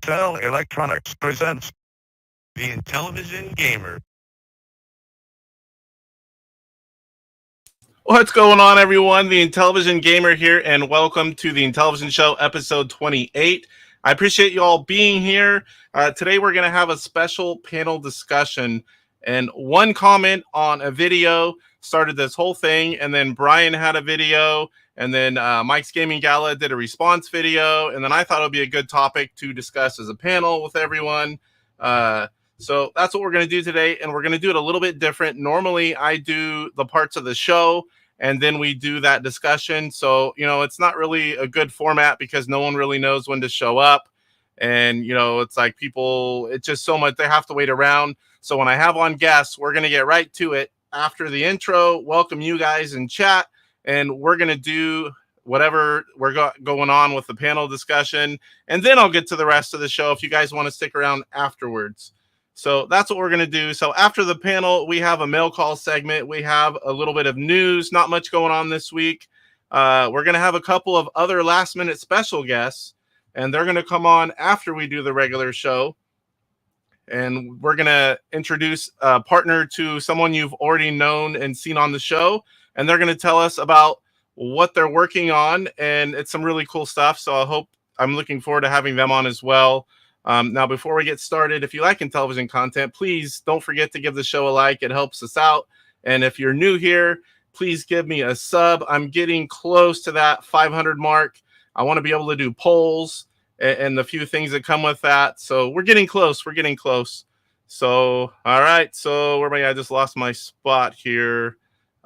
Intel Electronics presents the Intellivision Gamer. What's going on, everyone? The Intellivision Gamer here, and welcome to the Intellivision Show, episode 28. I appreciate you all being here. Today, we're going to have a special panel discussion, and one comment on a video started this whole thing, and then Brian had a video, and then Mike's Gaming Gala did a response video, and then I thought it would be a good topic to discuss as a panel with everyone. So that's what we're going to do today, and we're going to do it a little bit different. Normally, I do the parts of the show, and then we do that discussion. So, it's not really a good format because no one really knows when to show up. And, it's like it's just so much, they have to wait around. So when I have on guests, we're going to get right to it after the intro, welcome you guys in chat, and we're going to do whatever we're going on with the panel discussion. And then I'll get to the rest of the show if you guys want to stick around afterwards. So that's what we're going to do. So after the panel, we have a mail call segment. We have a little bit of news, not much going on this week. We're going to have a couple of other last minute special guests, and they're going to come on after we do the regular show. And we're going to introduce a partner to someone you've already known and seen on the show. And they're going to tell us about what they're working on. And it's some really cool stuff. So I'm looking forward to having them on as well. Now, before we get started, if you like Intellivision content, please don't forget to give the show a like. It helps us out. And if you're new here, please give me a sub. I'm getting close to that 500 mark. I want to be able to do polls and the few things that come with that. So we're getting close. We're getting close. So, all right. So where am I? I just lost my spot here.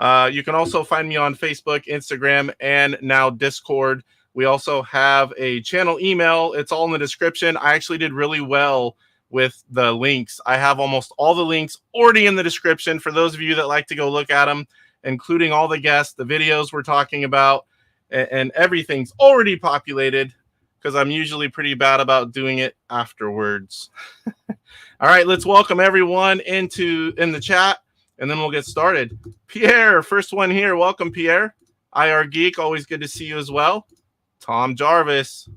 You can also find me on Facebook, Instagram, and now Discord. We also have a channel email. It's all in the description. I actually did really well with the links. I have almost all the links already in the description for those of you that like to go look at them, including all the guests, the videos we're talking about, and everything's already populated because I'm usually pretty bad about doing it afterwards. All right, let's welcome everyone in the chat, and then we'll get started. Pierre, first one here. Welcome, Pierre. IR Geek, always good to see you as well. Tom Jarvis,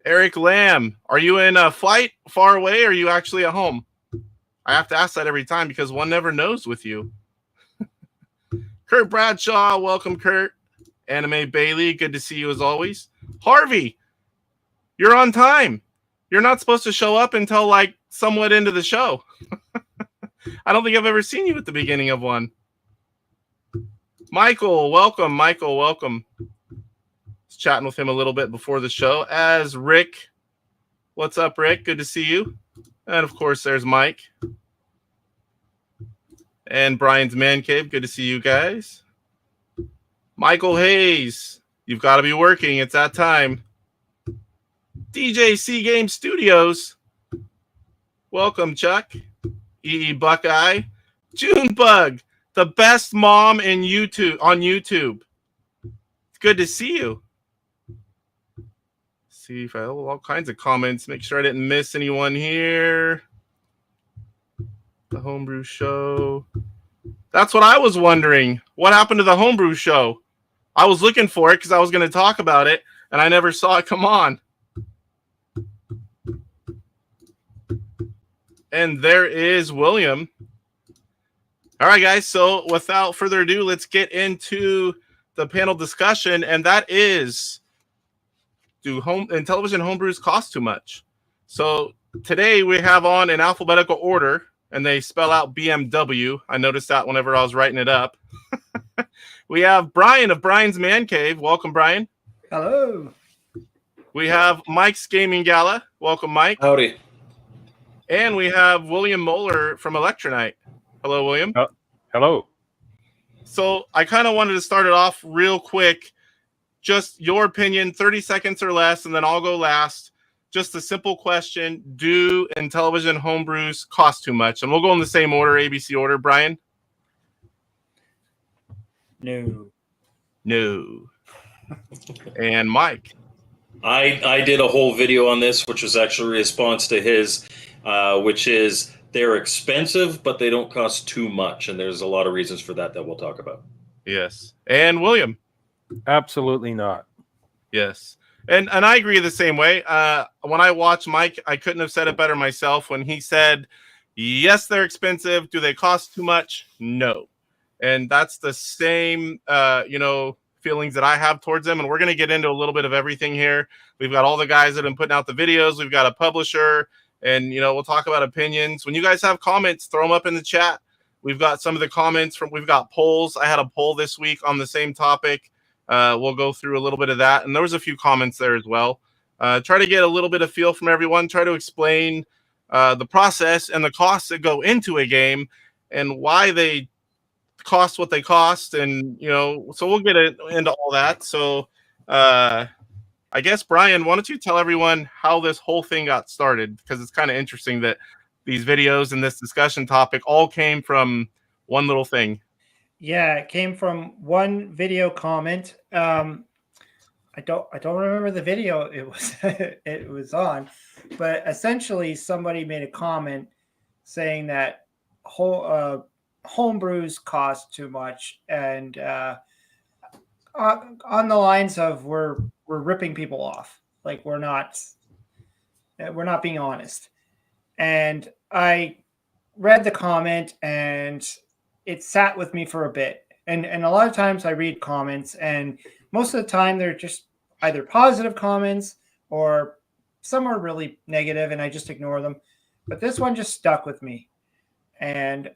Eric Lamb, are you in a flight far away or are you actually at home? I have to ask that every time because one never knows with you. Kurt Bradshaw, welcome, Kurt. Anime Bailey, good to see you as always. Harvey, you're on time. You're not supposed to show up until like somewhat into the show. I don't think I've ever seen you at the beginning of one. Michael, welcome. Michael, welcome. Chatting with him a little bit before the show. As Rick, what's up, Rick? Good to see you. And of course, there's Mike and Brian's Man Cave. Good to see you guys. Michael Hayes, you've got to be working. It's that time. DJ C Game Studios, welcome, Chuck. EE Buckeye, Junebug, the best mom in YouTube on YouTube. It's good to see you. See if I have all kinds of comments. Make sure I didn't miss anyone here. The Homebrew Show. That's what I was wondering. What happened to the Homebrew Show? I was looking for it because I was going to talk about it, and I never saw it come on. And there is William. All right, guys. So without further ado, let's get into the panel discussion, and that is, do Intellivision homebrews cost too much? So today we have on in alphabetical order, and they spell out BMW. I noticed that whenever I was writing it up. We have Brian of Brian's Man Cave. Welcome, Brian. Hello. We have Mike's Gaming Gala. Welcome, Mike. Howdy. And we have William Moeller from Elektronite. Hello, William. Hello. So I kind of wanted to start it off real quick. Just your opinion, 30 seconds or less, and then I'll go last. Just a simple question. Do Intellivision homebrews cost too much? And we'll go in the same order, ABC order. Brian? No. And Mike? I did a whole video on this, which was actually a response to his, which is they're expensive, but they don't cost too much. And there's a lot of reasons for that we'll talk about. Yes. And William? Absolutely not. Yes. And I agree the same way. When I watched Mike, I couldn't have said it better myself when he said, yes, they're expensive. Do they cost too much? No. And that's the same, feelings that I have towards them. And we're going to get into a little bit of everything here. We've got all the guys that have been putting out the videos. We've got a publisher, and, we'll talk about opinions. When you guys have comments, throw them up in the chat. We've got some of the comments we've got polls. I had a poll this week on the same topic. We'll go through a little bit of that. And there was a few comments there as well. Try to get a little bit of feel from everyone. Try to explain the process and the costs that go into a game and why they cost what they cost. And, so we'll get into all that. So I guess, Brian, why don't you tell everyone how this whole thing got started? Because it's kind of interesting that these videos and this discussion topic all came from one little thing. Yeah, it came from one video comment. I don't remember the video it was on, but essentially somebody made a comment saying that homebrews cost too much, and on the lines of we're ripping people off, like we're not being honest. And I read the comment and it sat with me for a bit. And a lot of times I read comments, and most of the time they're just either positive comments or some are really negative, and I just ignore them. But this one just stuck with me. And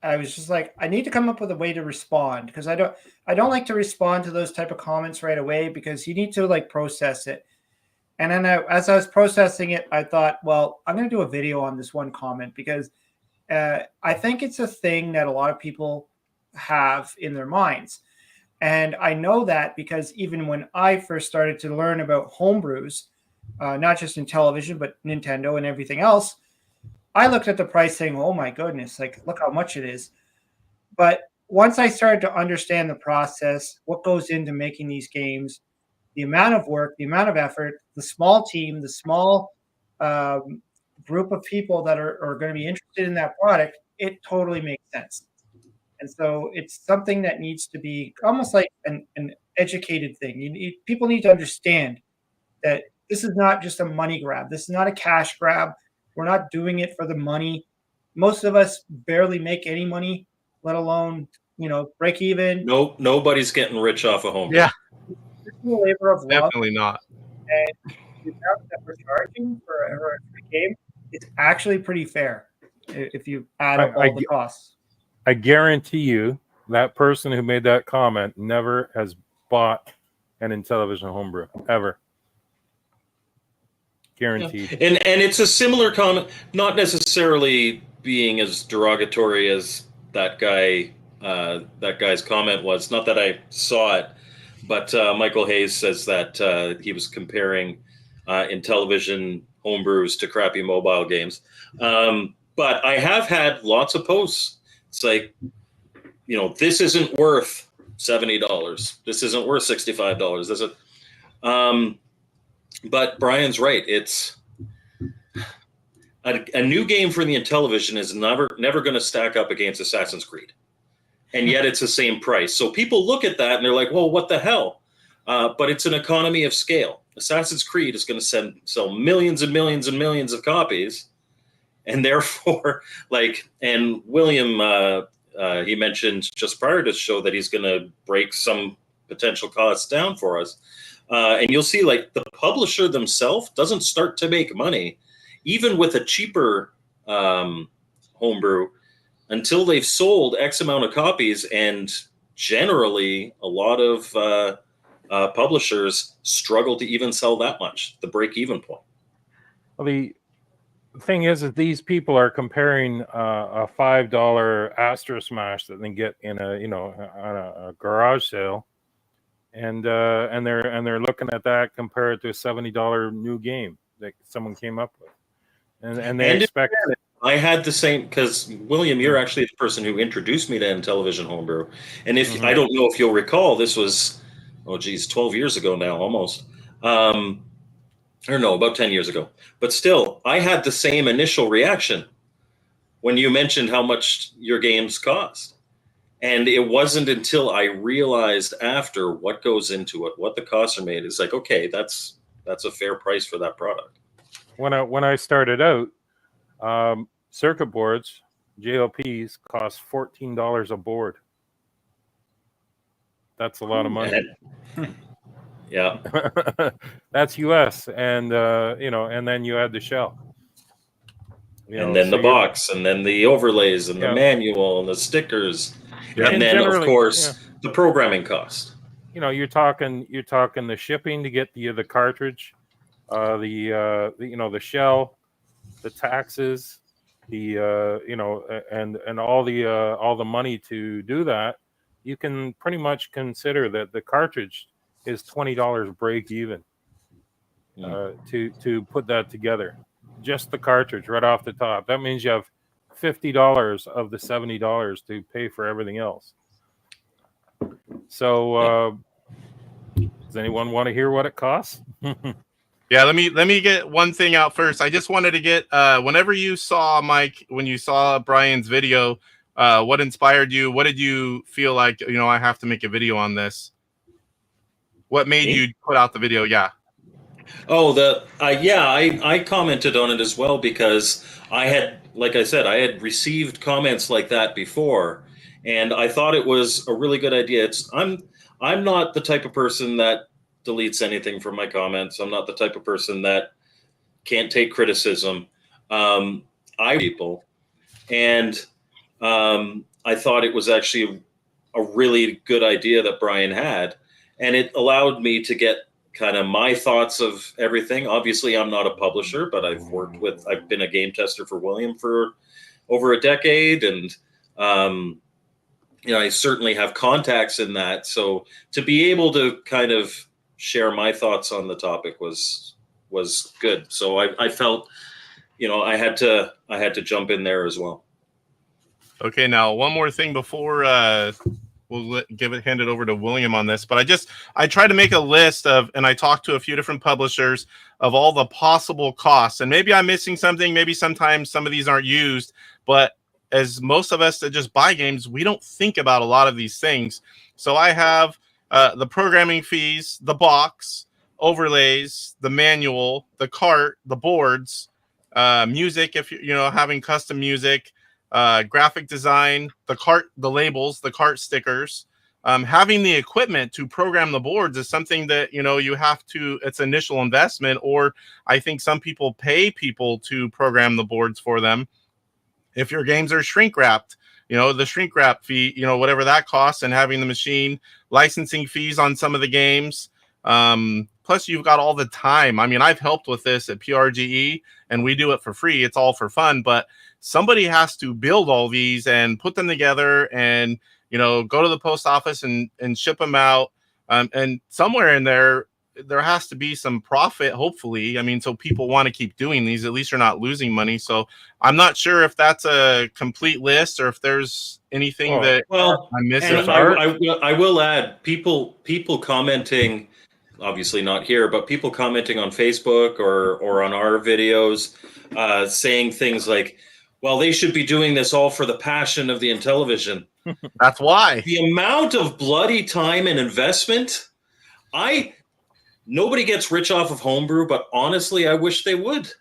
I was just like, I need to come up with a way to respond, because I don't like to respond to those type of comments right away, because you need to like process it. And then as I was processing it, I thought, well, I'm going to do a video on this one comment, because I think it's a thing that a lot of people have in their minds. And I know that because even when I first started to learn about homebrews, not just Intellivision, but Nintendo and everything else, I looked at the price saying, oh my goodness, like, look how much it is. But once I started to understand the process, what goes into making these games, the amount of work, the amount of effort, the small team, the small group of people that are going to be interested in that product, it totally makes sense. And so it's something that needs to be almost like an educated thing. People need to understand that this is not just a money grab. This is not a cash grab. We're not doing it for the money. Most of us barely make any money, let alone, break even. Nope, nobody's getting rich off of homebrew. Yeah, It's a labor of love. definitely not. And the amount that we're charging for a game is actually pretty fair if you add up all the costs. I guarantee you that person who made that comment never has bought an Intellivision homebrew ever. Guaranteed. Yeah. And it's a similar comment, not necessarily being as derogatory as that guy's comment was. Not that I saw it, but Michael Hayes says that he was comparing Intellivision homebrews to crappy mobile games. But I have had lots of posts. It's like, this isn't worth $70. This isn't worth $65. This is, but Brian's right. It's a new game for the Intellivision is never going to stack up against Assassin's Creed, and yet it's the same price. So people look at that and they're like, "Well, what the hell?" But it's an economy of scale. Assassin's Creed is going to sell millions and millions and millions of copies. And therefore, and William, he mentioned just prior to the show that he's going to break some potential costs down for us. And you'll see, the publisher themselves doesn't start to make money, even with a cheaper homebrew, until they've sold X amount of copies. And generally, a lot of publishers struggle to even sell that much, the break-even point. Well, the thing is that these people are comparing a $5 Astro Smash that they get in on a garage sale, and they're looking at that compared to a $70 new game that someone came up with, and they expect. I had the same, because William, you're actually the person who introduced me to Intellivision Homebrew, and if I don't know if you'll recall, this was 12 years ago now, almost. Or no, about 10 years ago. But still, I had the same initial reaction when you mentioned how much your games cost. And it wasn't until I realized after what goes into it, what the costs are made. It's like, okay, that's that's a fair price for that product. When I started out, circuit boards, JLPs, cost $14 a board. That's a lot of money. Yeah. That's US, and and then you add the shell. And then the box, and then the overlays, and the manual, and the stickers, and then of course the programming cost. You're talking the shipping to get the cartridge, the shell, the taxes, and all the money to do that. You can pretty much consider that the cartridge is $20 break even to put that together. Just the cartridge right off the top. That means you have $50 of the $70 to pay for everything else. So, does anyone want to hear what it costs? Yeah, let me get one thing out first. I just wanted to get whenever you saw Mike, when you saw Brian's video, what inspired you? What did you feel like? I have to make a video on this. What made you put out the video? Yeah. Oh, I commented on it as well because I had received comments like that before, and I thought it was a really good idea. I'm not the type of person that deletes anything from my comments. I'm not the type of person that can't take criticism. I thought it was actually a really good idea that Brian had, and it allowed me to get kind of my thoughts of everything. Obviously, I'm not a publisher, but I've been a game tester for William for over a decade, and I certainly have contacts in that. So to be able to kind of share my thoughts on the topic was good. So I felt, I had to jump in there as well. Okay, now one more thing before we'll hand it over to William on this, but I tried to make a list of, and I talked to a few different publishers of all the possible costs, and maybe I'm missing something. Maybe sometimes some of these aren't used, but as most of us that just buy games, we don't think about a lot of these things. So I have the programming fees, the box, overlays, the manual, the cart, the boards, music, if you're having custom music, graphic design, the cart, the labels, the cart stickers. Having the equipment to program the boards is something that you have to. It's initial investment, or I think some people pay people to program the boards for them. If your games are shrink wrapped, the shrink wrap fee, whatever that costs, and having the machine, licensing fees on some of the games. Plus, you've got all the time. I mean, I've helped with this at PRGE, and we do it for free. It's all for fun, but somebody has to build all these and put them together and, go to the post office and ship them out. And somewhere in there has to be some profit, hopefully. I mean, so people want to keep doing these. At least you're not losing money. So I'm not sure if that's a complete list or if there's anything I'm missing. I will add people commenting, obviously not here, but people commenting on Facebook or on our videos, saying things like, well, they should be doing this all for the passion of the Intellivision. That's why. The amount of bloody time and investment, nobody gets rich off of homebrew, but honestly, I wish they would,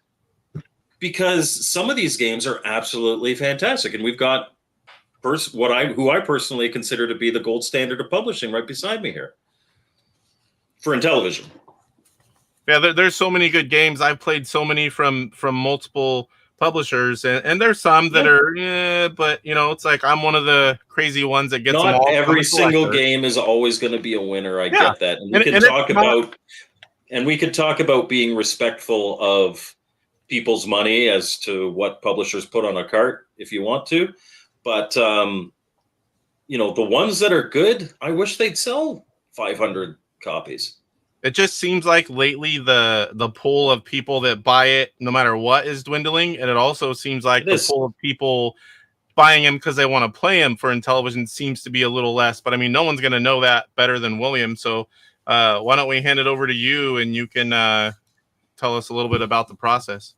because some of these games are absolutely fantastic, and we've got who I personally consider to be the gold standard of publishing right beside me here for Intellivision. Yeah, there's so many good games. I've played so many from multiple publishers, and there's some that are, but it's like I'm one of the crazy ones that gets not them all. Every single game is always going to be a winner. I get that, and we can talk about being respectful of people's money as to what publishers put on a cart if you want to, but the ones that are good, I wish they'd sell 500 copies. It just seems like lately the pool of people that buy it, no matter what, is dwindling, and it also seems like the pool of people buying them because they want to play them for Intellivision seems to be a little less. But I mean, no one's going to know that better than William. So why don't we hand it over to you, and you can tell us a little bit about the process.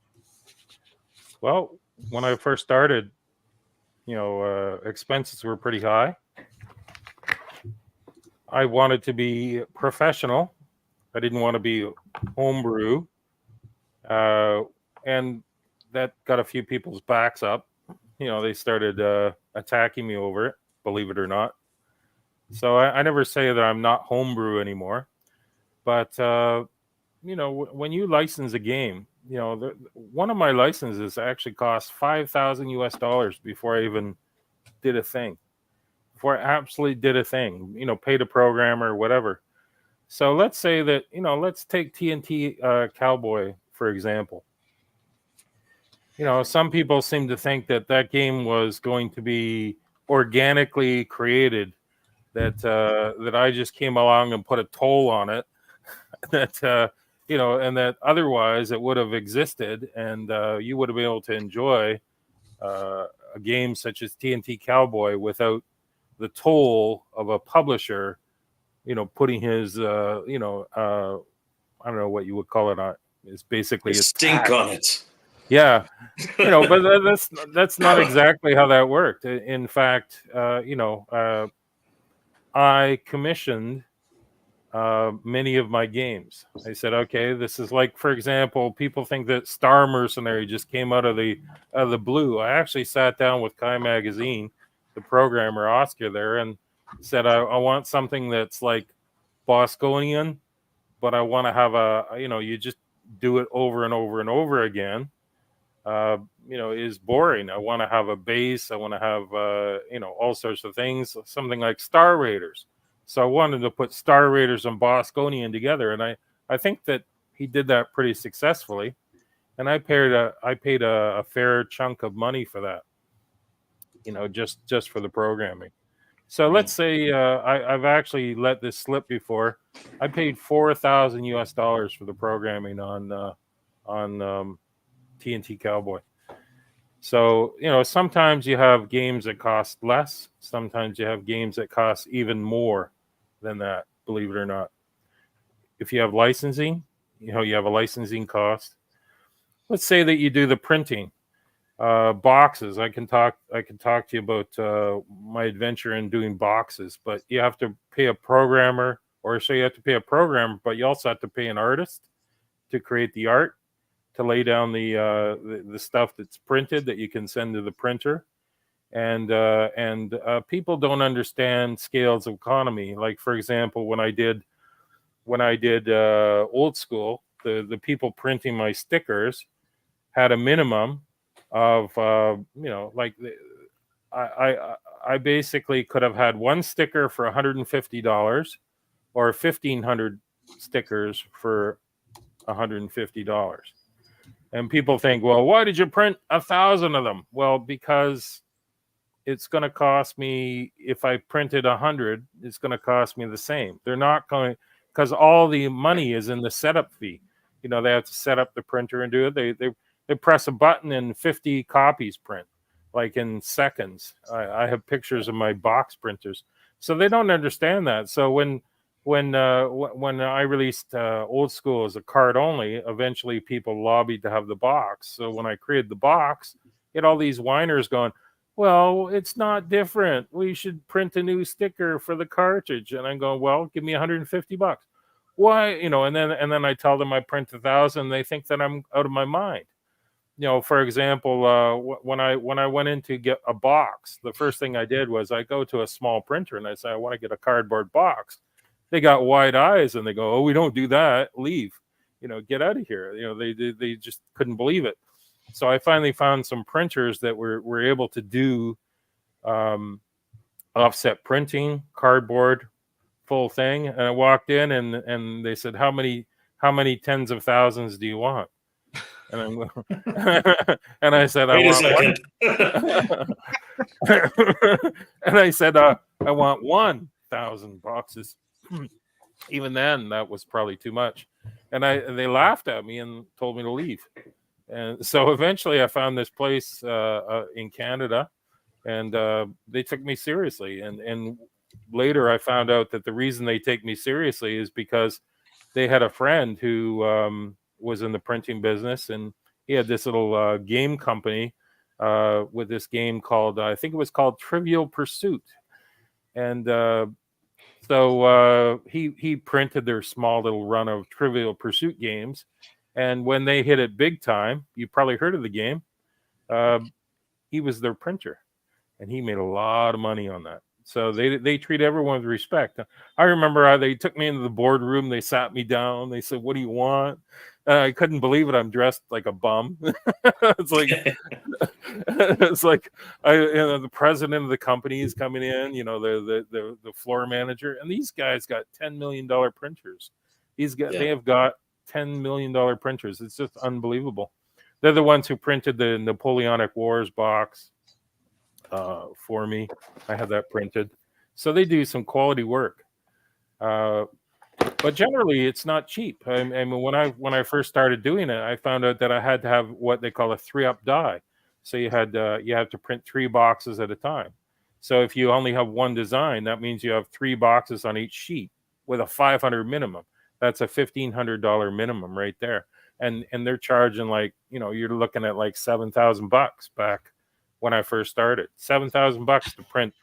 Well, when I first started, expenses were pretty high. I wanted to be professional. I didn't want to be homebrew. And that got a few people's backs up. They started attacking me over it, believe it or not. So I never say that I'm not homebrew anymore. But, when you license a game, one of my licenses actually cost $5,000 before I even did a thing. Before I absolutely did a thing, paid a programmer or whatever. So let's say that, let's take TNT Cowboy, for example. Some people seem to think that game was going to be organically created, that I just came along and put a toll on it, that, and that otherwise it would have existed and you would have been able to enjoy a game such as TNT Cowboy without the toll of a publisher, putting his, I don't know what you would call it on. It's basically a stink on it. Yeah, but that's not exactly how that worked. In fact, I commissioned many of my games. I said, okay, this is like, for example, people think that Star Mercenary just came out of the blue. I actually sat down with Kai Magazine, the programmer Oscar there, and said, I want something that's like Bosconian, but I want to have you just do it over and over and over again. Is boring. I want to have a base. I want to have, all sorts of things, something like Star Raiders. So I wanted to put Star Raiders and Bosconian together. And I think that he did that pretty successfully. And I paid a fair chunk of money for that, just for the programming. So let's say I've actually let this slip before. I paid $4,000 for the programming on TNT Cowboy. So, sometimes you have games that cost less. Sometimes you have games that cost even more than that, believe it or not. If you have licensing, you have a licensing cost. Let's say that you do the printing, boxes. I can talk to you about my adventure in doing boxes, but you have to pay a programmer, but you also have to pay an artist to create the art, to lay down the stuff that's printed that you can send to the printer, and people don't understand scales of economy. Like, for example, when I did old school, the people printing my stickers had a minimum of I basically could have had one sticker for $150 or 1,500 stickers for $150. And people think, well, why did you print 1,000 of them? Well, because it's going to cost me, if I printed 100, it's going to cost me the same. They're not going, because all the money is in the setup fee. They have to set up the printer and do it. They press a button and 50 copies print, like in seconds. I have pictures of my box printers. So they don't understand that. So when I released old school as a card only, eventually people lobbied to have the box. So when I created the box, you had all these whiners going, well, it's not different. We should print a new sticker for the cartridge. And I'm going, well, give me $150. Why? And then I tell them I print 1,000. They think that I'm out of my mind. For example, when I went in to get a box, the first thing I did was I go to a small printer and I say, I want to get a cardboard box. They got wide eyes and they go, oh, we don't do that. Leave, get out of here. They just couldn't believe it. So I finally found some printers that were able to do offset printing, cardboard, full thing. And I walked in and they said, how many tens of thousands do you want? And and I said, Wait a second. And I said, I want 1,000 boxes. Even then, that was probably too much. And they laughed at me and told me to leave. And so eventually I found this place in Canada, and they took me seriously. And later I found out that the reason they take me seriously is because they had a friend who was in the printing business, and he had this little game company with this game called, I think it was called Trivial Pursuit. And So he printed their small little run of Trivial Pursuit games, and when they hit it big time, you probably heard of the game. He was their printer, and he made a lot of money on that. So they treat everyone with respect. I remember they took me into the boardroom. They sat me down. They said, "What do you want?" I couldn't believe it. I'm dressed like a bum. It's like the president of the company is coming in. The floor manager, and these guys got $10 million printers. They have got $10 million printers. It's just unbelievable. They're the ones who printed the Napoleonic Wars box for me. I have that printed. So they do some quality work. But generally, it's not cheap. I mean, when I first started doing it, I found out that I had to have what they call a 3-up die. So you have to print 3 boxes at a time. So if you only have one design, that means you have 3 boxes on each sheet with a $500 minimum. That's a $1,500 minimum right there. And they're charging you're looking at like $7,000 back when I first started. $7,000 to print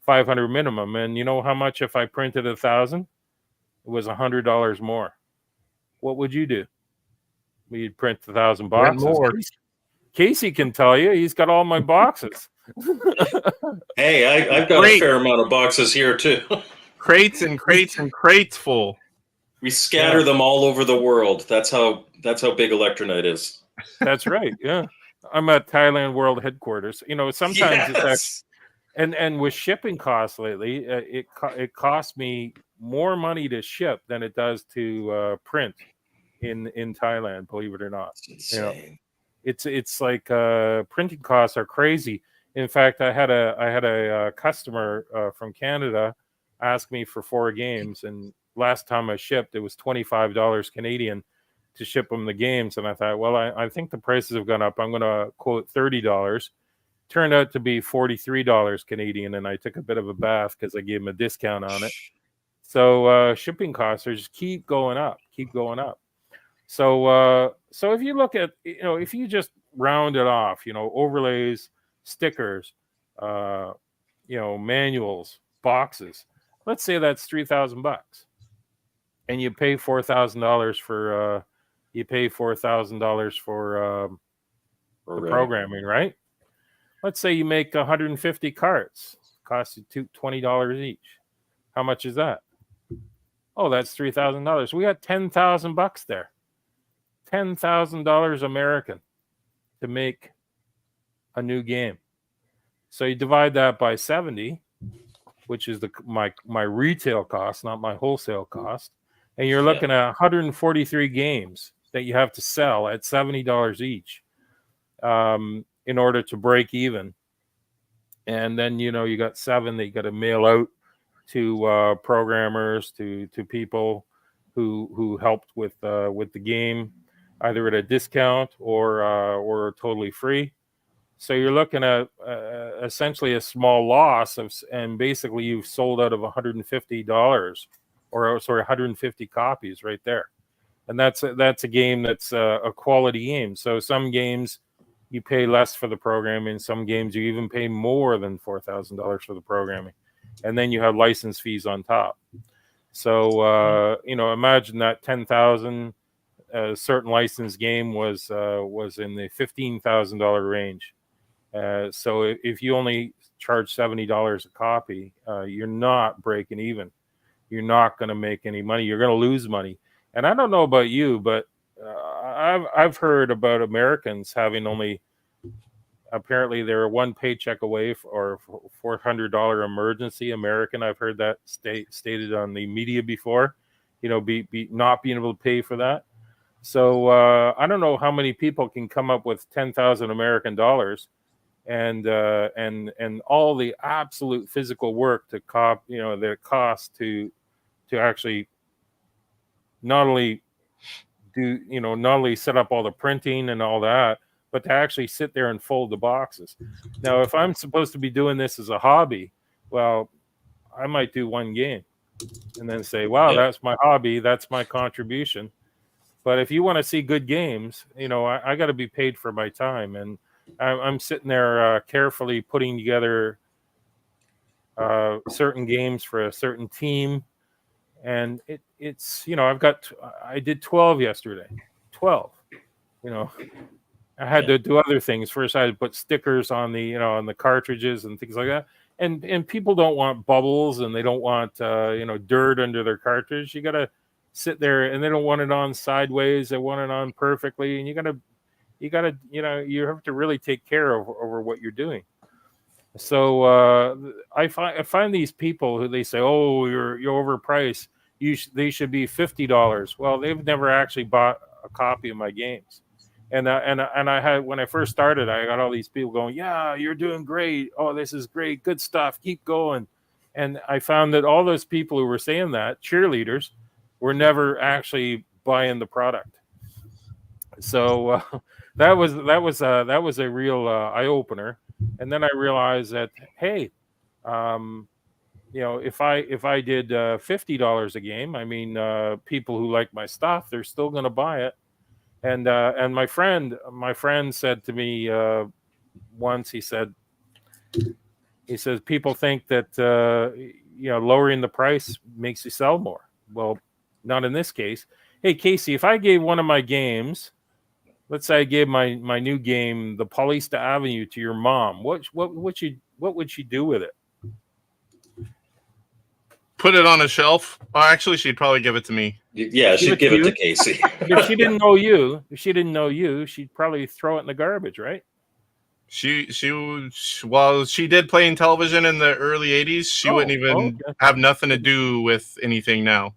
500 minimum. And you know how much if I printed 1,000? It was $100 more. What would you do? We'd print 1,000 boxes. More. Casey can tell you. He's got all my boxes. Hey, I've got a fair amount of boxes here too. Crates and crates and crates full. We scatter them all over the world. That's how big Elektronite is. That's right. Yeah, I'm at Thailand World Headquarters. Sometimes it's and with shipping costs lately, it costs me more money to ship than it does to print in Thailand. Believe it or not, it's insane. It's like printing costs are crazy. In fact, I had a customer from Canada ask me for 4 games, and last time I shipped, it was $25 Canadian to ship them the games, and I thought, well, I think the prices have gone up. I'm going to quote $30. Turned out to be $43 Canadian, and I took a bit of a bath because I gave him a discount on it. So shipping costs are just keep going up. So if you look at, if you just round it off, overlays, stickers, manuals, boxes, let's say that's $3,000, and you pay $4,000 for the programming, right? Let's say you make 150 carts, costs you $20 each. How much is that? Oh, that's $3,000. We got $10,000 there. $10,000 American to make a new game. So you divide that by 70, which is my retail cost, not my wholesale cost, and you're looking at 143 games that you have to sell at $70 each in order to break even. And then you got 7 that you got to mail out to programmers, to people who helped with the game, either at a discount or totally free. So you're looking at essentially a small loss and basically you've sold out of $150 or 150 copies right there. And that's a game that's a quality game. So some games you pay less for the programming. Some games you even pay more than $4,000 for the programming, and then you have license fees on top. So imagine that 10,000. A certain licensed game was in the $15,000 range. So if you only charge $70 a copy, you're not breaking even. You're not going to make any money. You're going to lose money. And I don't know about you, but I've heard about Americans having only, apparently they're one paycheck away or $400 emergency American. I've heard that stated on the media before, be not being able to pay for that. So I don't know how many people can come up with 10,000 American dollars and all the absolute physical work that it costs to actually not only set up all the printing and all that, but to actually sit there and fold the boxes. Now, if I'm supposed to be doing this as a hobby, well, I might do one game and then say, wow, that's my hobby. That's my contribution. But if you want to see good games, I got to be paid for my time. And I'm sitting there carefully putting together certain games for a certain team, and it's I did 12 yesterday. 12. I had to do other things. First, I had to put stickers on the cartridges and things like that. And people don't want bubbles, and they don't want dirt under their cartridge. You got to sit there, and they don't want it on sideways. They want it on perfectly, and you you have to really take care of over what you're doing. So I find these people who they say, "Oh, you're overpriced. They should be $50." Well, they've never actually bought a copy of my games. And I had, when I first started, I got all these people going, "Yeah, you're doing great. Oh, this is great. Good stuff. Keep going." And I found that all those people who were saying that, cheerleaders, were never actually buying the product. So that was a real eye opener. And then I realized that, hey, if I did $50 a game, I mean, people who like my stuff, they're still going to buy it. And my friend said to me once, he says people think that lowering the price makes you sell more. Well, not in this case. Hey, Casey, if I gave one of my games, let's say I gave my new game, The Paulista Avenue, to your mom, what would she do with it? Put it on a shelf. Oh, actually, she'd probably give it to me. Yeah, she'd give it to Casey. If she didn't know you, she'd probably throw it in the garbage, right? She did play in television in the early 80s. She wouldn't even have nothing to do with anything now.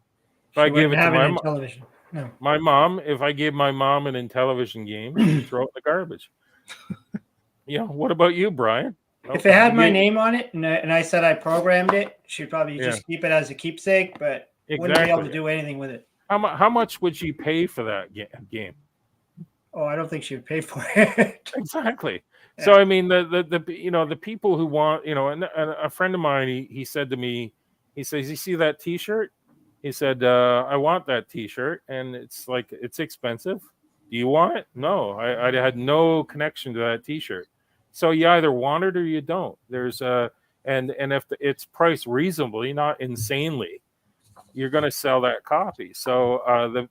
If I give it to my television. No. My mom, if I gave my mom an Intellivision game, she'd throw it in the garbage. What about you, Brian? If it had my name on it and I said I programmed it, she'd probably just keep it as a keepsake, but wouldn't be able to do anything with it. How much would she pay for that game? Oh, I don't think she would pay for it. Exactly. Yeah. So I mean, the people who want, and a friend of mine, he said to me, he says, "You see that T-shirt?" He said, "I want that T-shirt, and it's expensive. Do you want it?" No, I had no connection to that T-shirt. So you either want it or you don't. There's and if it's priced reasonably, not insanely, you're going to sell that copy. So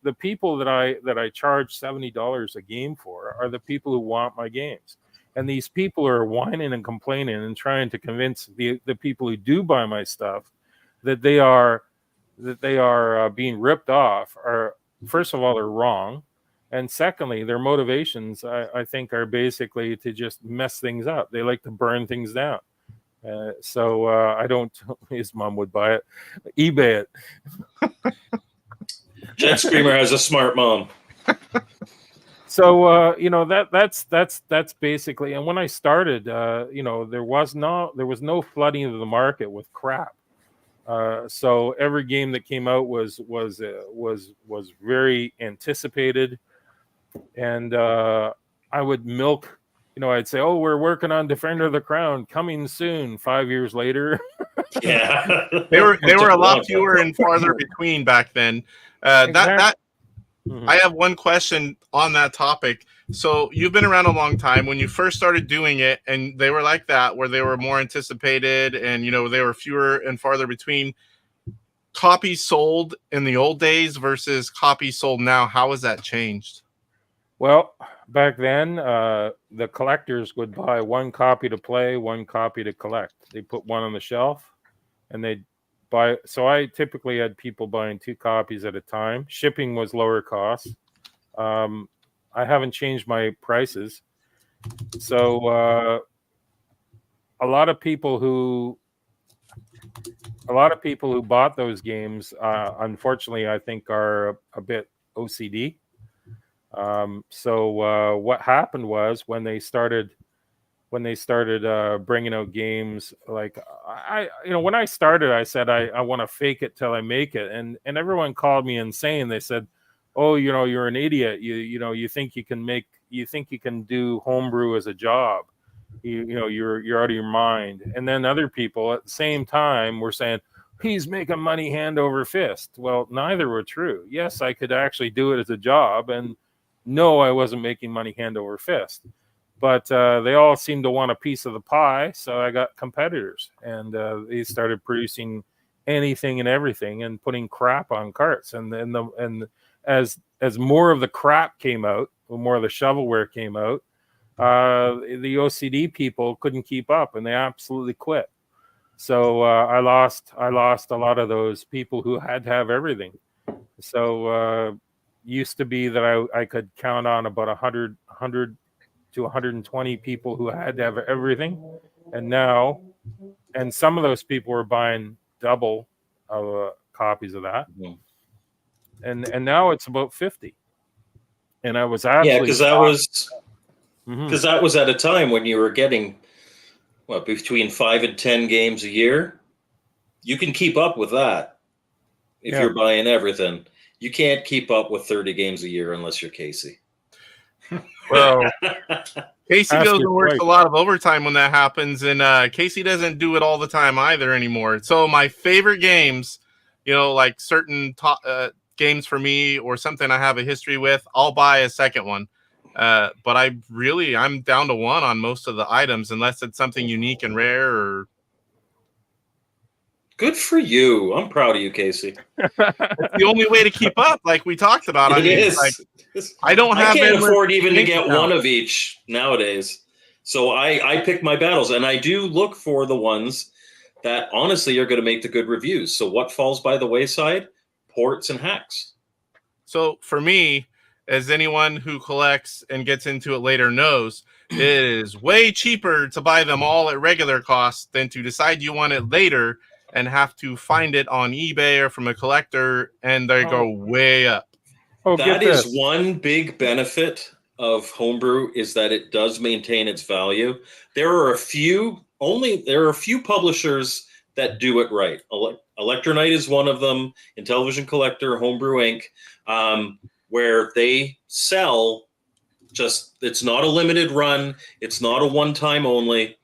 the people that I charge $70 a game for are the people who want my games, and these people are whining and complaining and trying to convince the people who do buy my stuff that they are being ripped off. Are, first of all, they're wrong. And secondly, their motivations, I think, are basically to just mess things up. They like to burn things down. So I don't. His mom would buy it, eBay it. Jet Screamer has a smart mom. So that's basically. And when I started, there was no flooding of the market with crap. So every game that came out was very anticipated. And I would milk, I'd say, "Oh, we're working on Defender of the Crown, coming soon." 5 years later, Yeah, they were a lot fewer and farther between back then. Exactly. I have one question on that topic. So you've been around a long time. When you first started doing it, and they were like that, where they were more anticipated, and they were fewer and farther between. Copies sold in the old days versus copies sold now. How has that changed? Well, back then, the collectors would buy one copy to play, one copy to collect. They put one on the shelf, and they'd buy. So I typically had people buying 2 copies at a time. Shipping was lower cost. I haven't changed my prices. So a lot of people who bought those games, unfortunately, I think are a bit OCD. So what happened was when they started bringing out games, like when I started, I said I want to fake it till I make it, and everyone called me insane. They said, "Oh, you're an idiot. You think you can do homebrew as a job. You're out of your mind." And then other people at the same time were saying, "He's making money hand over fist." Well, neither were true. Yes, I could actually do it as a job, and no, I wasn't making money hand over fist. but they all seemed to want a piece of the pie. So I got competitors, and they started producing anything and everything and putting crap on carts. And as more of the crap came out, more of the shovelware came out, the OCD people couldn't keep up, and they absolutely quit. So I lost a lot of those people who had to have everything. So used to be that I could count on about 100 to 120 people who had to have everything, and some of those people were buying double copies of that, and now it's about 50. And I was absolutely because that was at a time when you were getting between 5 and 10 games a year. You can keep up with that if you're buying everything. You can't keep up with 30 games a year unless you're Casey. Well, Casey goes and works a lot of overtime when that happens, and Casey doesn't do it all the time either anymore. So my favorite games, like certain games for me or something I have a history with, I'll buy a second one. But I'm down to one on most of the items unless it's something unique and rare. Or good for you. I'm proud of you, Casey. It's the only way to keep up, like we talked about. It is. I can't afford even to get one of each nowadays. So I pick my battles, and I do look for the ones that honestly are going to make the good reviews. So what falls by the wayside? Ports and hacks. So for me, as anyone who collects and gets into it later knows, it is way cheaper to buy them all at regular cost than to decide you want it later and have to find it on eBay or from a collector, and they go way up. That is one big benefit of homebrew, is that it does maintain its value. There are a few publishers that do it right. Elektronite is one of them. Intellivision Collector, Homebrew Inc., where they sell it's not a limited run. It's not a one-time only.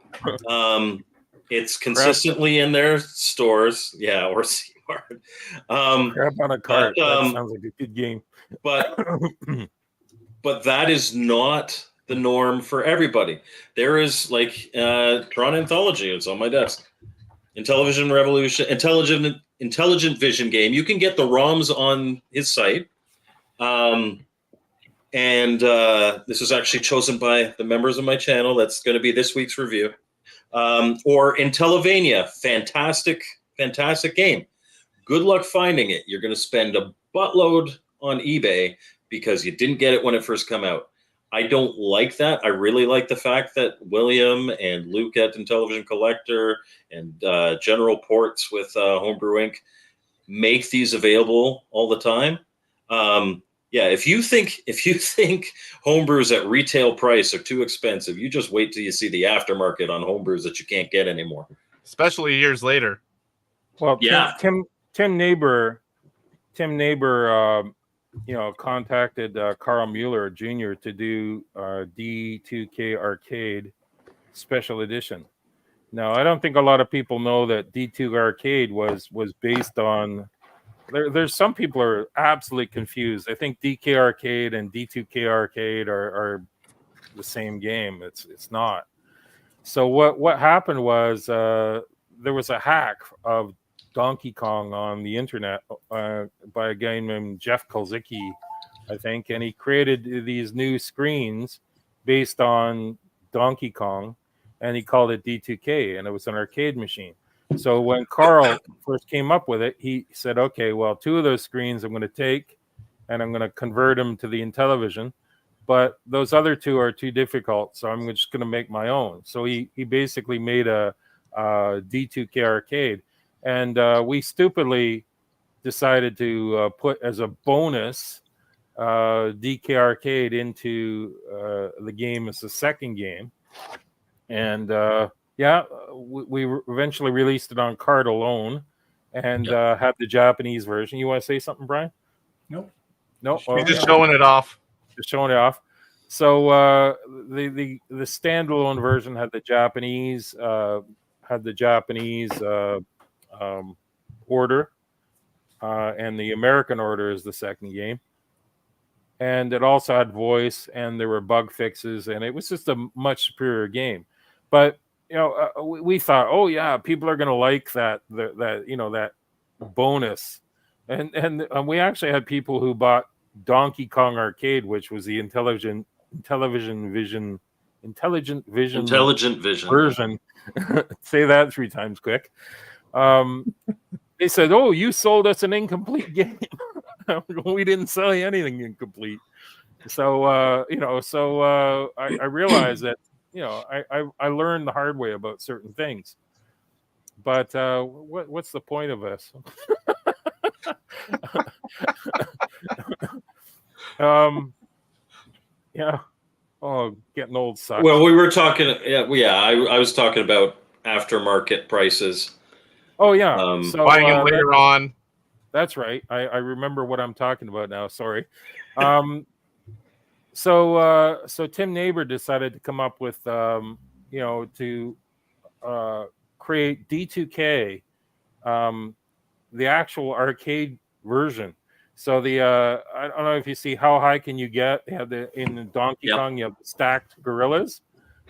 It's consistently in their stores. Yeah, or C-Mart. Crap on a cart. That sounds like a good game. But that is not the norm for everybody. There is Tron Anthology. It's on my desk. Intellivision Revolution, Intelligent Vision game. You can get the ROMs on his site. And this was actually chosen by the members of my channel. That's going to be this week's review. Or Intellivision, fantastic game. Good luck finding it. You're going to spend a buttload on eBay because you didn't get it when it first came out. I don't like that. I really like the fact that William and Luke at Intellivision Collector and General Ports with Homebrew Inc. make these available all the time. If you think homebrews at retail price are too expensive, you just wait till you see the aftermarket on homebrews that you can't get anymore. Especially years later. Well, Tim Neighbor, contacted Carl Moeller Jr. to do D2K Arcade Special Edition. Now, I don't think a lot of people know that D2 Arcade was based on. There's some people are absolutely confused. I think DK Arcade and D2K Arcade are the same game. It's not. So what happened was there was a hack of Donkey Kong on the internet by a guy named Jeff Kolzicki, I think, and he created these new screens based on Donkey Kong, and he called it D2K, and it was an arcade machine. So when Carl first came up with it, he said, okay, well, 2 of those screens I'm going to take, and I'm going to convert them to the Intellivision, but those other 2 are too difficult, so I'm just going to make my own. So he basically made a D2K Arcade. And we stupidly decided to put as a bonus DK Arcade into the game as the second game. And we eventually released it on card alone and had the Japanese version. You want to say something, Brian? Nope. He's just showing it off. Just showing it off. So the standalone version had the Japanese order, and the American order is the second game. and it also had voice, and there were bug fixes, and it was just a much superior game. But we thought, oh yeah, people are going to like that that bonus, and we actually had people who bought Donkey Kong Arcade, which was the intelligent vision version. Say that 3 times quick. They said, "Oh, you sold us an incomplete game." We didn't sell you anything incomplete. So I realized that I learned the hard way about certain things. But what's the point of this? Yeah. Oh, getting old sucks. Well, we were talking. I was talking about aftermarket prices. Oh yeah. So buying it later on. That's right. I remember what I'm talking about now. Sorry. So Tim Neighbor decided to come up with to create D2K, the actual arcade version. So I don't know if you see how high can you get. They have in the Donkey Kong, you have the stacked gorillas.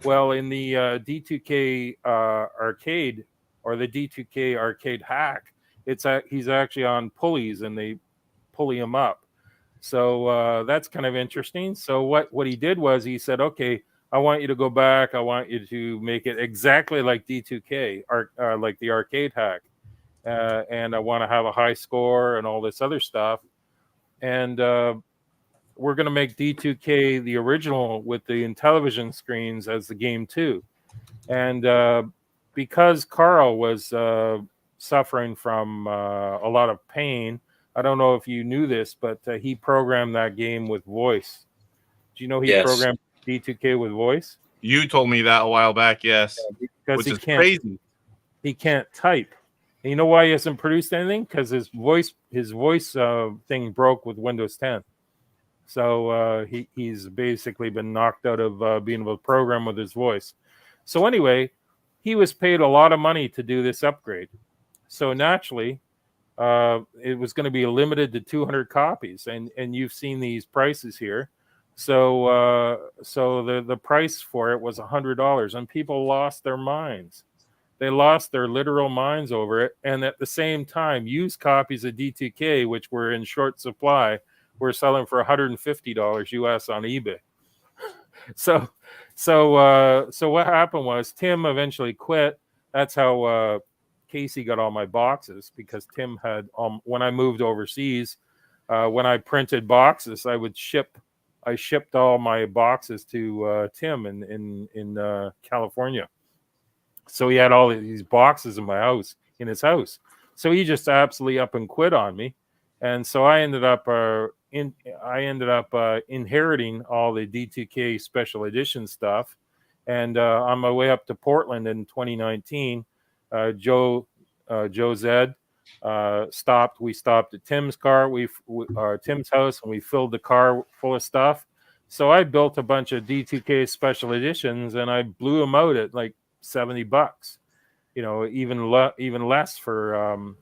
Well, in the D2K arcade, or the D2K arcade hack, he's actually on pulleys, and they pulley him up. So that's kind of interesting. So what he did was he said, okay, I want you to go back. I want you to make it exactly like D2K, like the arcade hack. And I want to have a high score and all this other stuff. And we're going to make D2K the original with the Intellivision screens as the game too. And because Carl was suffering from a lot of pain, I don't know if you knew this, but he programmed that game with voice. Do you know he programmed D2K with voice? You told me that a while back, yes. Yeah, because which is crazy. He can't type. And you know why he hasn't produced anything? Because his voice thing broke with Windows 10. So he's basically been knocked out of being able to program with his voice. So anyway, he was paid a lot of money to do this upgrade. So naturally, it was going to be limited to 200 copies, and you've seen these prices here. So the price for it was $100, and people lost their minds. They lost their literal minds over it. And at the same time, used copies of D2K, which were in short supply, were selling for $150 US on eBay. So what happened was Tim eventually quit. That's how Casey got all my boxes, because Tim had when I moved overseas, when I printed boxes, I shipped all my boxes to Tim in California. So he had all of these boxes in his house. So he just absolutely up and quit on me, and so I ended up inheriting all the D2K special edition stuff. And on my way up to Portland in 2019, Joe Zed stopped. We stopped at Tim's Tim's house, and we filled the car full of stuff. So I built a bunch of D2K special editions, and I blew them out at like $70, even less for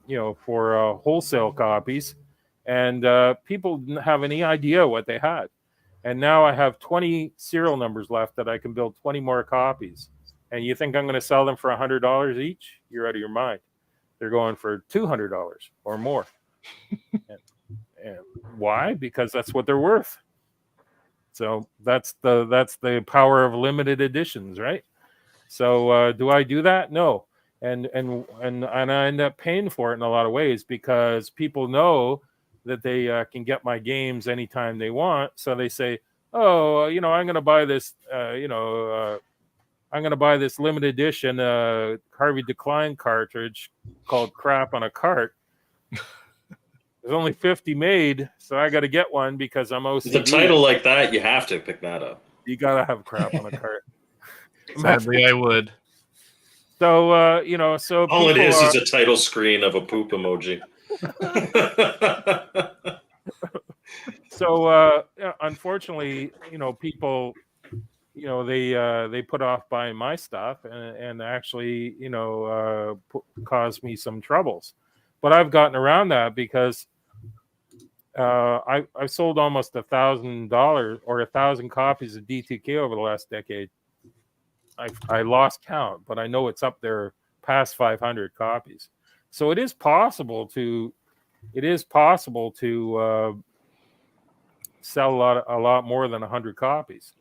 for wholesale copies. And people didn't have any idea what they had. And now I have 20 serial numbers left that I can build 20 more copies. And you think I'm going to sell them for $100 each? You're out of your mind. They're going for $200 or more. and why? Because that's what they're worth. So that's the power of limited editions, right? So do I do that? No. And I end up paying for it in a lot of ways, because people know that they can get my games anytime they want. So they say, oh, I'm going to buy this, I'm going to buy this limited edition Harvey Decline cartridge called Crap on a Cart. There's only 50 made, so I got to get one because I'm OCD. The title like that, you have to pick that up. You got to have Crap on a Cart. Sadly, I would. So, so all it is a title screen of a poop emoji. So, unfortunately, people, they put off buying my stuff and actually, caused me some troubles. But I've gotten around that because I've sold almost $1,000 or 1,000 copies of D2K over the last decade. I lost count, but I know it's up there past 500 copies. So it is possible to sell a lot more than 100 copies.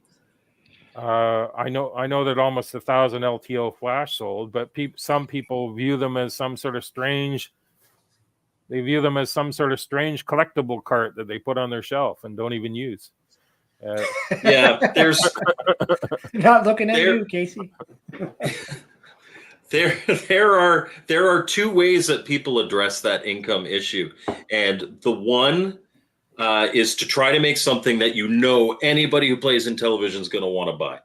I know that almost 1,000 LTO Flash sold, but some people view them as some sort of strange. They view them as some sort of strange collectible cart that they put on their shelf and don't even use. Yeah, there's Not looking at you, Casey. there are two ways that people address that income issue, and the one is to try to make something that anybody who plays Intellivision is going to want to buy.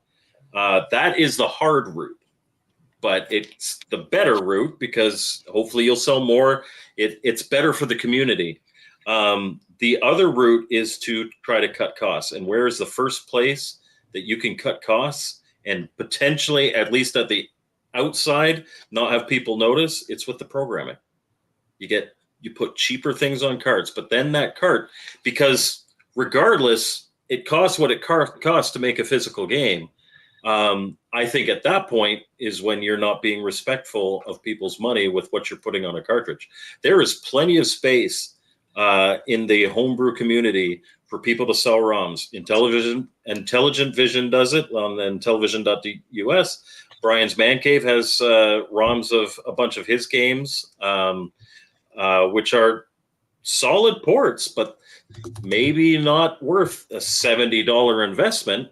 That is the hard route, but it's the better route because hopefully you'll sell more. It's better for the community. The other route is to try to cut costs. And where is the first place that you can cut costs and potentially, at least at the outside, not have people notice? It's with the programming. You put cheaper things on carts, but then that cart, because regardless, it costs what it costs to make a physical game. I think at that point is when you're not being respectful of people's money with what you're putting on a cartridge. There is plenty of space in the homebrew community for people to sell ROMs. Intelligent Vision does it on intellivision.us. Brian's Man Cave has ROMs of a bunch of his games, which are solid ports, but maybe not worth a $70 investment.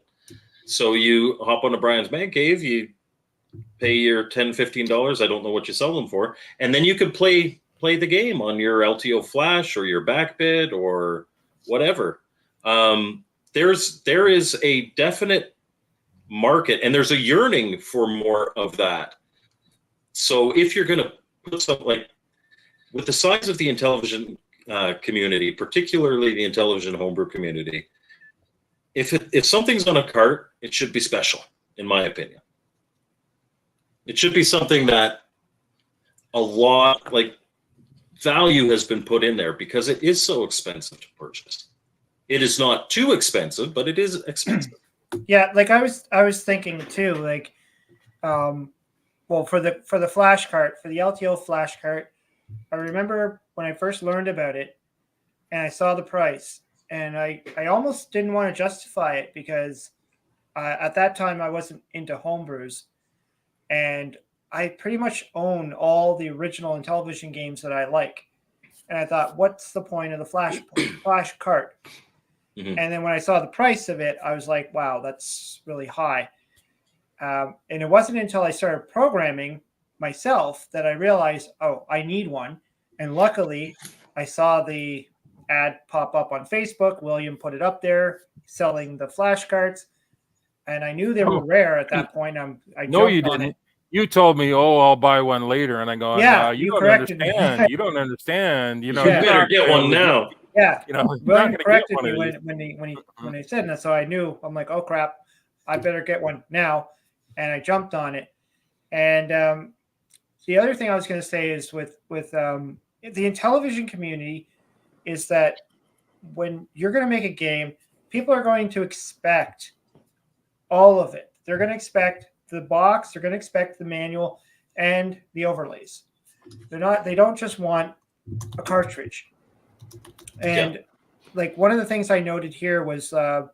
So you hop on to Brian's Man Cave, you pay your $10, $15. I don't know what you sell them for. And then you could play the game on your LTO Flash or your Backbit or whatever. There is a definite market, and there's a yearning for more of that. So if you're going to put something like, with the size of the Intellivision community, particularly the Intellivision homebrew community, if something's on a cart, it should be special, in my opinion. It should be something that a lot, like, value has been put in there because it is so expensive to purchase. It is not too expensive, but it is expensive. Yeah, like I was thinking too, like, well, for the flash cart, for the LTO flash cart, I remember when I first learned about it and I saw the price, and I almost didn't want to justify it because at that time I wasn't into homebrews, and I pretty much own all the original Intellivision games that I like. And I thought, what's the point of the flash cart? Mm-hmm. And then when I saw the price of it, I was like, wow, that's really high. And it wasn't until I started programming myself that I realized, oh, I need one. And luckily, I saw the ad pop up on Facebook. William put it up there selling the flash carts. And I knew they were rare at that point. No, you didn't. You told me, "Oh, I'll buy one later," and I go, "Yeah, you don't understand. You don't understand. You know, you better get one now." Yeah, you know, William corrected me when he said that, so I knew. I'm like, "Oh crap, I better get one now," and I jumped on it. And the other thing I was going to say is with the Intellivision community is that when you're going to make a game, people are going to expect all of it. They're going to expect the box, they're going to expect the manual and the overlays. They don't just want a cartridge. And like one of the things I noted here was for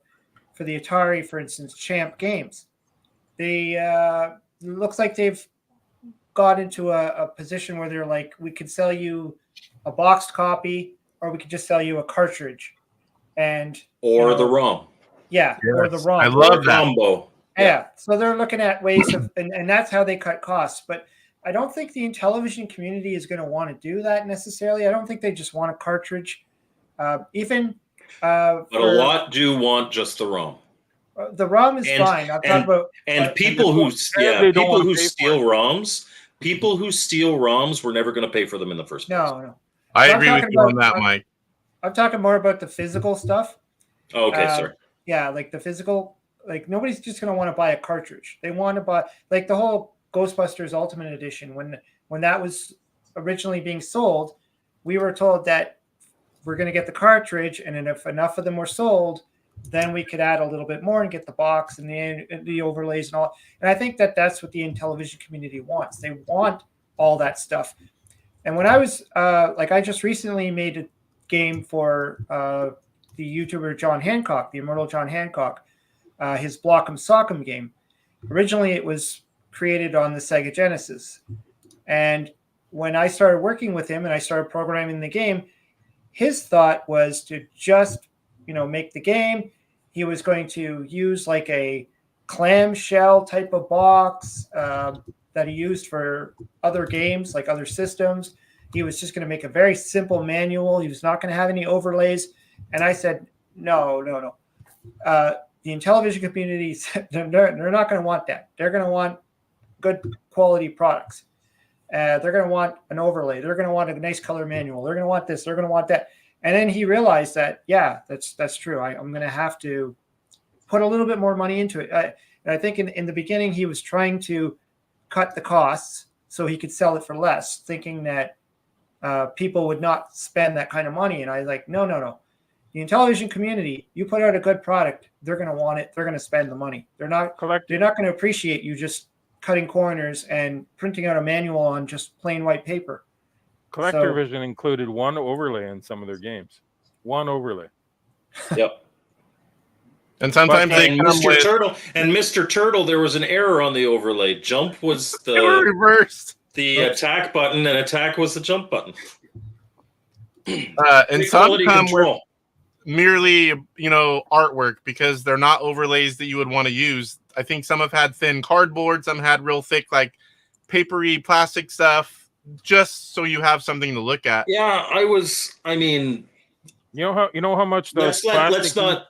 the Atari, for instance, Champ Games. They looks like they've got into a position where they're like, we could sell you a boxed copy, or we could just sell you a cartridge, and the ROM. Yeah, yes. Or the ROM. I love that combo. Yeah, so they're looking at ways of, and that's how they cut costs. But I don't think the Intellivision community is going to want to do that necessarily. I don't think they just want a cartridge. But a lot do want just the ROM. The ROM is fine. I'm talking about people who steal ROMs. People who steal ROMs, we're never going to pay for them in the first place. No. I agree with you on that, Mike. I'm talking more about the physical stuff. Okay, sorry. Yeah, like the physical. Like nobody's just going to want to buy a cartridge. They want to buy like the whole Ghostbusters Ultimate Edition. When that was originally being sold, we were told that we're going to get the cartridge, and then if enough of them were sold, then we could add a little bit more and get the box and the overlays and all. And I think that that's what the Intellivision community wants. They want all that stuff. And when I was I just recently made a game for the YouTuber John Hancock, the immortal John Hancock, his Block'em Sock'em game. Originally, it was created on the Sega Genesis. And when I started working with him and I started programming the game, his thought was to just, make the game. He was going to use like a clamshell type of box that he used for other games, like other systems. He was just going to make a very simple manual. He was not going to have any overlays. And I said, no. The Intellivision community, they're not going to want that. They're going to want good quality products. They're going to want an overlay. They're going to want a nice color manual. They're going to want this. They're going to want that. And then he realized that, yeah, that's true. I'm going to have to put a little bit more money into it. And I think in the beginning, he was trying to cut the costs so he could sell it for less, thinking that people would not spend that kind of money. And I was like, no. The Intellivision community, you put out a good product, they're going to want it. They're going to spend the money. They're not going to appreciate you just cutting corners and printing out a manual on just plain white paper. CollectorVision included one overlay in some of their games. One overlay. Yep. And sometimes they come with Mr. Turtle, there was an error on the overlay. Jump was they were reversed. The attack button, and attack was the jump button. And some come with merely, artwork because they're not overlays that you would want to use. I think some have had thin cardboard, some had real thick, like papery plastic stuff, just so you have something to look at. Yeah, you know how much those let's not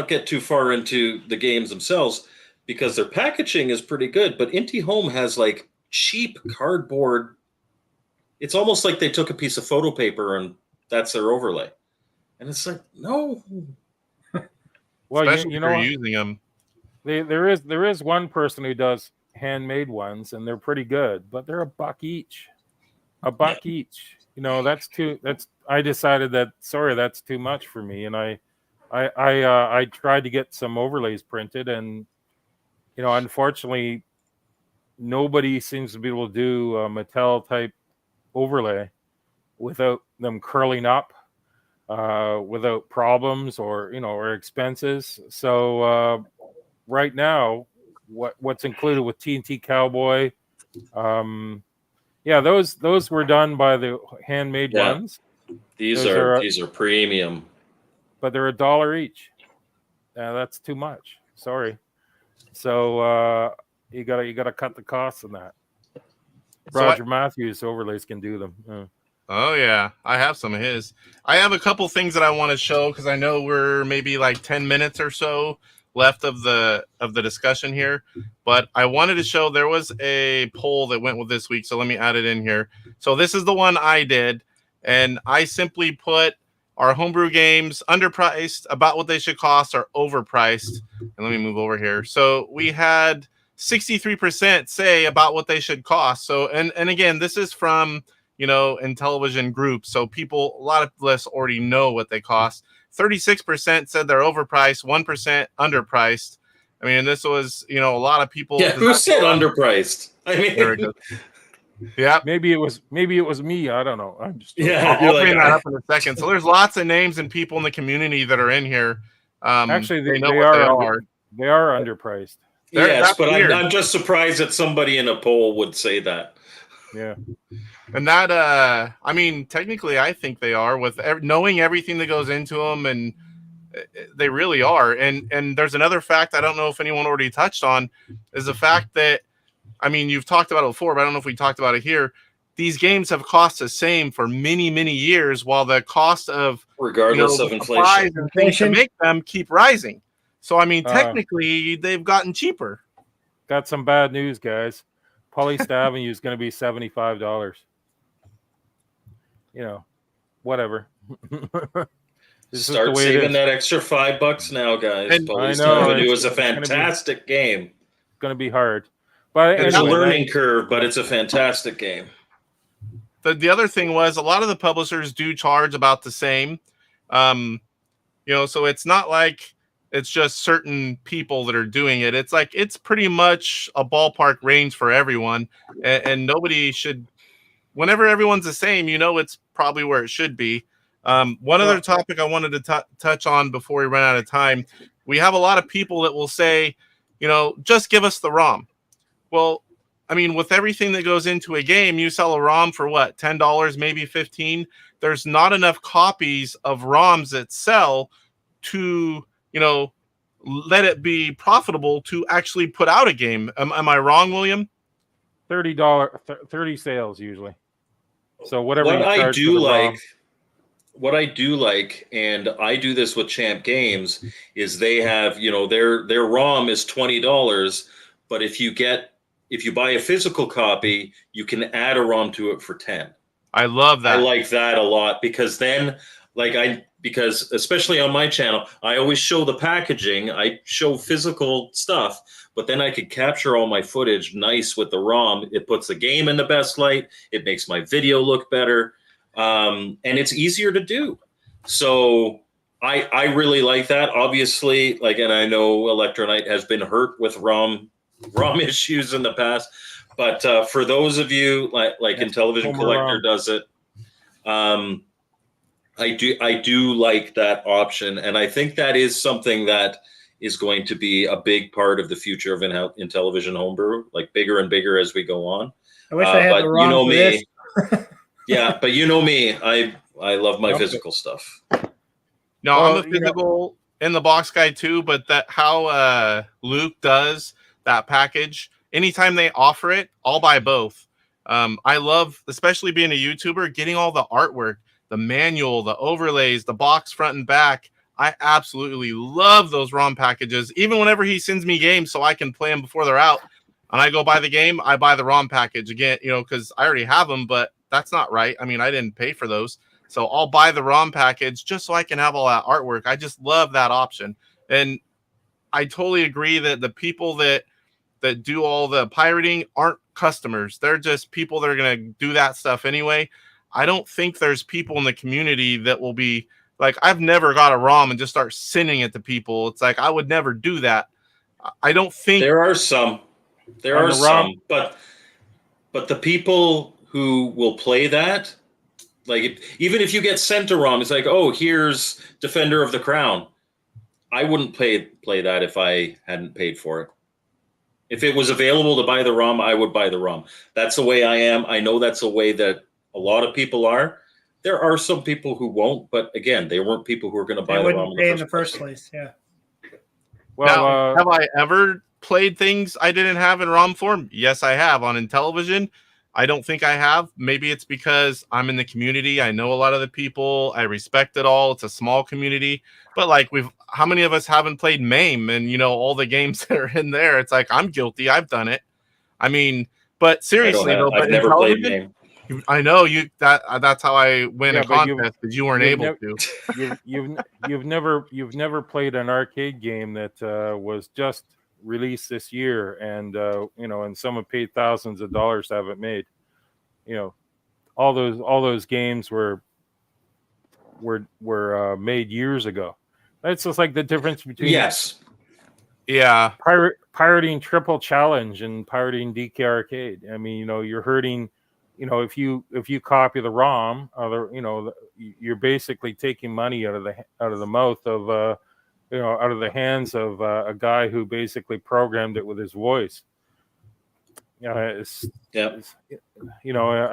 get too far into the games themselves because their packaging is pretty good, but INTV Home has like cheap cardboard. It's almost like they took a piece of photo paper and that's their overlay. And it's like, no. Well, especially if you're using them. There is one person who does handmade ones, and they're pretty good, but they're $1 each. $1 each. I decided that's too much for me, and I tried to get some overlays printed, and unfortunately, nobody seems to be able to do a Mattel type overlay without them curling up, without problems or expenses. So right now, what's included with TNT Cowboy, those were done by the handmade ones. These are premium, but they're $1 each. That's too much. Sorry. So you gotta cut the costs on that. Roger Matthews overlays can do them. Oh yeah, I have some of his. I have a couple things that I want to show because I know we're maybe like 10 minutes or so left of the discussion here, but I wanted to show there was a poll that went with this week, so let me add it in here. So this is the one I did, and I simply put our homebrew games underpriced, about what they should cost, or overpriced. And let me move over here. So we had 63% say about what they should cost. So and again, this is from Intellivision group, so a lot of lists already know what they cost. 36% said they're overpriced, 1% underpriced. I mean, this was, a lot of people. Yeah, who said underpriced? I mean, there it goes. Yeah, maybe it was me. I don't know. I'm just I'll bring that up in a second. So there's lots of names and people in the community that are in here. Actually, they are underpriced. Yes, but I'm just surprised that somebody in a poll would say that. Yeah. And that, technically, I think they are, with knowing everything that goes into them, and they really are. And there's another fact I don't know if anyone already touched on, is the fact that, you've talked about it before, but I don't know if we talked about it here. These games have cost the same for many, many years, while the cost of regardless of inflation and things to make them keep rising. So technically, they've gotten cheaper. Got some bad news, guys. Paulista Avenue is going to be $75. Whatever. Start saving that extra $5 now, guys. Paulista Avenue is a fantastic game. It's going to be hard, but it's a learning curve. But it's a fantastic game. the other thing was a lot of the publishers do charge about the same. So it's not like it's just certain people that are doing it. It's like it's pretty much a ballpark range for everyone, and nobody should. Whenever everyone's the same, it's probably where it should be. One other topic I wanted to touch on before we run out of time. We have a lot of people that will say, just give us the ROM. Well, I mean, with everything that goes into a game, you sell a ROM for what, $10, maybe $15. There's not enough copies of ROMs that sell to, let it be profitable to actually put out a game. Am I wrong, William? $30, 30 sales usually. So whatever What you I charge do for the ROM. like, what I do like, and I do this with Champ Games, is they have, their ROM is $20, but if you buy a physical copy, you can add a ROM to it for 10. I love that. I like that a lot, because then, because especially on my channel, I always show the packaging. I show physical stuff, but then I could capture all my footage nice with the ROM. It puts the game in the best light. It makes my video look better, and it's easier to do. So I really like that. Obviously, and I know Elektronite has been hurt with ROM issues in the past, but for those of you like Intellivision Collector does it, I do like that option, and I think that is something that is going to be a big part of the future of Intellivision Homebrew, bigger and bigger as we go on. I wish I had the ROM for this. Yeah, but you know me, I love my physical stuff. No, I'm a physical in the box guy too, but that how Luke does that package, anytime they offer it, I'll buy both. I love, especially being a YouTuber, getting all the artwork, the manual, the overlays, the box front and back. I absolutely love those ROM packages. Even whenever he sends me games so I can play them before they're out, and I go buy the game, I buy the ROM package again, because I already have them, but that's not right. I mean, I didn't pay for those. So I'll buy the ROM package just so I can have all that artwork. I just love that option. And I totally agree that the people that do all the pirating aren't customers. They're just people that are going to do that stuff anyway. I don't think there's people in the community that will be like, I've never got a ROM and just start sending it to people. It's like, I would never do that. I don't think there are some, but the people who will play that, even if you get sent a ROM, it's like, oh, here's Defender of the Crown. I wouldn't play that if I hadn't paid for it. If it was available to buy the ROM, I would buy the ROM. That's the way I am. I know that's the way that a lot of people are. There are some people who won't, but again, they weren't people who were going to buy the ROM in the first place. Yeah. Well, now, have I ever played things I didn't have in ROM form? Yes, I have. On Intellivision, I don't think I have. Maybe it's because I'm in the community. I know a lot of the people. I respect it all. It's a small community. But how many of us haven't played MAME and, all the games that are in there? It's like, I'm guilty. I've done it. I mean, but seriously, though, I've never played MAME. I know you. That's how I win a contest, because you weren't able to. You've never played an arcade game that was just released this year, and and some have paid thousands of dollars to have it made. All those games were made years ago. That's just like the difference between pirating Triple Challenge and pirating DK Arcade. I mean, you're hurting. If you copy the ROM, you're basically taking money out of the mouth of out of the hands of a guy who basically programmed it with his voice. I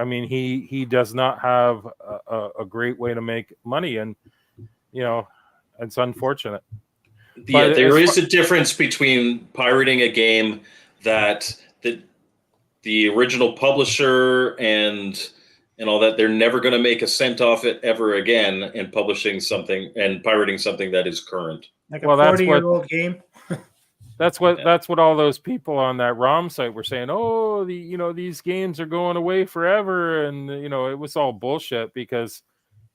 mean, he does not have a great way to make money, and it's unfortunate. Yeah, there is a difference between pirating a game that the original publisher and all that, they're never going to make a cent off it ever again, and publishing something and pirating something that is current. Like a 40-year-old game. That's what all those people on that ROM site were saying. Oh, these games are going away forever, and it was all bullshit, because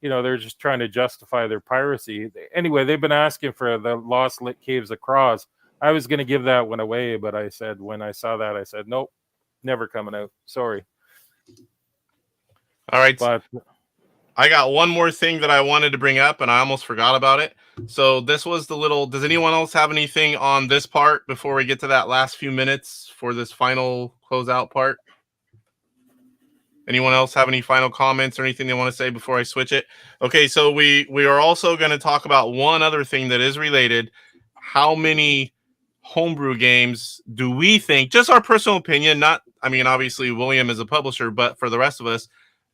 they're just trying to justify their piracy. Anyway, they've been asking for the Lost Lit Caves of Cross. I was going to give that one away, but I said, when I saw that, I said, nope, never coming out. Sorry. All right. But I got one more thing that I wanted to bring up, and I almost forgot about it. So this was the little. Does anyone else have anything on this part before we get to that last few minutes for this final closeout part? Anyone else have any final comments or anything they want to say before I switch it? Okay, so we are also going to talk about one other thing that is related. How many homebrew games do we think, just our personal opinion, not, I mean, obviously William is a publisher, but for the rest of us,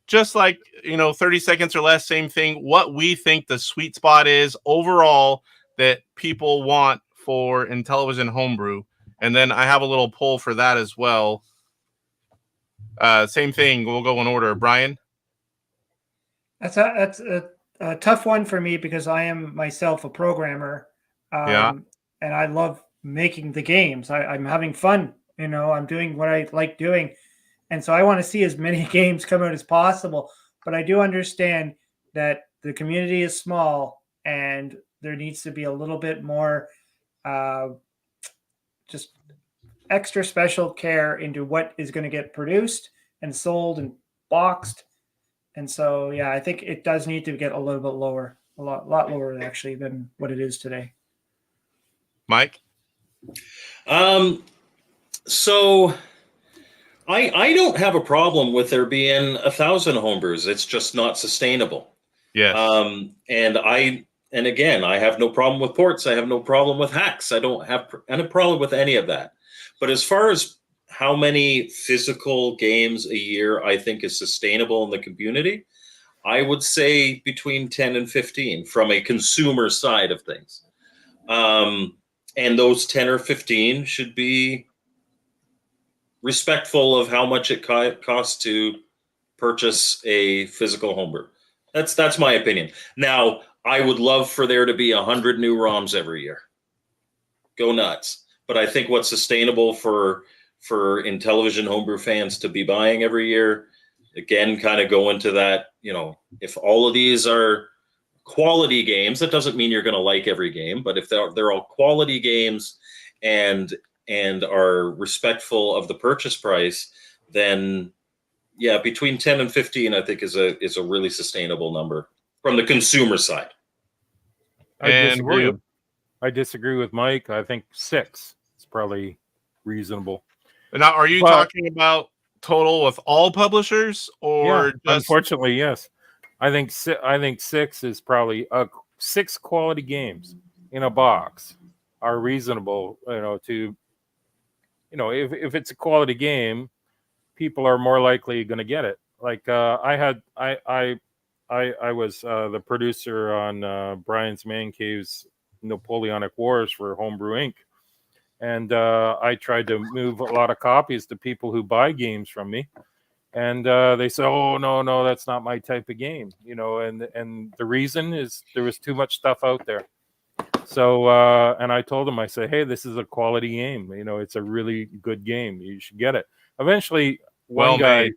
just like, 30 seconds or less, same thing, what we think the sweet spot is overall that people want for Intellivision Homebrew. And then I have a little poll for that as well. Same thing. We'll go in order. Brian? That's a tough one for me because I am myself a programmer. Yeah. And I love making the games. I'm having fun. I'm doing what I like doing. And so I want to see as many games come out as possible. But I do understand that the community is small and there needs to be a little bit more just extra special care into what is going to get produced and sold and boxed. And so, yeah, I think it does need to get a little bit lower, a lot lower actually than what it is today. Mike? So I don't have a problem with there being 1,000 homebrews. It's just not sustainable. Yes. And again, I have no problem with ports. I have no problem with hacks. I don't have any problem with any of that. But as far as how many physical games a year I think is sustainable in the community, I would say between 10 and 15 from a consumer side of things. And those 10 or 15 should be respectful of how much it costs to purchase a physical homebrew. That's my opinion. Now, I would love for there to be 100 new ROMs every year. Go nuts. But I think what's sustainable for Intellivision homebrew fans to be buying every year, again, kind of go into that, if all of these are quality games, that doesn't mean you're going to like every game, but if they're all quality games and are respectful of the purchase price, then yeah, between 10 and 15, I think is a really sustainable number from the consumer side. I disagree with Mike. I think 6 is probably reasonable. Now, are you talking about total with all publishers, or just... Unfortunately, yes. I think 6 is probably 6 quality games in a box are reasonable. If it's a quality game, people are more likely going to get it. Like I was the producer on Brian's Man Cave's Napoleonic Wars for Homebrew Inc. And I tried to move a lot of copies to people who buy games from me. And they say, "Oh, no, that's not my type of game." And the reason is there was too much stuff out there. So, and I told them, I said, "Hey, this is a quality game. It's a really good game. You should get it." Eventually, one guy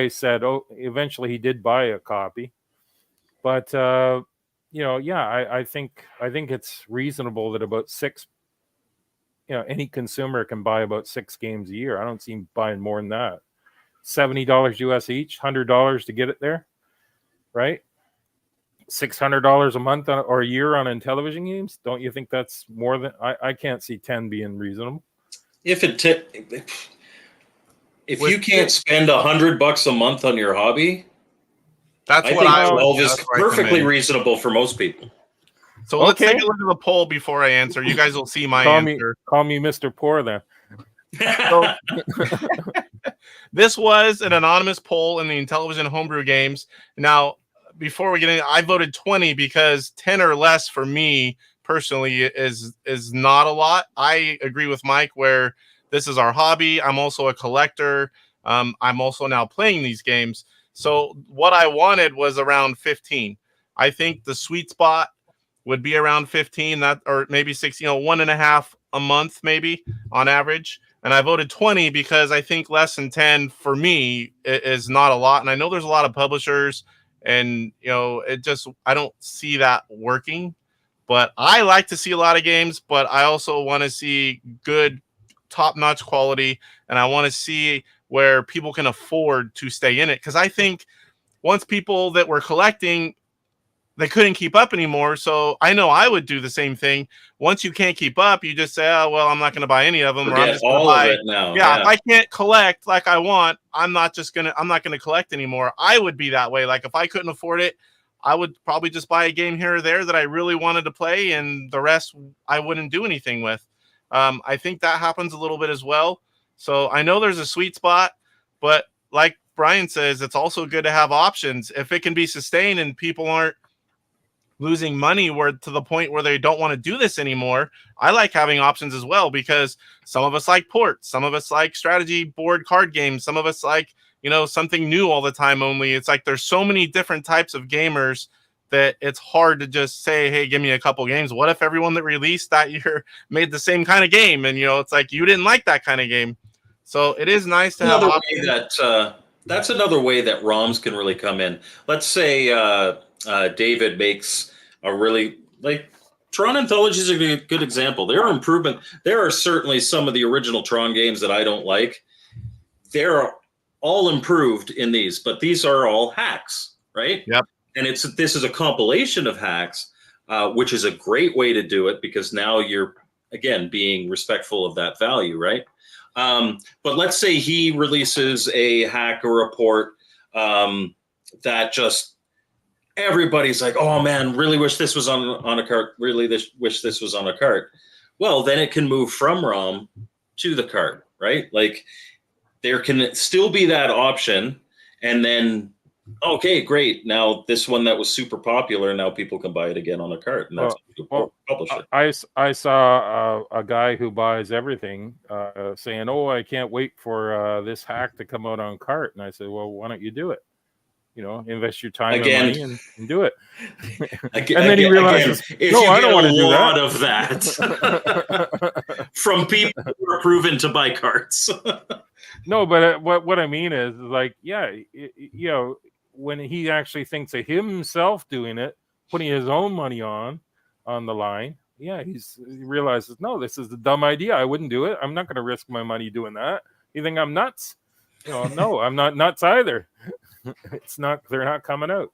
said, "Oh," eventually he did buy a copy. But, I think it's reasonable that about 6, any consumer can buy about 6 games a year. I don't see him buying more than that. $70 US each, $100 to get it there, right? $600 a month or a year on Intellivision games. Don't you think that's more than? I can't see 10 being reasonable. If you can't spend $100 a month on your hobby, I think 12 is perfectly reasonable for most people. So let's take a look at the poll before I answer. You guys will see my answer. Call me Mr. Poor then. So, this was an anonymous poll in the Intellivision Homebrew games. Now, before we get in, I voted 20 because 10 or less for me personally is not a lot. I agree with Mike where this is our hobby. I'm also a collector. I'm also now playing these games. So what I wanted was around 15. I think the sweet spot would be around 15, or maybe 6, 1.5 a month, maybe on average. And I voted 20 because I think less than 10 for me is not a lot. And I know there's a lot of publishers and, I don't see that working, but I like to see a lot of games, but I also want to see good top-notch quality. And I want to see where people can afford to stay in it. Because I think once people that were collecting, they couldn't keep up anymore. So I know I would do the same thing. Once you can't keep up, you just say, oh, well, I'm not going to buy any of them. Or I'm Forget just going to all of buy it now. Yeah, if I can't collect like I want, I'm not going to collect anymore. I would be that way. Like if I couldn't afford it, I would probably just buy a game here or there that I really wanted to play, and the rest I wouldn't do anything with. I think that happens a little bit as well. So I know there's a sweet spot, but like Brian says, it's also good to have options. If it can be sustained and people aren't losing money where to the point where they don't want to do this anymore, I like having options as well, because some of us like ports, some of us like strategy board card games, some of us like, something new all the time only. It's like there's so many different types of gamers that it's hard to just say, hey, give me a couple games. What if everyone that released that year made the same kind of game? And it's like you didn't like that kind of game. So it is nice to have options. That's another way that ROMs can really come in. Let's say David makes a really, like, Tron Anthology is a good example. There are improvement. There are certainly some of the original Tron games that I don't like. They're all improved in these, but these are all hacks, right? Yep. And this is a compilation of hacks, which is a great way to do it, because now you're, again, being respectful of that value, right? But let's say he releases a hack or a port that just everybody's like, oh man, really wish this was on a cart. Wish this was on a cart. Well, then it can move from ROM to the cart, right? Like there can still be that option, and then okay, great. Now this one that was super popular, now people can buy it again on a cart, and that's publisher. I saw a guy who buys everything saying, "Oh, I can't wait for this hack to come out on cart," and I said, "Well, why don't you do it? Invest your time and money and do it." And then he realizes, no, I don't want to do that. A lot of that from people who are proven to buy carts. No, but what I mean is, like, yeah, when he actually thinks of himself doing it, putting his own money on the line, yeah, he realizes, no, this is a dumb idea. I wouldn't do it. I'm not going to risk my money doing that. You think I'm nuts? No, I'm not nuts either. They're not coming out.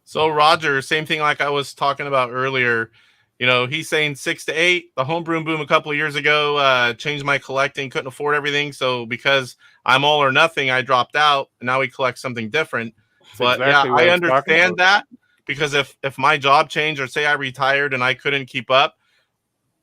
So Roger, same thing like I was talking about earlier. He's saying 6 to 8. The homebrew boom a couple of years ago changed my collecting. Couldn't afford everything, so because I'm all or nothing, I dropped out. And now we collect something different. But exactly, I understand that, because if my job changed, or say I retired and I couldn't keep up,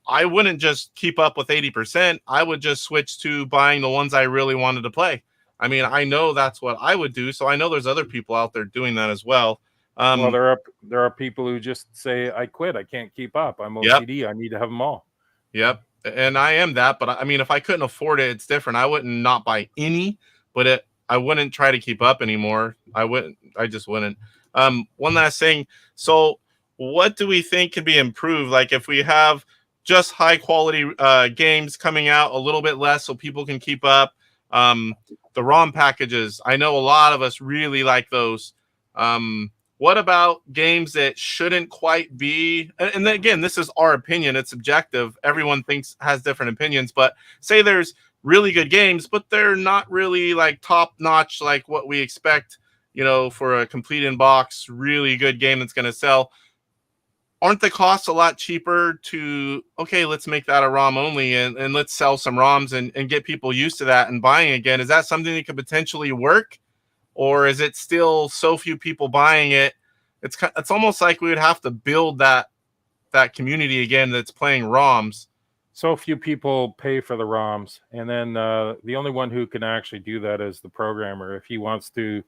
I wouldn't just keep up with 80%. I would just switch to buying the ones I really wanted to play. I mean, I know that's what I would do. So I know there's other people out there doing that as well. Well, there are people who just say, I quit. I can't keep up. I'm OCD. Yep. I need to have them all. Yep. And I am that. But I mean, if I couldn't afford it, it's different. I wouldn't not buy any, but I wouldn't try to keep up anymore. I just wouldn't. One last thing. So what do we think can be improved? Like if we have just high quality games coming out a little bit less so people can keep up. The ROM packages, I know a lot of us really like those. What about games that shouldn't quite be? And then again, this is our opinion. It's subjective. Everyone has different opinions. But say there's really good games, but they're not really like top notch, like what we expect, for a complete in box, really good game that's going to sell. Aren't the costs a lot cheaper to, okay, let's make that a ROM only and let's sell some ROMs and get people used to that and buying again? Is that something that could potentially work? Or is it still so few people buying it? It's almost like we would have to build that community again that's playing ROMs. So few people pay for the ROMs. And then the only one who can actually do that is the programmer. If he wants to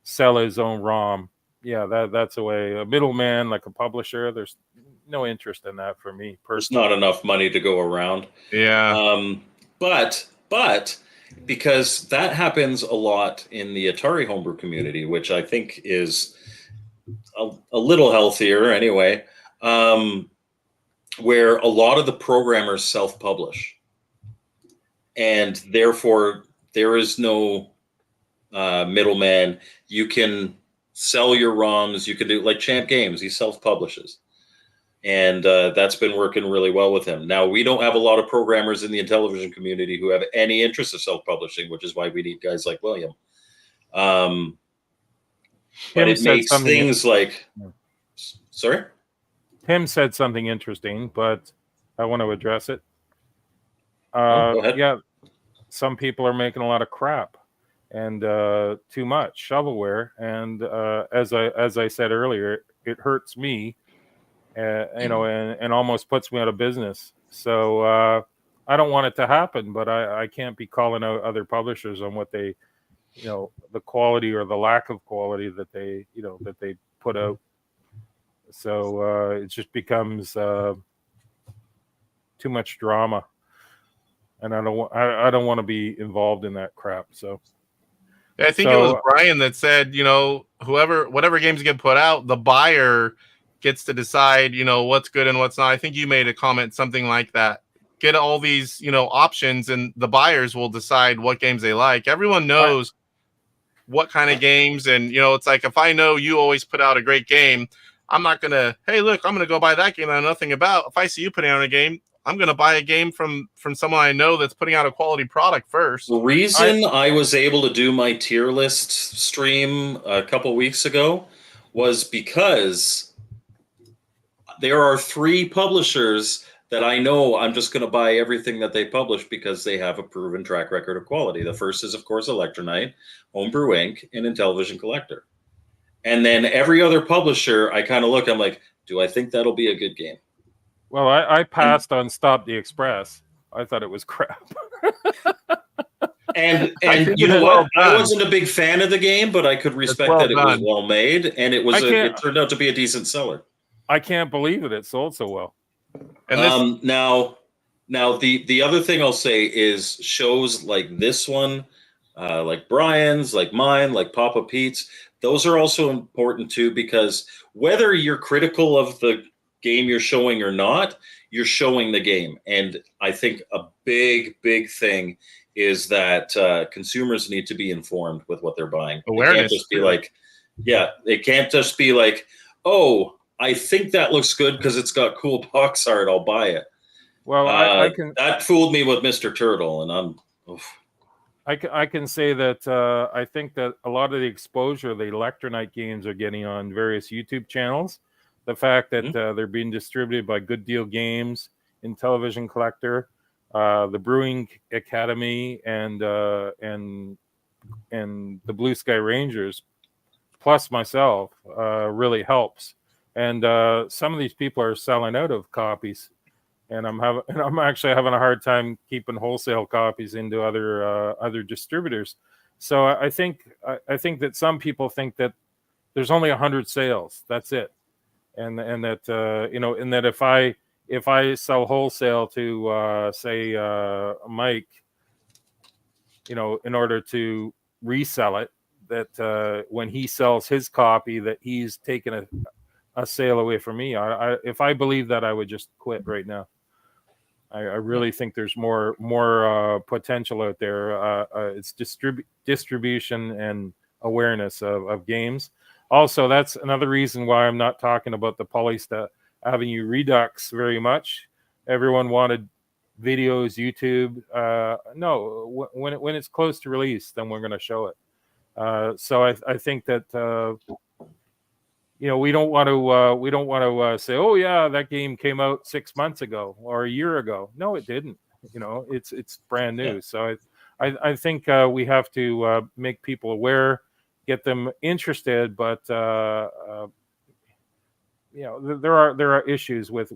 sell his own ROM, yeah, that's a way. A middleman, like a publisher, there's no interest in that for me personally. There's not enough money to go around. Yeah. But because that happens a lot in the Atari homebrew community, which I think is a little healthier anyway, where a lot of the programmers self-publish. And therefore, there is no middleman. You can sell your ROMs. You can do like Champ Games. He self-publishes. And that's been working really well with him. Now, we don't have a lot of programmers in the Intellivision community who have any interest of self-publishing, which is why we need guys like William. But it makes things like... Sorry? Tim said something interesting, but I want to address it. Go ahead. Yeah, some people are making a lot of crap and too much shovelware. And as I said earlier, it hurts me. You know, and almost puts me out of business. So I don't want it to happen, but I can't be calling out other publishers on what they, you know, the quality or the lack of quality that they, you know, that they put out. So it just becomes too much drama, and I don't want to be involved in that crap. So. Yeah, I think it was Brian that said, you know, whatever games get put out, the buyer gets to decide, you know, what's good and what's not. I think you made a comment, something like that. Get all these, you know, options, and the buyers will decide what games they like. Everyone knows what kind of games, and, you know, it's like, if I know you always put out a great game, I'm not going to, hey, look, I'm going to go buy that game I know nothing about. If I see you putting out a game, I'm going to buy a game from someone I know that's putting out a quality product first. The reason I was able to do my tier list stream a couple weeks ago was because there are 3 publishers that I know I'm just going to buy everything that they publish because they have a proven track record of quality. The first is, of course, Elektronite, Homebrew Inc., and Intellivision Collector. And then every other publisher, I kind of look, I'm like, do I think that'll be a good game? Well, I passed on Stop the Express. I thought it was crap. And you know what? I wasn't a big fan of the game, but I could respect that it was well made, and it turned out to be a decent seller. I can't believe it sold so well. And now the other thing I'll say is shows like this one, like Brian's, like mine, like Papa Pete's, those are also important too, because whether you're critical of the game you're showing or not, you're showing the game. And I think a big thing is that consumers need to be informed with what they're buying. Awareness. It can't just be like, it can't just be like, oh, I think that looks good because it's got cool box art, I'll buy it. Well, I can. That fooled me with Mr. Turtle, and I can say that I think that a lot of the exposure the Elektronite games are getting on various YouTube channels, the fact that they're being distributed by Good Deal Games, Intellivision Collector, the Brewing Academy, and the Blue Sky Rangers, plus myself, really helps. And some of these people are selling out of copies, and I'm actually having a hard time keeping wholesale copies into other distributors. So I think that some people think that there's only 100 sales, that's it, and that you know, and that if I sell wholesale to say Mike, you know, in order to resell it, that when he sells his copy, that he's taken a sale away from me. If I believe that, I would just quit right now. I really think there's more potential out there. It's distribution and awareness of games. Also, that's another reason why I'm not talking about the Polysta Avenue Redux very much. Everyone wanted videos, YouTube. No, when it's close to release, then we're going to show it. So I think that you know, we don't want to say, oh yeah, that game came out 6 months ago or a year ago. No, it didn't. You know, it's brand new. Yeah. So I think we have to make people aware, get them interested, but you know, there are issues with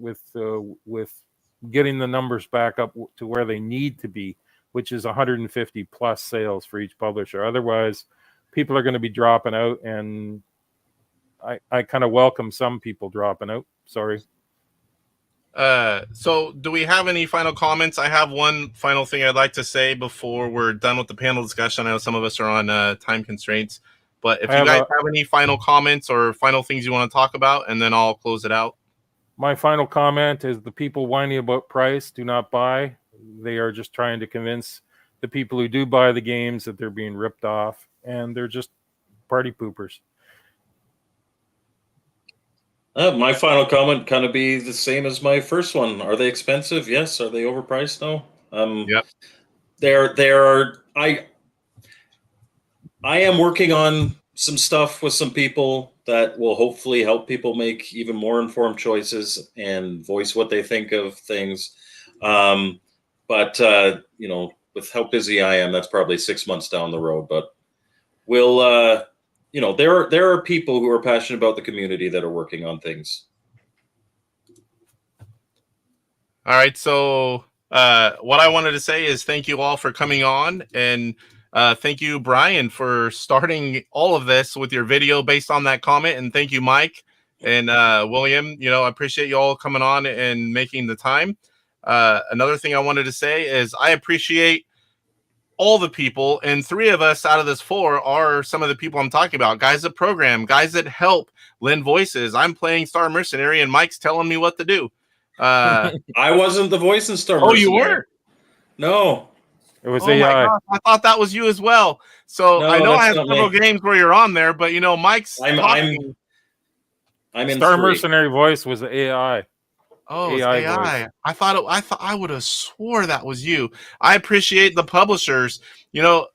getting the numbers back up to where they need to be, which is 150 plus sales for each publisher. Otherwise, people are going to be dropping out, and I kind of welcome some people dropping out. Sorry. So do we have any final comments? I have one final thing I'd like to say before we're done with the panel discussion. I know some of us are on time constraints, but if you guys have any final comments or final things you want to talk about, and then I'll close it out. My final comment is the people whining about price do not buy. They are just trying to convince the people who do buy the games that they're being ripped off, and they're just party poopers. My final comment kind of be the same as my first one. Are they expensive? Yes. Are they overpriced? No. Yep. There are. I am working on some stuff with some people that will hopefully help people make even more informed choices and voice what they think of things. But you know, with how busy I am, that's probably 6 months down the road. But we'll, you know, there are people who are passionate about the community that are working on things. All right. So what I wanted to say is thank you all for coming on, and thank you, Brian, for starting all of this with your video based on that comment, and thank you, Mike and William. You know, I appreciate you all coming on and making the time. Another thing I wanted to say is I appreciate all the people, and 3 of us out of this 4 are some of the people I'm talking about. Guys that program, guys that help lend voices. I'm playing Star Mercenary, and Mike's telling me what to do. I wasn't the voice in Star Oh, you Mercenary. were? No. It was Oh my AI. gosh, I thought that was you as well. So No, I know I that's have not several me. games where you're on there, but you know, Mike's I'm talking. in Star 3. Mercenary voice was AI. Oh, it's AI AI. voice. I thought I would have swore that was you. I appreciate the publishers. You know,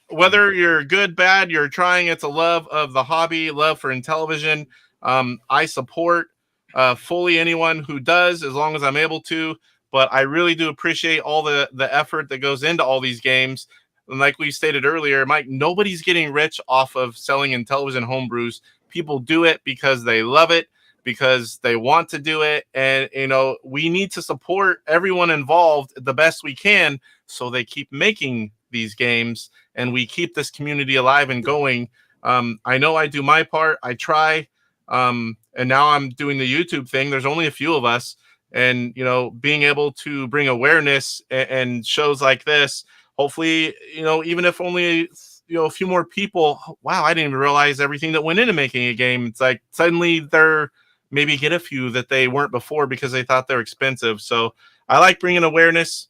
whether you're good, bad, you're trying. It's a love of the hobby, love for Intellivision. I support fully anyone who does, as long as I'm able to. But I really do appreciate all the effort that goes into all these games. And like we stated earlier, Mike, nobody's getting rich off of selling Intellivision homebrews. People do it because they love it, because they want to do it. And, you know, we need to support everyone involved the best we can so they keep making these games and we keep this community alive and going. I know I do my part. I try. And now I'm doing the YouTube thing. There's only a few of us. And, you know, being able to bring awareness and shows like this, hopefully, you know, even if only, you know, a few more people, wow, I didn't even realize everything that went into making a game. It's like suddenly they're maybe get a few that they weren't before because they thought they're expensive. So I like bringing awareness.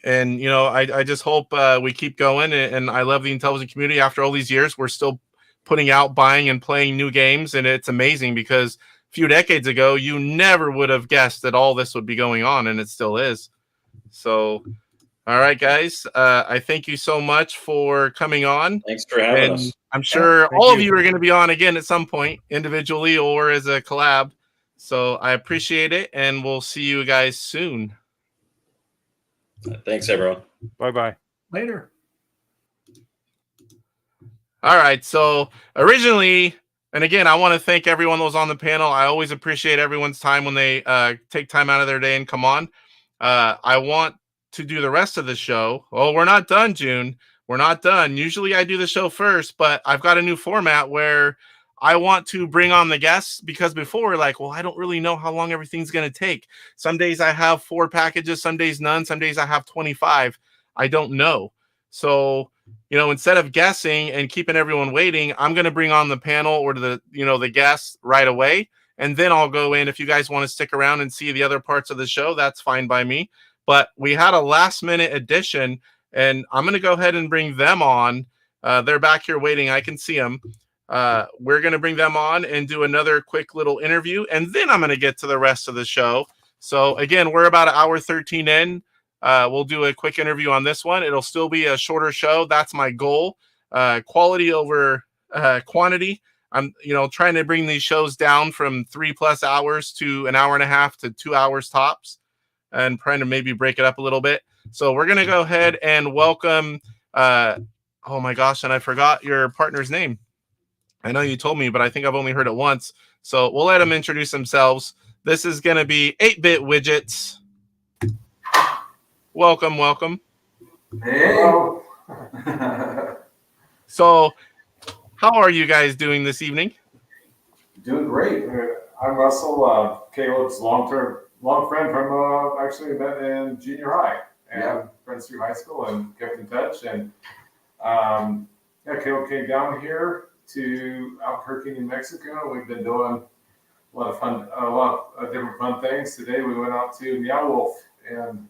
And, you know, I just hope we keep going. And I love the Intellivision community. After all these years, we're still putting out, buying, and playing new games. And it's amazing because a few decades ago, you never would have guessed that all this would be going on, and it still is. So, all right, guys, I thank you so much for coming on. Thanks for having us. And I'm sure thank all of you. you are going to be on again at some point, individually or as a collab. So I appreciate it, and we'll see you guys soon. Thanks, everyone. Bye-bye. Later. All right. So originally, and again, I want to thank everyone that was on the panel. I always appreciate everyone's time when they take time out of their day and come on. I want to do the rest of the show. Oh, we're not done, June. We're not done. Usually I do the show first, but I've got a new format where I want to bring on the guests because before we're like, well, I don't really know how long everything's going to take. Some days I have 4 packages, some days none, some days I have 25. I don't know. So, you know, instead of guessing and keeping everyone waiting, I'm going to bring on the panel or the, you know, the guests right away. And then I'll go in. If you guys want to stick around and see the other parts of the show, that's fine by me. But we had a last minute addition, and I'm going to go ahead and bring them on. They're back here waiting. I can see them. We're going to bring them on and do another quick little interview, and then I'm going to get to the rest of the show. So again, we're about an hour 13 in. We'll do a quick interview on this one. It'll still be a shorter show. That's my goal. Quality over quantity. I'm, you know, trying to bring these shows down from 3+ hours to an hour and a half to 2 hours tops, and trying to maybe break it up a little bit. So we're going to go ahead and welcome, oh my gosh, and I forgot your partner's name. I know you told me, but I think I've only heard it once. So we'll let them introduce themselves. This is going to be 8-Bit Widgets. Welcome, welcome. Hey. So how are you guys doing this evening? Doing great. I'm Russell, Caleb's long friend from actually met in junior high and friends through high school and kept in touch. And Caleb came down here to Albuquerque, New Mexico. We've been doing a lot of different fun things. Today we went out to Meow Wolf and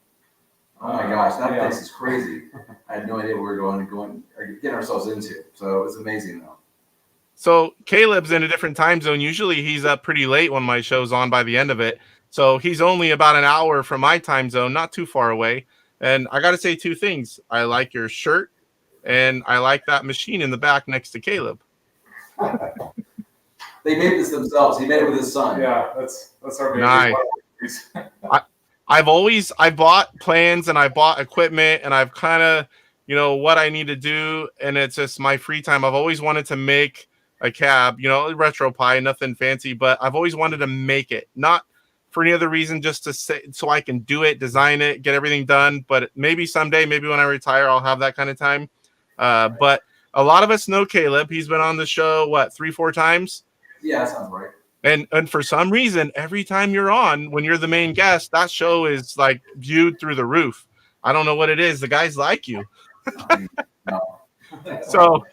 oh my gosh, that place is crazy. I had no idea what we were getting ourselves into. So it was amazing though. So Caleb's in a different time zone. Usually he's up pretty late when my show's on by the end of it. So he's only about an hour from my time zone, not too far away. And I got to say two things. I like your shirt and I like that machine in the back next to Caleb. They made this themselves. He made it with his son. Yeah, that's our baby. Nice. I've bought plans and I bought equipment and I've kind of, what I need to do. And it's just my free time. I've always wanted to make a cab, RetroPie, nothing fancy, but I've always wanted to make it, not for any other reason, just to say, so I can do it, design it, get everything done. But maybe someday, maybe when I retire, I'll have that kind of time. But a lot of us know Caleb. He's been on the show, 3-4 times? Yeah, that sounds right. And for some reason, every time you're on, when you're the main guest, that show is like viewed through the roof. I don't know what it is. The guys like you. No. So,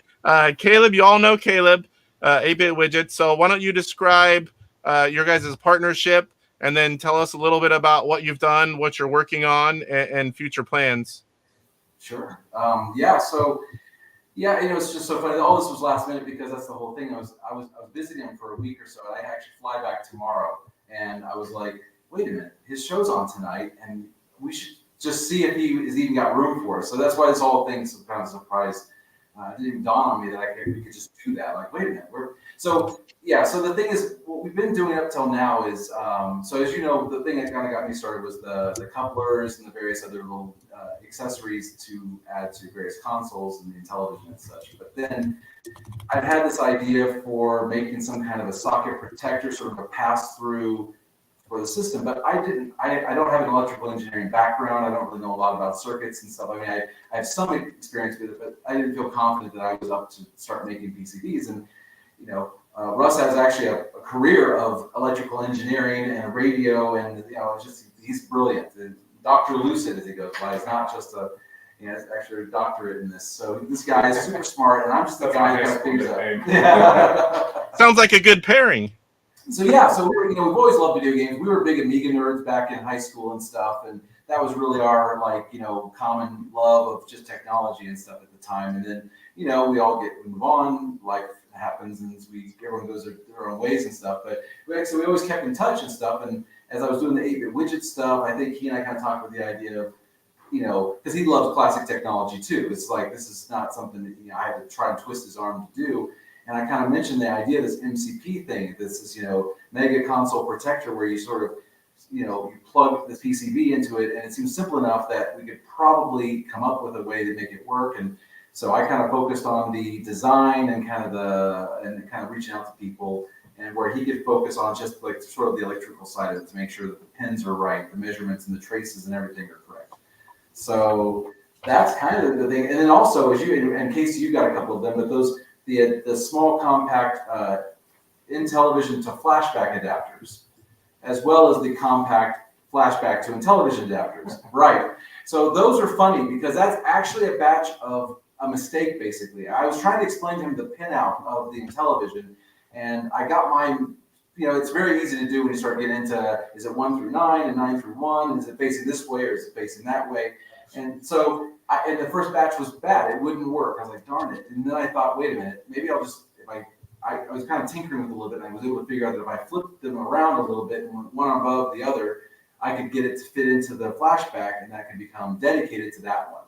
Caleb, you all know Caleb, 8-Bit Widgets. So why don't you describe your guys' partnership and then tell us a little bit about what you've done, what you're working on, and future plans. Sure. It's just so funny. All this was last minute because that's the whole thing. I was visiting him for a week or so, and I actually fly back tomorrow. And I was like, wait a minute, his show's on tonight, and we should just see if he has even got room for us. So that's why this whole thing's kind of a surprise. It didn't even dawn on me that we could just do that. Like, wait a minute, So the thing is, what we've been doing up till now is, so as you know, the thing that kind of got me started was the couplers and the various other little accessories to add to various consoles and the Intellivision and such. But then I've had this idea for making some kind of a socket protector, sort of a pass-through for the system. But I don't have an electrical engineering background. I don't really know a lot about circuits and stuff. I mean, I have some experience with it, but I didn't feel confident that I was up to start making PCBs. And Russ has actually a career of electrical engineering and radio, and he's brilliant. Dr. Lucid, as he goes by, is not just he's actually a doctorate in this. So this guy is super smart, and I'm just the guy who kind of figures out. Yeah. Sounds like a good pairing. So we've always loved video games. We were big Amiga nerds back in high school and stuff, and that was really our common love of just technology and stuff at the time. And then we move on, life happens, and everyone goes their own ways and stuff. But we always kept in touch and stuff. And as I was doing the 8-Bit Widget stuff, I think he and I kind of talked with the idea of, because he loves classic technology too. It's like, this is not something that I had to try and twist his arm to do. And I kind of mentioned the idea of this MCP thing. This is, Mega Console Protector, where you sort of, you plug the PCB into it, and it seems simple enough that we could probably come up with a way to make it work. And so I kind of focused on the design and kind of reaching out to people, and where he could focus on just like sort of the electrical side of it to make sure that the pins are right, the measurements and the traces and everything are correct. So that's kind of the thing. And then also, in case you got a couple of them, but the small compact Intellivision to flashback adapters, as well as the compact flashback to Intellivision adapters. Right. So those are funny because that's actually a batch of a mistake, basically. I was trying to explain to him the pinout of the Intellivision, and I got mine. It's very easy to do when you start getting into, is it 1 through 9 and 9 through 1? Is it facing this way or is it facing that way? And so, and the first batch was bad. It wouldn't work. I was like, darn it. And then I thought, wait a minute, maybe I'll just, I was kind of tinkering with it a little bit, and I was able to figure out that if I flipped them around a little bit, one above the other, I could get it to fit into the flashback, and that could become dedicated to that one.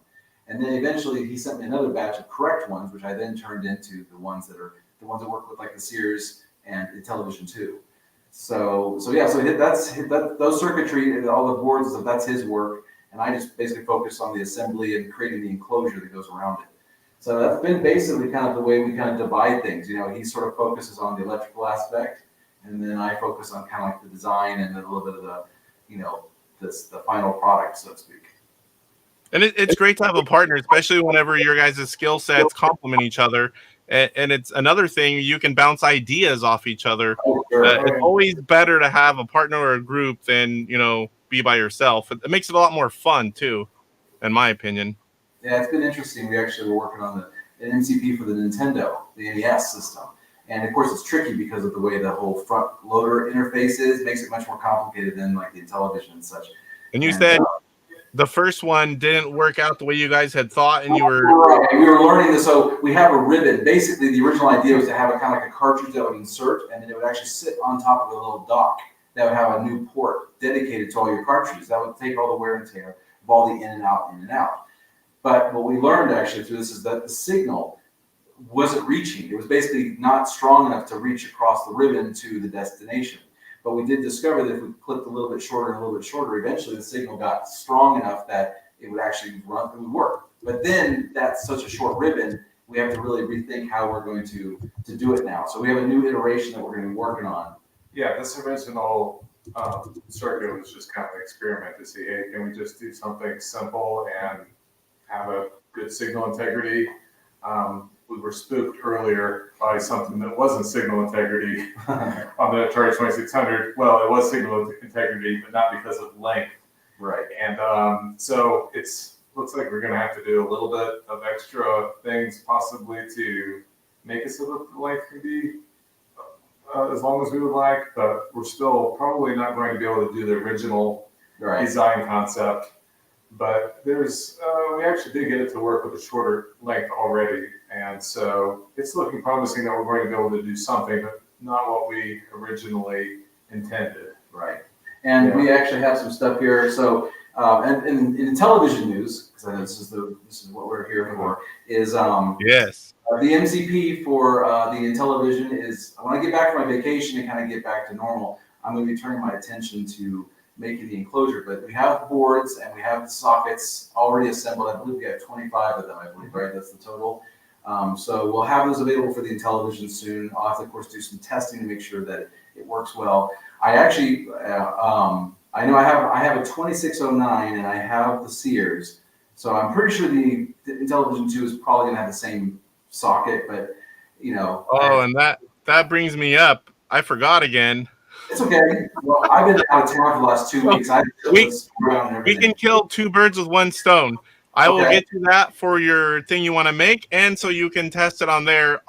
And then eventually he sent me another batch of correct ones, which I then turned into the ones that work with like the Sears and Intellivision 2. So those circuitry, all the boards, that's his work. And I just basically focus on the assembly and creating the enclosure that goes around it. So that's been basically kind of the way we kind of divide things. He sort of focuses on the electrical aspect, and then I focus on kind of like the design and a little bit of the, the final product, so to speak. And it's great to have a partner, especially whenever your guys' skill sets complement each other. And it's another thing, you can bounce ideas off each other. Oh, sure. It's always better to have a partner or a group than, be by yourself. It makes it a lot more fun, too, in my opinion. Yeah, it's been interesting. We actually were working on an MCP for the Nintendo, the NES system. And, of course, it's tricky because of the way the whole front loader interface is. It makes it much more complicated than, like, the Intellivision and such. And you said the first one didn't work out the way you guys had thought, and you were right. We were learning this. So we have a ribbon. Basically, the original idea was to have a kind of like a cartridge that would insert, and then it would actually sit on top of a little dock that would have a new port dedicated to all your cartridges. That would take all the wear and tear of all the in and out. But what we learned actually through this is that the signal wasn't reaching. It was basically not strong enough to reach across the ribbon to the destination. But we did discover that if we clipped a little bit shorter, eventually the signal got strong enough that it would actually work. But then that's such a short ribbon, we have to really rethink how we're going to do it now. So we have a new iteration that we're going to be working on. Yeah, this original circuit was just kind of an experiment to see, hey, can we just do something simple and have a good signal integrity? We were spooked earlier by something that wasn't signal integrity on the Atari 2600. Well, it was signal integrity, but not because of length. Right. And so looks like we're going to have to do a little bit of extra things possibly to make it so that the length can be as long as we would like, but we're still probably not going to be able to do the original design concept. But we actually did get it to work with a shorter length already. And so it's looking promising that we're going to be able to do something, but not what we originally intended. Right. And we actually have some stuff here. So, and in television news, because I know this is what we're here for, is yes. The MCP for the Intellivision is, when I get back from my vacation and kind of get back to normal, I'm going to be turning my attention to making the enclosure. But we have boards and we have the sockets already assembled. I believe we have 25 of them, right? That's the total. So we'll have those available for the Intellivision soon. I'll have to, of course, do some testing to make sure that it works well. I actually, I know I have a 2609 and I have the Sears. So I'm pretty sure the Intellivision 2 is probably going to have the same socket, but and that brings me up. I forgot again. It's okay. Well, I've been out of town for the last 2 weeks. We can kill two birds with one stone. I will get to that for your thing you want to make, and so you can test it on there.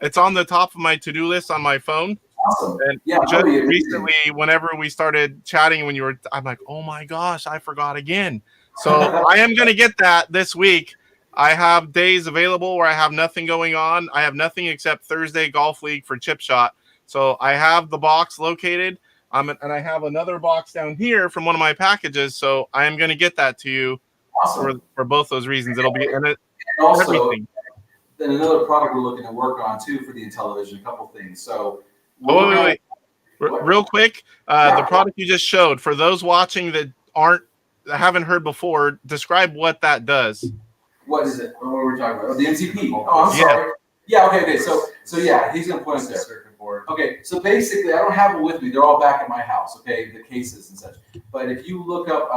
It's on the top of my to-do list on my phone. Awesome. And just recently, whenever we started chatting, I'm like, oh my gosh, I forgot again. So I am going to get that this week. I have days available where I have nothing going on. I have nothing except Thursday Golf League for Chip Shot. So I have the box located, and I have another box down here from one of my packages. So I am going to get that to you for both those reasons. It'll be and also everything. Then another product we're looking to work on too for the Intellivision. A couple things. So wait. Real quick, the product you just showed for those watching that haven't heard before. Describe what that does. What is it? What were we talking about? The MCP. Oh, I'm sorry. Yeah. Okay. So yeah, he's gonna point us there. Okay. So basically, I don't have them with me. They're all back at my house. Okay, the cases and such. But if you look up,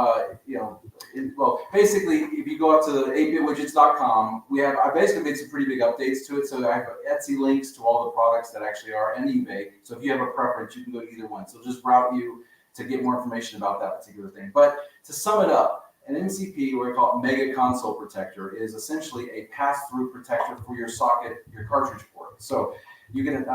basically, if you go up to the 8bitwidgets.com, I basically made some pretty big updates to it. So I have Etsy links to all the products that actually are, and eBay. So if you have a preference, you can go to either one. So just route you to get more information about that particular thing. But to sum it up, an MCP, or we call it Mega Console Protector, is essentially a pass-through protector for your socket, your cartridge port. So you can,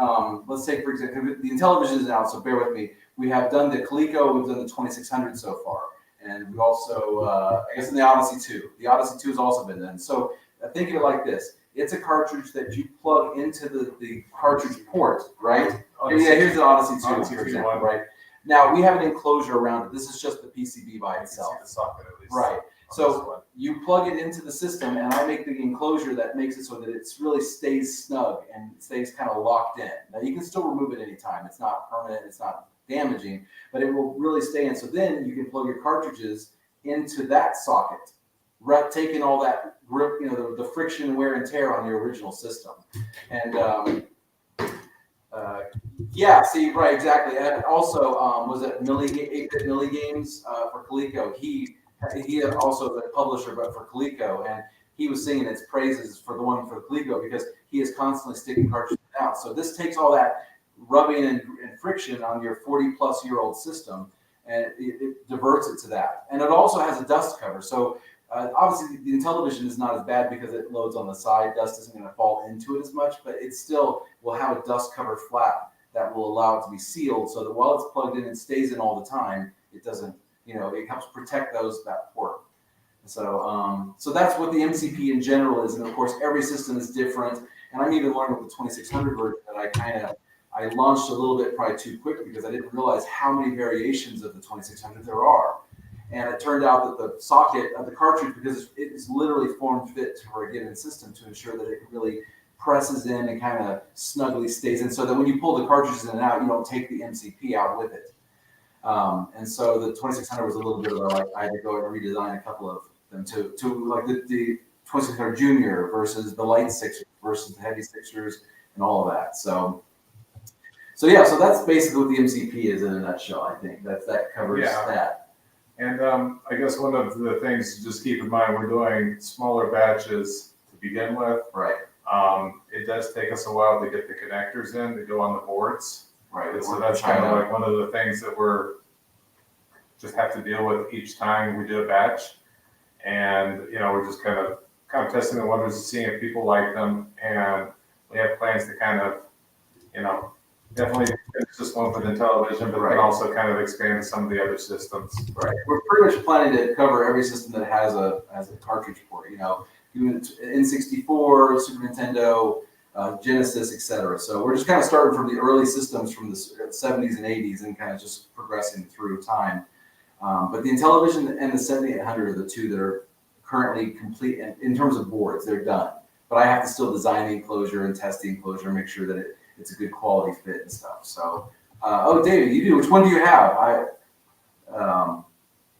let's say, for example, the Intellivision is out, so bear with me. We have done the Coleco, we've done the 2600 so far. And we've also, I guess in the Odyssey 2. The Odyssey 2 has also been done. So think of it like this. It's a cartridge that you plug into the cartridge port, right? Here's the Odyssey 2, for example, right? Now, we have an enclosure around it. This is just the PCB by itself. The socket at least. Right. So you plug it into the system, and I make the enclosure that makes it so that it really stays snug and stays kind of locked in. Now, you can still remove it anytime. It's not permanent. It's not damaging, but it will really stay in. So then you can plug your cartridges into that socket, right, taking all that grip, the friction, wear, and tear on your original system. And right, exactly. And also, was it 8-bit Millie Games for Coleco? He also the publisher, but for Coleco, and he was singing its praises for the one for Coleco because he is constantly sticking cartridges out. So this takes all that rubbing and friction on your 40-plus-year-old system, and it diverts it to that. And it also has a dust cover. So obviously, the Intellivision is not as bad because it loads on the side. Dust isn't going to fall into it as much, but it still will have a dust cover flap that will allow it to be sealed so that while it's plugged in, it stays in all the time. It doesn't, it helps protect that port. So that's what the MCP in general is, and of course every system is different. And I'm even learning with the 2600 version that I launched a little bit probably too quick because I didn't realize how many variations of the 2600 there are. And it turned out that the socket of the cartridge, because it is literally form fit for a given system to ensure that it really presses in and kind of snugly stays in, so that when you pull the cartridges in and out, you don't take the MCP out with it. And so the 2600 was a little bit of I had to go and redesign a couple of them to like the 2600 Junior versus the light Sixers versus the heavy Sixers and all of that. So that's basically what the MCP is in a nutshell. I think that covers that. And I guess one of the things to just keep in mind, we're doing smaller batches to begin with. Right. It does take us a while to get the connectors in to go on the boards. Right. So that's kind of like one of the things that we're just have to deal with each time we do a batch. And, we're just kind of testing the waters and seeing if people like them. And we have plans to kind of, definitely it's just one for the Intellivision, but then also kind of expand some of the other systems. Right. We're pretty much planning to cover every system that has a cartridge port, N64, Super Nintendo, Genesis, etc. So we're just kind of starting from the early systems from the 70s and 80s and kind of just progressing through time. But the Intellivision and the 7800 are the two that are currently complete in terms of boards. They're done. But I have to still design the enclosure and test the enclosure and make sure that it's a good quality fit and stuff. So, David, you do. Which one do you have?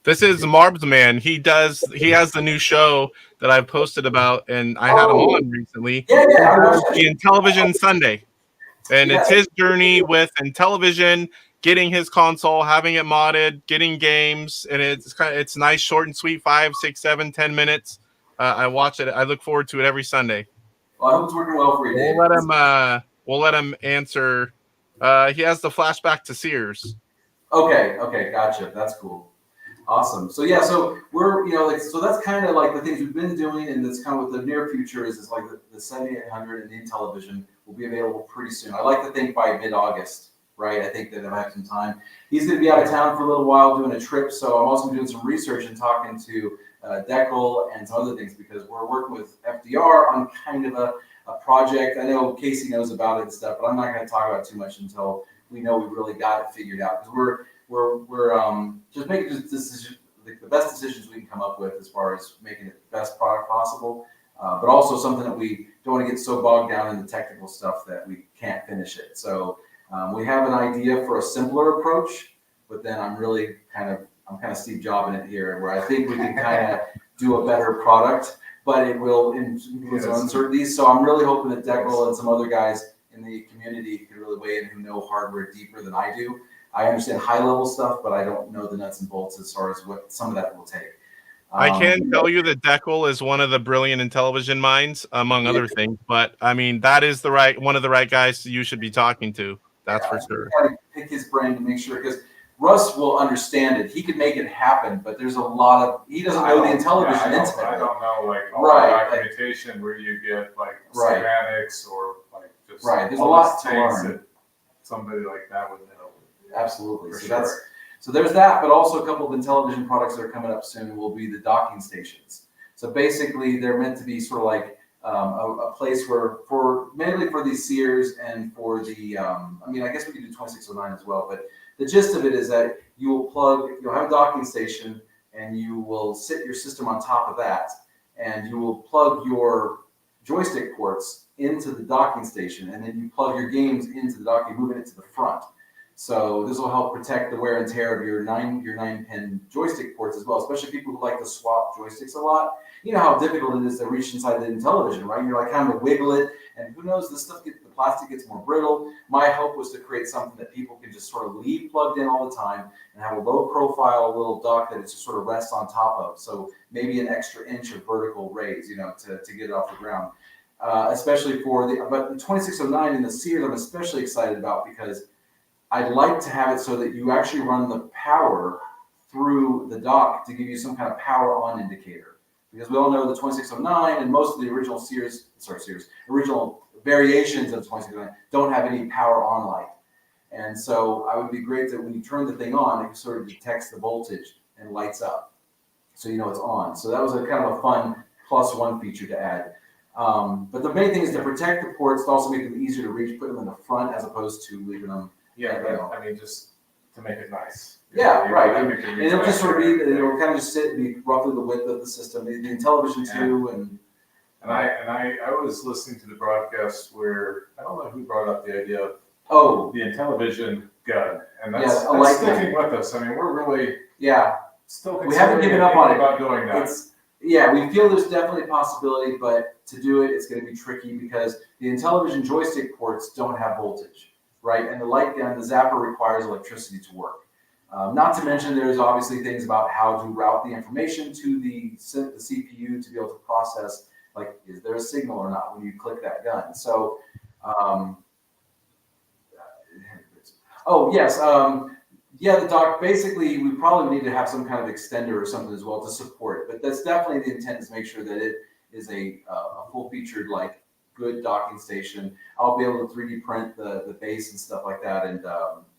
This is Marb's Man. He has the new show that I've posted about, and I had him on recently. Yeah. The Intellivision Sunday, and it's his journey with Intellivision, getting his console, having it modded, getting games, and it's nice, short and sweet, 5, 6, 7, 10 minutes. I watch it. I look forward to it every Sunday. Well, I hope it's working well for you, David. We'll let him answer. He has the flashback to Sears. Okay, gotcha. That's cool. Awesome. So we're so that's kind of like the things we've been doing, and that's kind of what the near future is like the 7800 and the Intellivision will be available pretty soon. I like to think by mid-August, right? I think that I have some time. He's going to be out of town for a little while doing a trip, so I'm also doing some research and talking to Deckel and some other things because we're working with FDR on kind of a project. I know Casey knows about it and stuff, but I'm not going to talk about it too much until we know we really got it figured out. Because we're just making the best decisions we can come up with as far as making it the best product possible, but also something that we don't want to get so bogged down in the technical stuff that we can't finish it. So we have an idea for a simpler approach, but then I'm kind of Steve Jobbing it here, where I think we can kind of do a better product, but it will include some uncertainties. So I'm really hoping that Deckel and some other guys in the community can really weigh in who know hardware deeper than I do. I understand high level stuff, but I don't know the nuts and bolts as far as what some of that will take. I can tell you that Deckel is one of the brilliant Intellivision minds, among other things. But I mean, that is one of the right guys you should be talking to. That's for sure. I pick his brain to make sure, because Russ will understand it. He could make it happen, but there's a lot of he doesn't know the Intellivision intimately. I don't know all the documentation where you get schematics or just there's a lot to things learn that somebody like that would know. Absolutely. So so there's that, but also a couple of Intellivision products that are coming up soon will be the docking stations. So basically, they're meant to be sort of like a place mainly for the Sears and for the I guess we could do 2609 as well, but the gist of it is that you'll have a docking station and you will sit your system on top of that, and you will plug your joystick ports into the docking station, and then you plug your games into the docking, moving it to the front. So this will help protect the wear and tear of your 9-pin joystick ports as well, especially people who like to swap joysticks a lot. You know how difficult it is to reach inside the Intellivision, right? You're like kind of wiggle it, and who knows, the plastic gets more brittle. My hope was to create something that people can just sort of leave plugged in all the time and have a low profile little dock that it just sort of rests on top of. So maybe an extra inch of vertical raise, to get it off the ground. Especially but the 2609 and the Sears, I'm especially excited about because I'd like to have it so that you actually run the power through the dock to give you some kind of power on indicator. Because we all know the 2609 and most of the original original variations of 2609 don't have any power on light. And so it would be great that when you turn the thing on, it sort of detects the voltage and lights up, so you know it's on. So that was a kind of a fun +1 feature to add. But the main thing is to protect the ports, to also make them easier to reach, put them in the front as opposed to leaving them. Yeah, you know. I mean, just to make it nice. Yeah, right. And And it'll just sort of be, it'll kind of just sit and be roughly the width of the system. The Intellivision too, And I was listening to the broadcast where I don't know who brought up the idea of the Intellivision gun, and that's sticking with us. I mean, we're really still we haven't given up on it about doing that. We feel there's definitely a possibility, but to do it, it's going to be tricky because the Intellivision joystick ports don't have voltage, right? And the light gun, the zapper requires electricity to work. Not to mention, there's obviously things about how to route the information to the CPU to be able to process. Like, is there a signal or not when you click that gun? So, the dock, basically, we probably need to have some kind of extender or something as well to support it. But that's definitely the intent, is to make sure that it is a full-featured, like, good docking station. I'll be able to 3D print the base and stuff like that and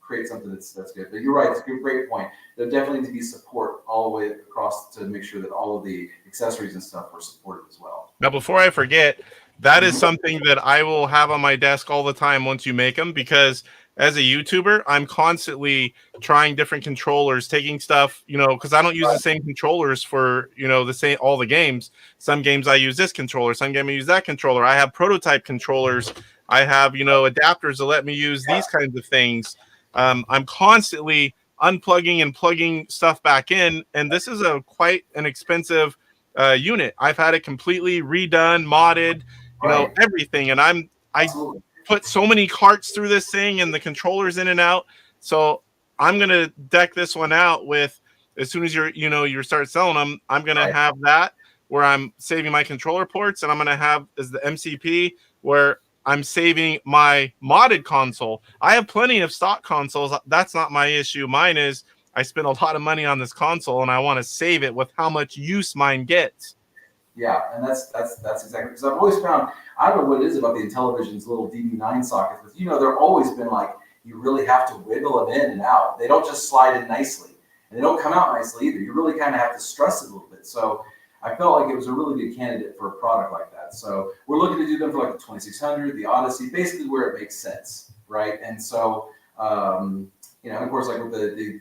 create something that's good. But you're right, it's a great point. There definitely needs to be support all the way across to make sure that all of the accessories and stuff are supported as well. Now, before I forget, that is something that I will have on my desk all the time once you make them, because as a YouTuber, I'm constantly trying different controllers, taking stuff, because I don't use the same controllers for, all the games. Some games I use this controller, some games I use that controller. I have prototype controllers. I have, adapters that let me use these kinds of things. I'm constantly unplugging and plugging stuff back in, and this is quite an expensive unit. I've had it completely redone, modded, everything, and I put so many carts through this thing and the controllers in and out. So I'm gonna deck this one out with, as soon as you start selling them, I'm gonna have that where I'm saving my controller ports, and I'm gonna have as the MCP where I'm saving my modded console. I have plenty of stock consoles. That's not my issue. Mine is I spent a lot of money on this console and I want to save it with how much use mine gets. Yeah, and that's exactly, because I've always found, I don't know what it is about the Intellivision's little DB9 sockets, but they've always been like, you really have to wiggle them in and out. They don't just slide in nicely, and they don't come out nicely either. You really kind of have to stress it a little bit. So I felt like it was a really good candidate for a product like that. So we're looking to do them for like the 2600, the Odyssey, basically where it makes sense, right? And so, and of course, like with the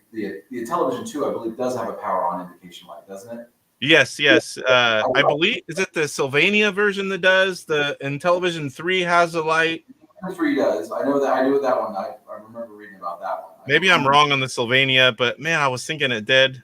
Intellivision 2, I believe does have a power on indication light, doesn't it? Yes. I believe, is it the Sylvania version that does? The Intellivision 3 has a light. 3 does. I know that one. I remember reading about that one. Maybe I'm wrong on the Sylvania, but man, I was thinking it did.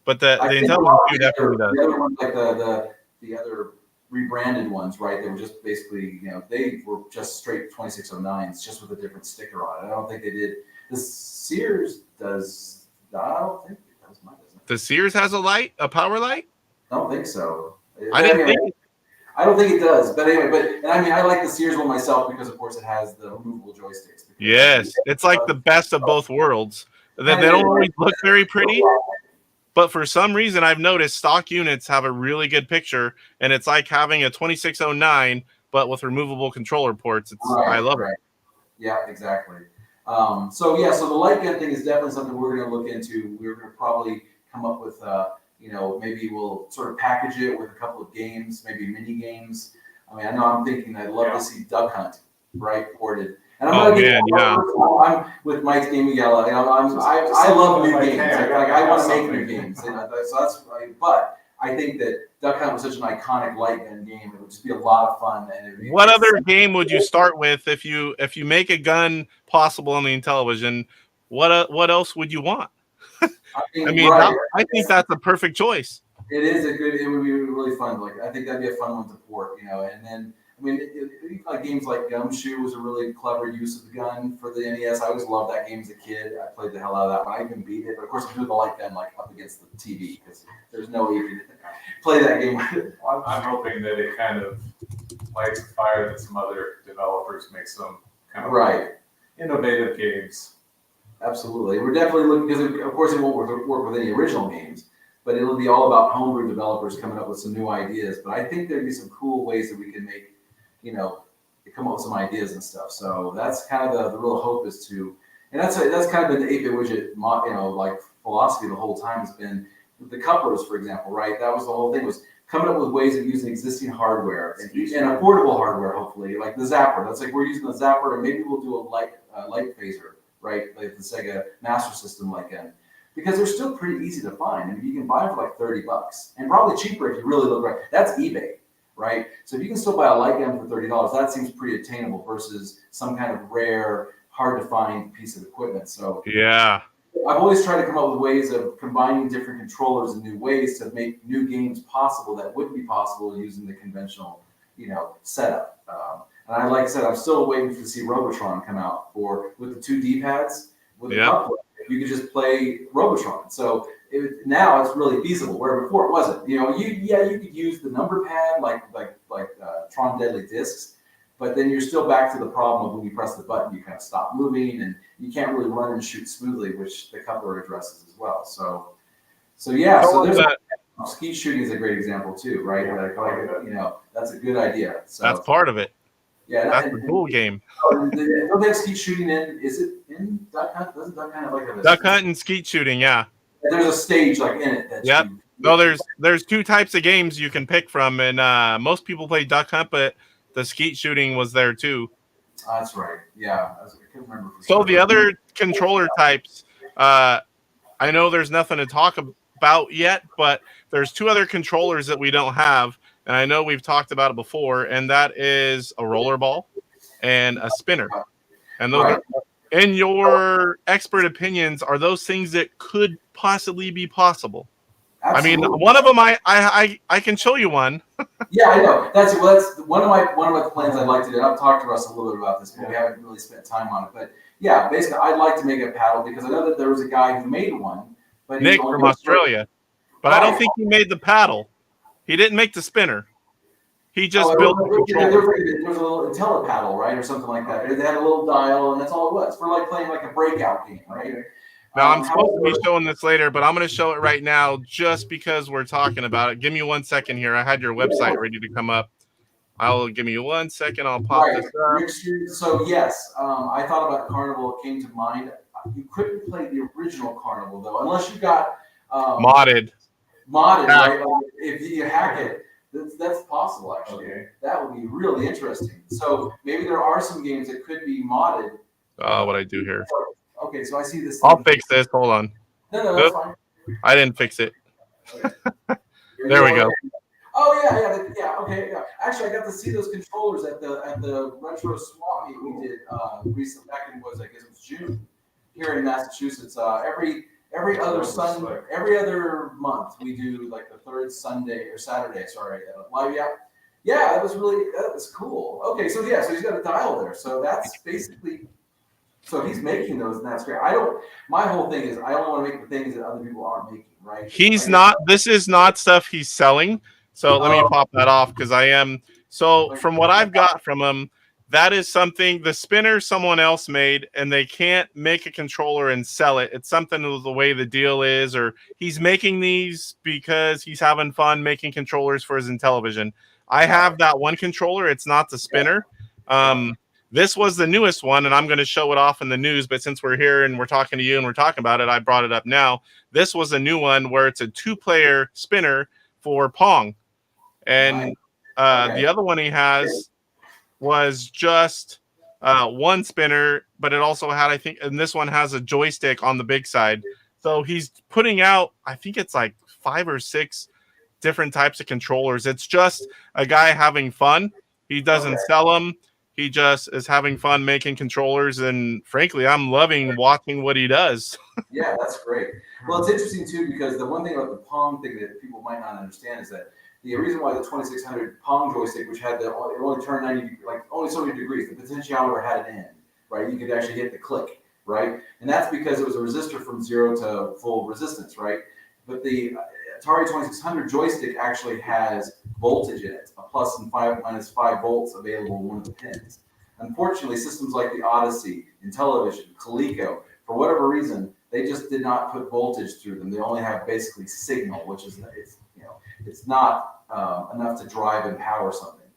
But the Intellivision 2 definitely does. The other ones, like the other rebranded ones, right? They were just basically, they were just straight 2609s, just with a different sticker on it. I don't think they did. The Sears does. I don't think it does. Mine doesn't. The Sears has a power light? I don't think so. I don't think it does. But anyway, I like the Sears one myself because, of course, it has the removable joysticks. Yes, it's like the best of both worlds. They don't always look very pretty, but for some reason, I've noticed stock units have a really good picture, and it's like having a 2609, but with removable controller ports. I love it. Yeah, exactly. So the light gun thing is definitely something we're going to look into. We're going to probably come up with, maybe we'll sort of package it with a couple of games, maybe mini games. I know I'm thinking I'd love to see Duck Hunt, right, ported. And I'm with Mike's Gaming Gala. I love new games. I want to make new games. So that's right. But I think that Duck Hunt was such an iconic light gun game. It would just be a lot of fun. And what other game would you start with if you make a gun possible on the Intellivision? What else would you want? I think that's a perfect choice. It is a good. It would be really fun. I think that'd be a fun one to port. And then. Games like Gumshoe was a really clever use of the gun for the NES. I always loved that game as a kid. I played the hell out of that one. I even beat it, but of course, I'm doing the light gun up against the TV because there's no way you can play that game. I'm hoping that it kind of lights a fire that some other developers make some kind of innovative games. Absolutely, we're definitely looking because of course it won't work with any original games, but it'll be all about homebrew developers coming up with some new ideas. But I think there'd be some cool ways that we can make. Come up with some ideas and stuff. So that's kind of the real hope is to, and that's kind of been the 8-bit widget, philosophy the whole time has been, the couplers, for example, right? That was the whole thing, was coming up with ways of using existing hardware and affordable hardware, hopefully, like the zapper. That's like we're using the zapper, and maybe we'll do a light phaser, right? Like the Sega Master System, because they're still pretty easy to find. I mean, you can buy them for like $30, and probably cheaper if you really look right. That's eBay, right? So if you can still buy a light gun for $30, that seems pretty attainable versus some kind of rare, hard to find piece of equipment. So Yeah. I've always tried to come up with ways of combining different controllers in new ways to make new games possible that wouldn't be possible using the conventional, setup. And like I said, I'm still waiting to see Robotron come out with the 2 D-pads with a coupler. You could just play Robotron. So now it's really feasible, where before it wasn't. You could use the number pad like Tron Deadly Discs, but then you're still back to the problem of when you press the button, you kind of stop moving, and you can't really run and shoot smoothly, which the coupler addresses as well. So there's skeet shooting is a great example too, right? That's a good idea. So That's part of it. Yeah, that's a cool game. Don't they have skeet shooting in? Is it in Duck Hunt? Doesn't Duck Hunt have like a Duck Hunt and skeet shooting? Yeah. There's a stage like in it. Yep. No, there's 2 types of games you can pick from, and most people play Duck Hunt, but the skeet shooting was there too. That's right. Yeah, I can't remember. So the other controller types, I know there's nothing to talk about yet, but there's 2 other controllers that we don't have, and I know we've talked about it before, and that is a rollerball and a spinner. And those are, in your expert opinions, are those things that could possibly be possible? Absolutely. I mean, one of them I can show you one. Yeah, I know. That's one of my plans I'd like to do. I've talked to Russ a little bit about this, but we haven't really spent time on it. But yeah, basically, I'd like to make a paddle because I know that there was a guy who made one. But Nick from Australia. But I don't think he made the paddle. He didn't make the spinner. He just built the controller. There was a little IntelliPaddle, right, or something like that. They had a little dial, and that's all it was. For like playing like a breakout game, right? Now, I'm supposed to be showing this later, but I'm going to show it right now just because we're talking about it. Give me 1 second here. I had your website ready to come up. Give me 1 second. I'll pop this up. So, yes, I thought about Carnival. It came to mind. You couldn't play the original Carnival, though, unless you got modded, right? If you hack it, that's possible, actually. Okay. That would be really interesting. So maybe there are some games that could be modded. What I do here. Okay, so I see this. I'll fix this. Hold on. No, that's fine. I didn't fix it. Okay. There we go. Oh yeah. Okay, yeah. Actually, I got to see those controllers at the retro swap meet we did recently. Back in I guess it was June here in Massachusetts. Every other month we do like the 3rd Sunday or Saturday. Sorry, live. Yeah, that was cool. Okay, so he's got a dial there. So that's basically. So he's making those, and that's great. My whole thing is I only want to make the things that other people aren't making, right? This is not stuff he's selling. So let me pop that off because I am. So from what I've got from him, that is something, the spinner someone else made, and they can't make a controller and sell it. It's something of the way the deal is, or he's making these because he's having fun making controllers for his Intellivision. I have that one controller. It's not the spinner. This was the newest one, and I'm going to show it off in the news, but since we're here and we're talking to you and we're talking about it, I brought it up now. This was a new one where it's a 2-player spinner for Pong. And the other one he has was just 1 spinner, but it also had, I think, and this one has a joystick on the big side. So he's putting out, I think it's like 5 or 6 different types of controllers. It's just a guy having fun. He doesn't sell them. He just is having fun making controllers, and frankly, I'm loving watching what he does. Yeah, that's great. Well, it's interesting too because the one thing about the Pong thing that people might not understand is that the reason why the 2600 Pong joystick, which had it only turned 90, like only so many degrees, the potentiometer had an end, right? You could actually hit the click, right? And that's because it was a resistor from 0 to full resistance, right? But the Atari 2600 joystick actually has voltage in it, a plus and minus 5 volts available in one of the pins. Unfortunately, systems like the Odyssey, Intellivision, Coleco, for whatever reason, they just did not put voltage through them. They only have basically signal, which is it's not enough to drive and power something.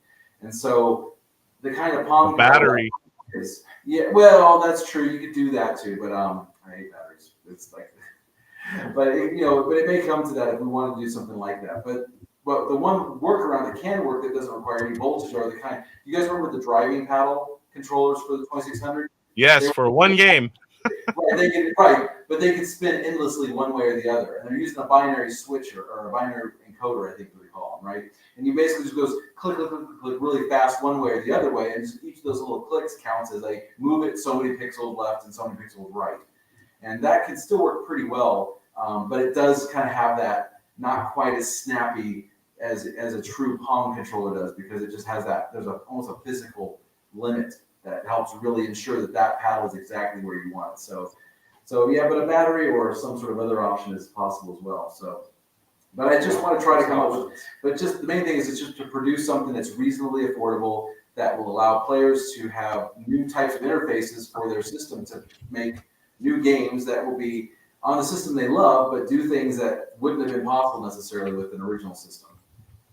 And so the kind of Pong battery is well, that's true. You could do that too, but I hate batteries. It's like but it may come to that if we want to do something like that. But the one workaround that can work that doesn't require any voltage are the kind. You guys remember the driving paddle controllers for the 2600? Yes, for one game. Right, but they can spin endlessly one way or the other, and they're using a binary switcher or a binary encoder, I think we call them, right? And you basically just goes click, click, click, click really fast one way or the other way, and each of those little clicks counts as they move it so many pixels left and so many pixels right, and that can still work pretty well, but it does kind of have that not quite as snappy as a true Pong controller does, because it just has that almost a physical limit that helps really ensure that paddle is exactly where you want it. So yeah, but a battery or some sort of other option is possible as well. So, but I just want to try to come up with, but just the main thing is it's just to produce something that's reasonably affordable that will allow players to have new types of interfaces for their system to make new games that will be on the system they love, but do things that wouldn't have been possible necessarily with an original system.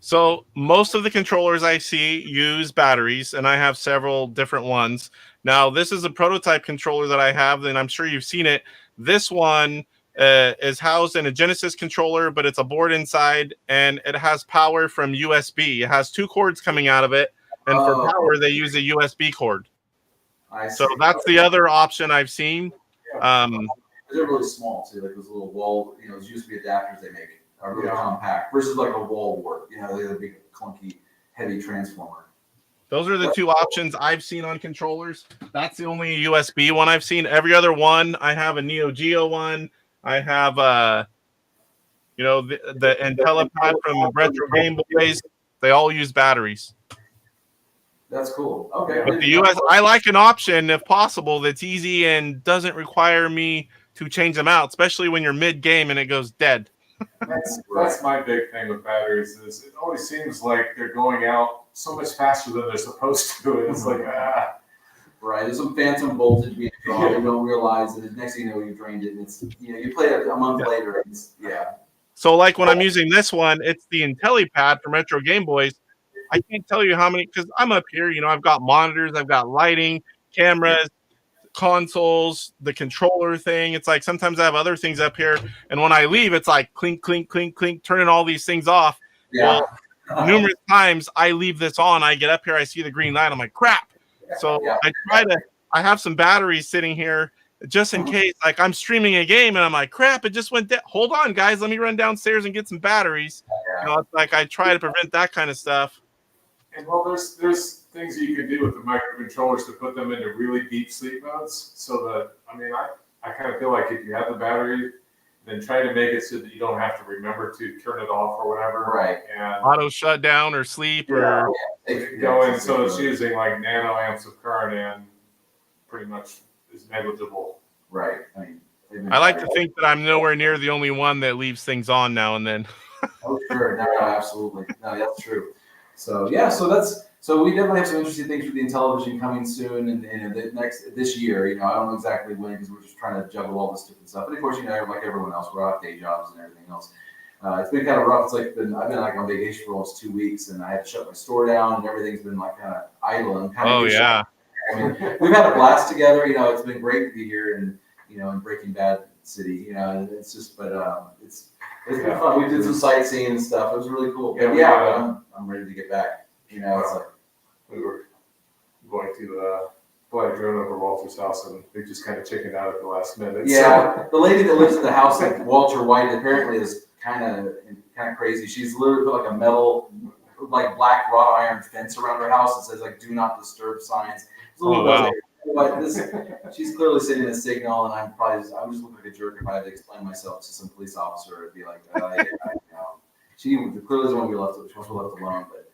So most of the controllers I see use batteries, and I have several different ones. Now, this is a prototype controller that I have, and I'm sure you've seen it. This one is housed in a Genesis controller, but it's a board inside, and it has power from USB. It has 2 cords coming out of it, and for power, they use a USB cord. So that's the other option I've seen. They're really small, too, like those little wall, those USB adapters they make. Are really compact versus like a wall board. They're a big, clunky, heavy transformer. Those are the 2 options I've seen on controllers. That's the only USB one I've seen. Every other one, I have a Neo Geo one. I have the IntelliPad from Retro Game Boys. They all use batteries. That's cool. Okay. But I like an option, if possible, that's easy and doesn't require me to change them out, especially when you're mid-game and it goes dead. That's my big thing with batteries is it always seems like they're going out so much faster than they're supposed to. It's like, Right, there's some phantom voltage being drawn. You don't realize that the next thing you know, you drained it. And it's you play it a month later. So like when I'm using this one, it's the IntelliPad from Retro Game Boys. I can't tell you how many, because I'm up here. I've got monitors, I've got lighting, cameras, consoles, the controller thing. It's like sometimes I have other things up here, and when I leave, it's like clink, clink, clink, clink, turning all these things off. Yeah. Well, numerous times I leave this on. I get up here, I see the green light. I'm like, crap. So I have some batteries sitting here just in case. Like I'm streaming a game, and I'm like, crap, it just went dead. Hold on, guys, let me run downstairs and get some batteries. It's like I try to prevent that kind of stuff. And well, there's things you can do with the microcontrollers to put them into really deep sleep modes. So that I kind of feel like if you have the battery, then try to make it so that you don't have to remember to turn it off or whatever. Right. And auto shutdown or sleep or going so it's using like nanoamps of current and pretty much is negligible. Right. I like to think that I'm nowhere near the only one that leaves things on now and then. Oh, sure. No, absolutely. No, that's true. So so we definitely have some interesting things with the Intellivision coming soon and this year. I don't know exactly when because we're just trying to juggle all this different stuff. But of course, like everyone else, we're off day jobs and everything else. It's been kind of rough. It's like I've been like on vacation for almost 2 weeks, and I had to shut my store down, and everything's been like kind of idle and kind of. Oh yeah. We've had a blast together. It's been great to be here in Breaking Bad City. It's just, but it's been fun. We did some sightseeing and stuff. It was really cool. But I'm ready to get back. It's like we were going to I drove over Walter's house and they just kind of chickened out at the last minute. Yeah, so. The lady that lives in the house, like Walter White, apparently is kind of crazy. She's literally put like a metal, like black wrought iron fence around her house that says like "Do Not Disturb" signs. Oh wow. But she's clearly sending a signal, and I would just look like a jerk if I had to explain myself to some police officer. It'd be like, she clearly doesn't want to be left alone, but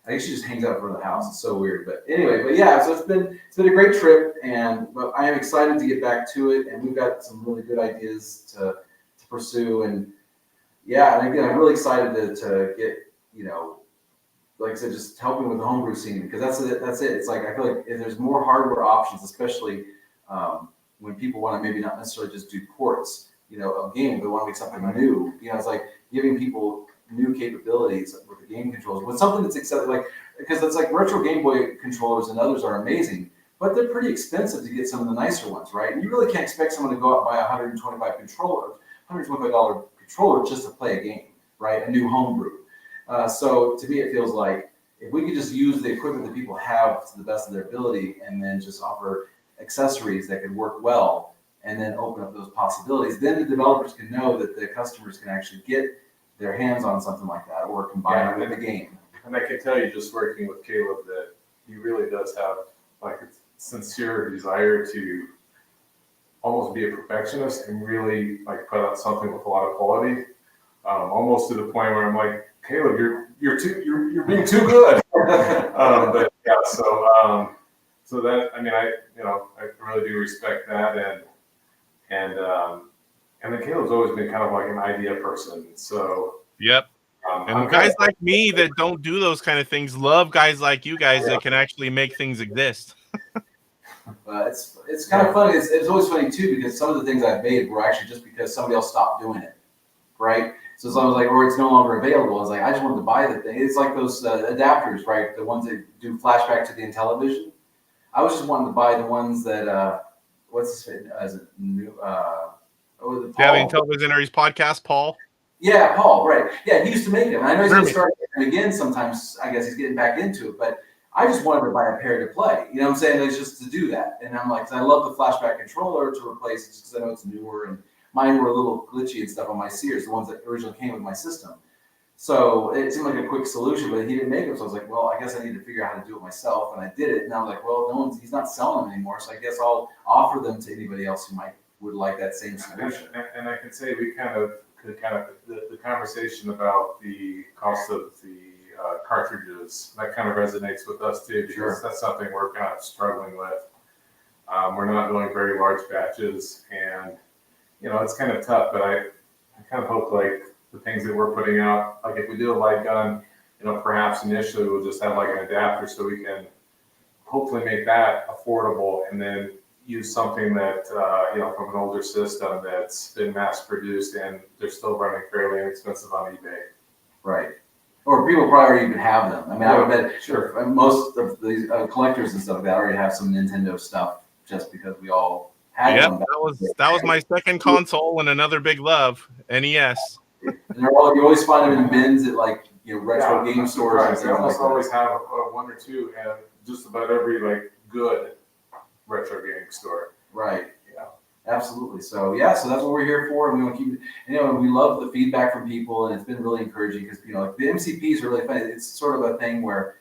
I think she just hangs out in front of the house. It's so weird, but anyway, so it's been a great trip, but I am excited to get back to it, and we've got some really good ideas to pursue, and again, I'm really excited to get like I said, just helping with the homebrew scene, because that's it. It's like I feel like if there's more hardware options, especially when people want to maybe not necessarily just do ports, of games, but want to make something new. It's like giving people new capabilities with the game controls, with something that's accepted, because it's like retro Game Boy controllers and others are amazing, but they're pretty expensive to get some of the nicer ones, right? And you really can't expect someone to go out and buy a $125 $125 controller just to play a game, right? A new homebrew. So to me, it feels like if we could just use the equipment that people have to the best of their ability and then just offer accessories that could work well and then open up those possibilities, then the developers can know that the customers can actually get their hands on something like that or combine it with the game. And I can tell you, just working with Caleb, that he really does have like a sincere desire to almost be a perfectionist and really like put out something with a lot of quality. Almost to the point where I'm like, Caleb, you're being too good. But yeah, so that, I mean, I really do respect that, and then Caleb's always been kind of like an idea person. So yep. And guys like me that don't do those kind of things love guys like you guys that can actually make things exist. It's kind of funny. It's always funny too, because some of the things I've made were actually just because somebody else stopped doing it, right? So as long as like, or it's no longer available, it's like I just wanted to buy the thing. It's like those adapters, right? The ones that do flashback to the Intellivision. I was just wanting to buy the ones that what's his name? Is it new? The Intellivision podcast, Paul. Yeah, Paul, right. Yeah, he used to make them. I know he's going to start making them again sometimes. I guess he's getting back into it. But I just wanted to buy a pair to play. You know what I'm saying? It's just to do that. And I'm like, I love the flashback controller to replace it just because I know it's newer. And mine were a little glitchy and stuff on my Sears, the ones that originally came with my system. So it seemed like a quick solution, but he didn't make them. So I was like, well, I guess I need to figure out how to do it myself. And I did it. And I was like, well, he's not selling them anymore. So I guess I'll offer them to anybody else who would like that same solution. And I can say we the conversation about the cost of the cartridges, that kind of resonates with us too, because that's something we're kind of struggling with. We're not doing very large batches, and it's kind of tough, but I kind of hope like the things that we're putting out, like if we do a light gun, perhaps initially we'll just have like an adapter so we can hopefully make that affordable, and then use something that, from an older system that's been mass produced and they're still running fairly inexpensive on eBay. Right. Or people probably already even have them. I mean, I would bet most of these collectors and stuff like that already have some Nintendo stuff just because we all had them. That was my second console and another big love, NES. And you always find them in bins at like, retro game stores. Right. They almost always have one or two, and just about every like good retro gaming store. Right. Yeah. Absolutely. So that's what we're here for, and we want to keep. And we love the feedback from people, and it's been really encouraging because like the MCPs are really funny. It's sort of a thing where,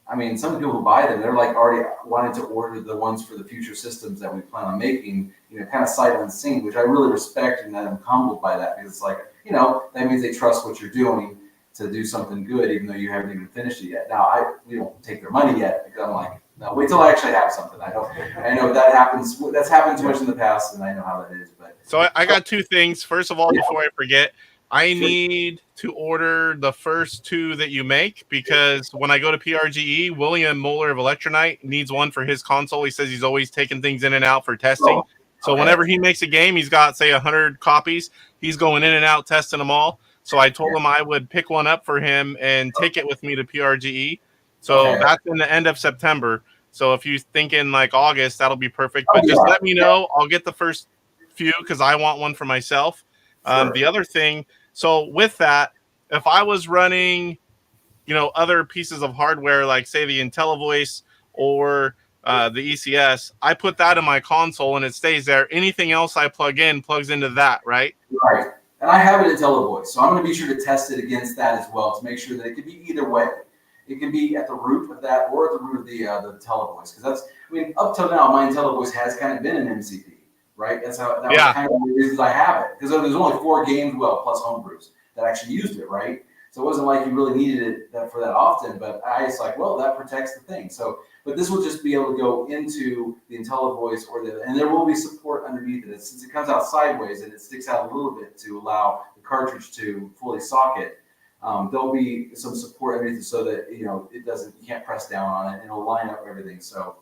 I mean, some people who buy them, they're like already wanting to order the ones for the future systems that we plan on making. Kind of sight unseen, which I really respect, and I'm humbled by that because it's like that means they trust what you're doing to do something good, even though you haven't even finished it yet. Now we don't take their money yet because I'm like. No, wait till I actually have something. I know that happens. That's happened too much in the past, and I know how that is. But so I got two things. First of all, before I forget, I need to order the first two that you make because when I go to PRGE, William Moeller of Elektronite needs one for his console. He says he's always taking things in and out for testing. So whenever he makes a game, he's got say 100 copies. He's going in and out testing them all. So I told him I would pick one up for him and take it with me to PRGE. So that's in the end of September. So if you're thinking like August, that'll be perfect. But just let me know. I'll get the first few because I want one for myself. The other thing, so with that, if I was running, other pieces of hardware, like say the IntelliVoice or the ECS, I put that in my console and it stays there. Anything else I plug in plugs into that, right? Right. And I have an IntelliVoice, so I'm going to be sure to test it against that as well to make sure that it could be either way. It can be at the root of that or at the root of the IntelliVoice. Because up till now, my IntelliVoice has kind of been an MCP, right? That was kind of one of the reasons I have it. Because there's only 4 games, plus homebrews, that actually used it, right? So it wasn't like you really needed it for that often, but I was like, well, that protects the thing. So, but this will just be able to go into the IntelliVoice and there will be support underneath it. Since it comes out sideways and it sticks out a little bit to allow the cartridge to fully socket, there'll be some support underneath it so that it doesn't, you can't press down on it and it'll line up everything. So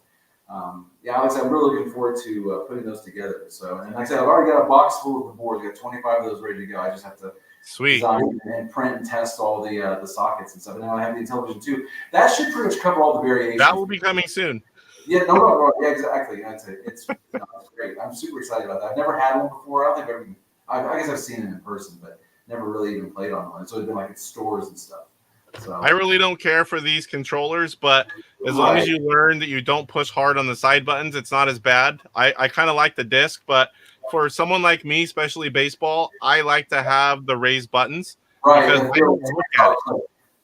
Alex, I'm really looking forward to putting those together. So, and like I said, I've already got a box full of the boards. I've got 25 of those ready to go. I just have to design and print and test all the sockets and stuff. And now I have the Intellivision too. That should pretty much cover all the variations. That will be coming soon. Yeah, no, yeah, exactly. It's great. I'm super excited about that. I've never had one before. I don't think I guess I've seen it in person, but never really even played on one. It's always been like at stores and stuff. So I really don't care for these controllers, but as long as you learn that you don't push hard on the side buttons, it's not as bad. I kind of like the disc, but for someone like me, especially baseball, I like to have the raised buttons because I don't look at it.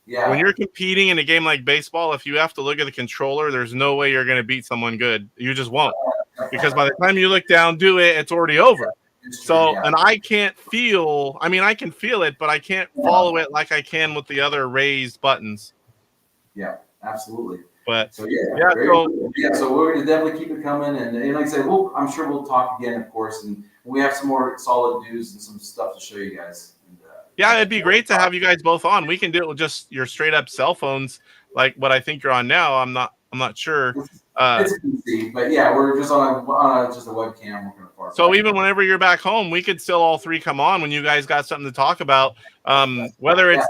Yeah. When you're competing in a game like baseball, if you have to look at the controller, there's no way you're going to beat someone good. You just won't. Because by the time you look down, do it, it's already over. So, and I can't feel, I mean, I can feel it, but I can't follow it like I can with the other raised buttons. Yeah, absolutely. But so so we're going to definitely keep it coming. And like I said, I'm sure we'll talk again, of course. And we have some more solid news and some stuff to show you guys. And, yeah, it'd be great to have you guys both on. We can do it with just your straight up cell phones, like what I think you're on now. I'm not sure. It's easy, but yeah, we're just on just a webcam. So even whenever you're back home, we could still all three come on when you guys got something to talk about. Whether it's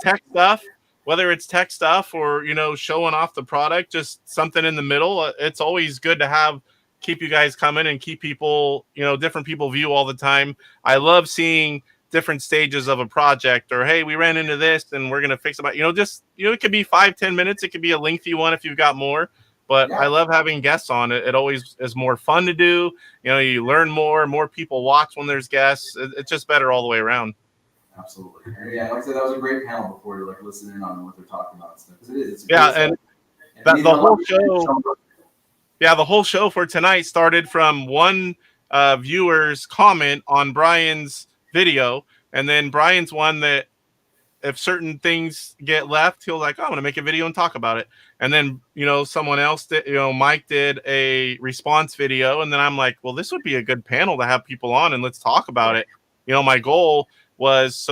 tech stuff, or showing off the product, just something in the middle. It's always good to keep you guys coming and keep people, different people view all the time. I love seeing different stages of a project, or hey, we ran into this and we're gonna fix it. It could be 5-10 minutes. It could be a lengthy one if you've got more. But I love having guests on. It always is more fun to do. You learn more people watch when there's guests. It's just better all the way around. Absolutely. Yeah, like I said, that was a great panel before you're listening in on what they're talking about and stuff. Because it is. The whole show for tonight started from one viewer's comment on Brian's video, and then Brian's one that if certain things get left, he'll I'm going to make a video and talk about it. And then, someone else did, Mike did a response video. And then I'm like, well, this would be a good panel to have people on and let's talk about it. My goal was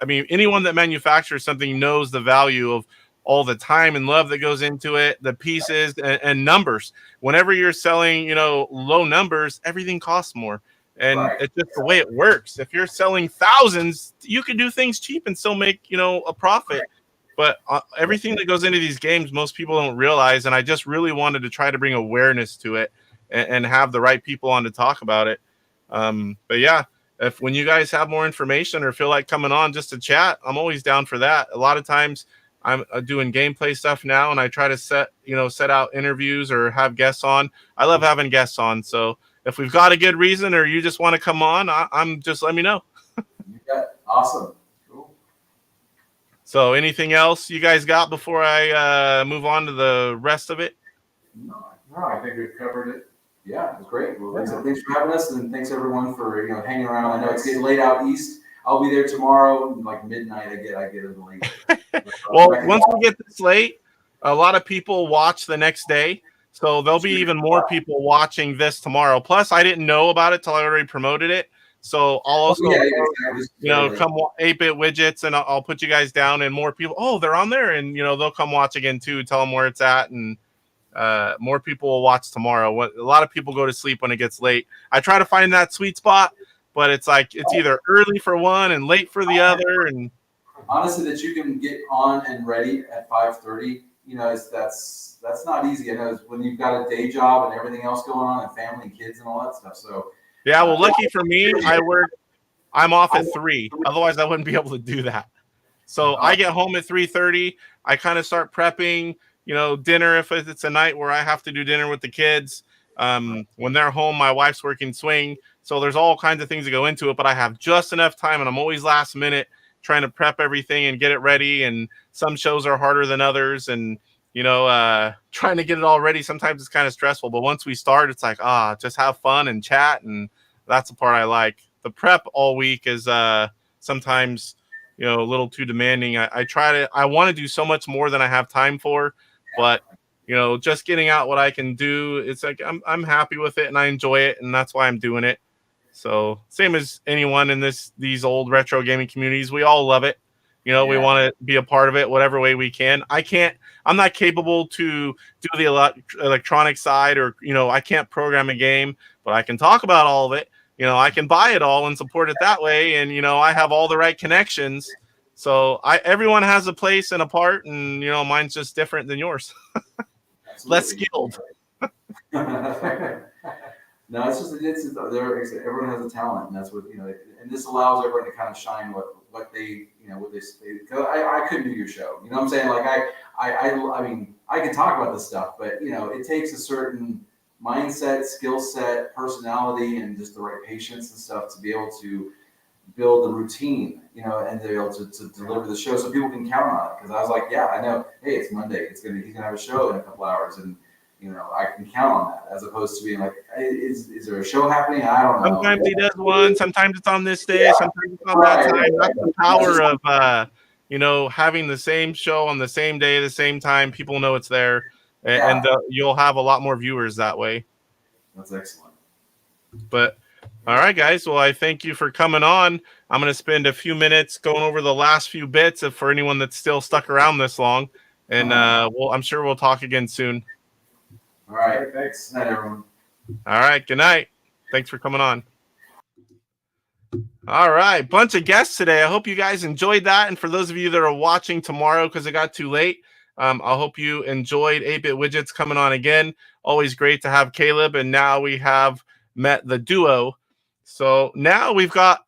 anyone that manufactures something knows the value of all the time and love that goes into it, the pieces and numbers. Whenever you're selling, low numbers, everything costs more. And it's just the way it works. If you're selling thousands, you can do things cheap and still make, a profit. But everything that goes into these games, most people don't realize. And I just really wanted to try to bring awareness to it and have the right people on to talk about it. But yeah, when you guys have more information or feel like coming on just to chat, I'm always down for that. A lot of times I'm doing gameplay stuff now, and I try to set out interviews or have guests on. I love having guests on. So if we've got a good reason or you just want to come on, I'm just let me know. You got awesome. Cool. So anything else you guys got before I move on to the rest of it? No, I think we've covered it. Yeah, it was great. Well, thanks for having us, and thanks everyone for hanging around. I know it's getting late out east. I'll be there tomorrow, like midnight. I get it late. Well, once we get this late, a lot of people watch the next day. So there'll be even more people watching this tomorrow. Plus, I didn't know about it till I already promoted it. So I'll also, come 8-bit widgets, and I'll put you guys down, and more people. Oh, they're on there, and they'll come watch again too. Tell them where it's at, and more people will watch tomorrow. A lot of people go to sleep when it gets late. I try to find that sweet spot, but it's either early for one and late for the other. And honestly, that you can get on and ready at 5:30. That's not easy. I know when you've got a day job and everything else going on and family and kids and all that stuff. So yeah, well, lucky for me, I'm off at 3. Otherwise, I wouldn't be able to do that. So I get home at 3:30. I kind of start prepping, dinner if it's a night where I have to do dinner with the kids. When they're home, my wife's working swing. So there's all kinds of things that go into it, but I have just enough time, and I'm always last minute trying to prep everything and get it ready. And some shows are harder than others, and trying to get it all ready sometimes it's kind of stressful, but once we start, it's just have fun and chat, and that's the part I like. The prep all week is sometimes a little too demanding. I want to do so much more than I have time for, but just getting out what I can do, it's I'm happy with it and I enjoy it, and that's why I'm doing it. So same as anyone in these old retro gaming communities, we all love it. We want to be a part of it whatever way we can. I'm not capable to do the electronic side, or, I can't program a game, but I can talk about all of it. I can buy it all and support it that way. And, I have all the right connections. So everyone has a place and a part, and, mine's just different than yours. Less skilled. No, it's just everyone has a talent, and that's what and and this allows everyone to kind of shine what they, what they. Cause I couldn't do your show. You know what I'm saying? Like I mean, I can talk about this stuff, but it takes a certain mindset, skill set, personality, and just the right patience and stuff to be able to build the routine, and to be able to deliver the show so people can count on it. Because I was like, yeah, I know. Hey, it's Monday. He's gonna have a show in a couple hours, and I can count on that, as opposed to being like, is there a show happening? I don't know. Sometimes he does one. Sometimes it's on this day. Sometimes it's on that time. That's the power of having the same show on the same day, the same time. People know it's there, and you'll have a lot more viewers that way. That's excellent. But all right, guys. Well, I thank you for coming on. I'm going to spend a few minutes going over the last few bits for anyone that's still stuck around this long, and I'm sure we'll talk again soon. All right, thanks. Good night, everyone. All right, good night. Thanks for coming on. All right, bunch of guests today. I hope you guys enjoyed that. And for those of you that are watching tomorrow because it got too late, I hope you enjoyed 8-Bit Widgets coming on again. Always great to have Caleb. And now we have met the duo. So now we've got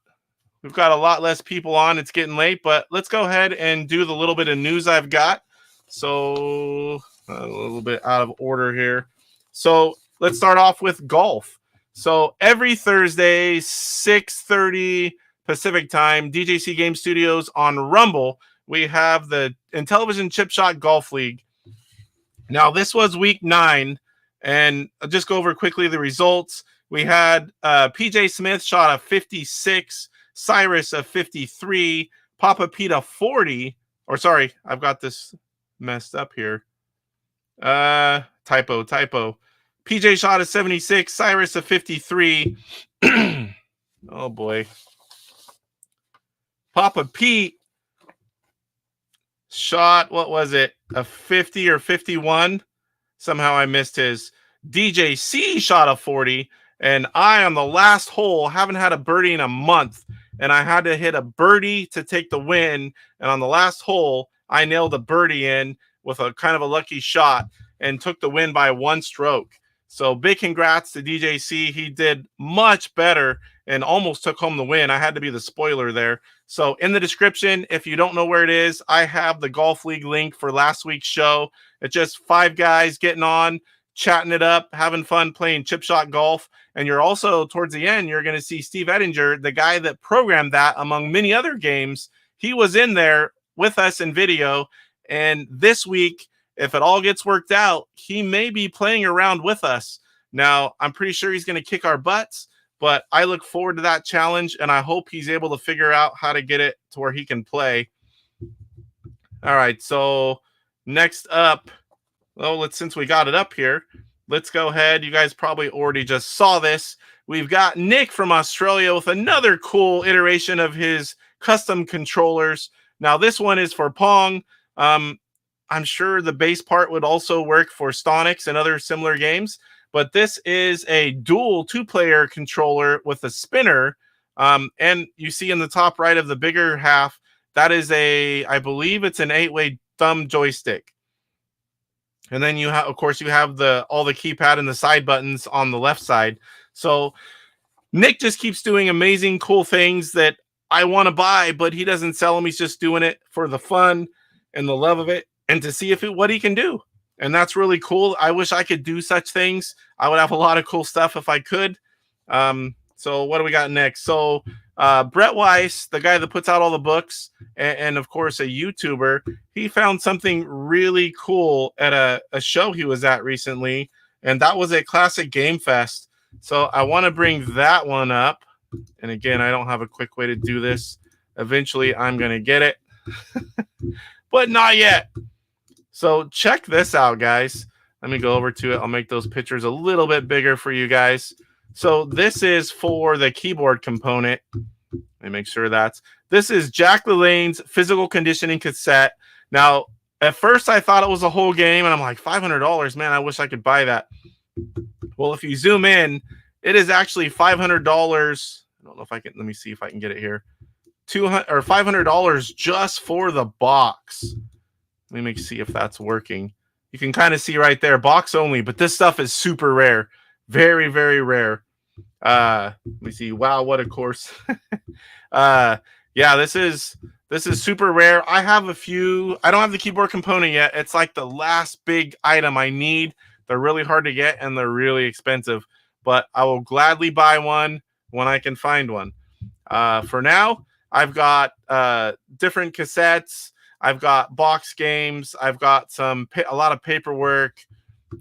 a lot less people on. It's getting late, but let's go ahead and do the little bit of news I've got. So a little bit out of order here. So let's start off with golf. So every Thursday, 6:30 Pacific time, DJC Game Studios on Rumble, we have the Intellivision Chip Shot Golf League. Now, this was week 9, and I'll just go over quickly the results. We had PJ Smith shot a 56, Cyrus a 53, Papa Pete a 40. Or sorry, I've got this messed up here. Typo. PJ shot a 76, Cyrus a 53. Oh boy. Papa Pete shot, what was it? A 50 or 51? Somehow I missed his. DJC shot a 40, and I on the last hole haven't had a birdie in a month, and I had to hit a birdie to take the win, and on the last hole I nailed a birdie in with a kind of a lucky shot and took the win by 1 stroke. So big congrats to DJC. He did much better and almost took home the win. I had to be the spoiler there. So in the description, if you don't know where it is, I have the Golf League link for last week's show. It's just 5 guys getting on, chatting it up, having fun playing chip shot golf. And you're also, towards the end, you're going to see Steve Ettinger, the guy that programmed that among many other games. He was in there with us in video. And this week, if it all gets worked out, he may be playing around with us. Now, I'm pretty sure he's going to kick our butts, but I look forward to that challenge, and I hope he's able to figure out how to get it to where he can play. All right, so next up, since we got it up here, let's go ahead. You guys probably already just saw this. We've got Nick from Australia with another cool iteration of his custom controllers. Now, this one is for Pong. I'm sure the base part would also work for Stonix and other similar games, but this is a dual 2-player controller with a spinner. And you see in the top right of the bigger half, that is I believe it's an 8-way thumb joystick. And then you have all the keypad and the side buttons on the left side. So Nick just keeps doing amazing, cool things that I want to buy, but he doesn't sell them. He's just doing it for the fun and the love of it, and to see what he can do. And that's really cool. I wish I could do such things. I would have a lot of cool stuff if I could. So what do we got next? So Brett Weiss, the guy that puts out all the books, and of course a YouTuber, he found something really cool at a show he was at recently, and that was at Classic Game Fest. So I want to bring that one up. And again, I don't have a quick way to do this. Eventually, I'm going to get it. But not yet. So check this out, guys. Let me go over to it. I'll make those pictures a little bit bigger for you guys. So this is for the keyboard component. Let me make sure this is Jack LaLanne's physical conditioning cassette. Now, at first I thought it was a whole game, and I'm like, $500, man, I wish I could buy that. Well, if you zoom in, it is actually $500. I don't know if I can, let me see if I can get it here. $500 just for the box. Let me see if that's working. You can kind of see right there, box only, but this stuff is super rare. Very, very rare. Let me see. Wow, what a course. Yeah, this is super rare. I have a few. I don't have the keyboard component yet. It's like the last big item I need. They're really hard to get and they're really expensive, but I will gladly buy one when I can find one. For now, I've got different cassettes. I've got box games. I've got a lot of paperwork.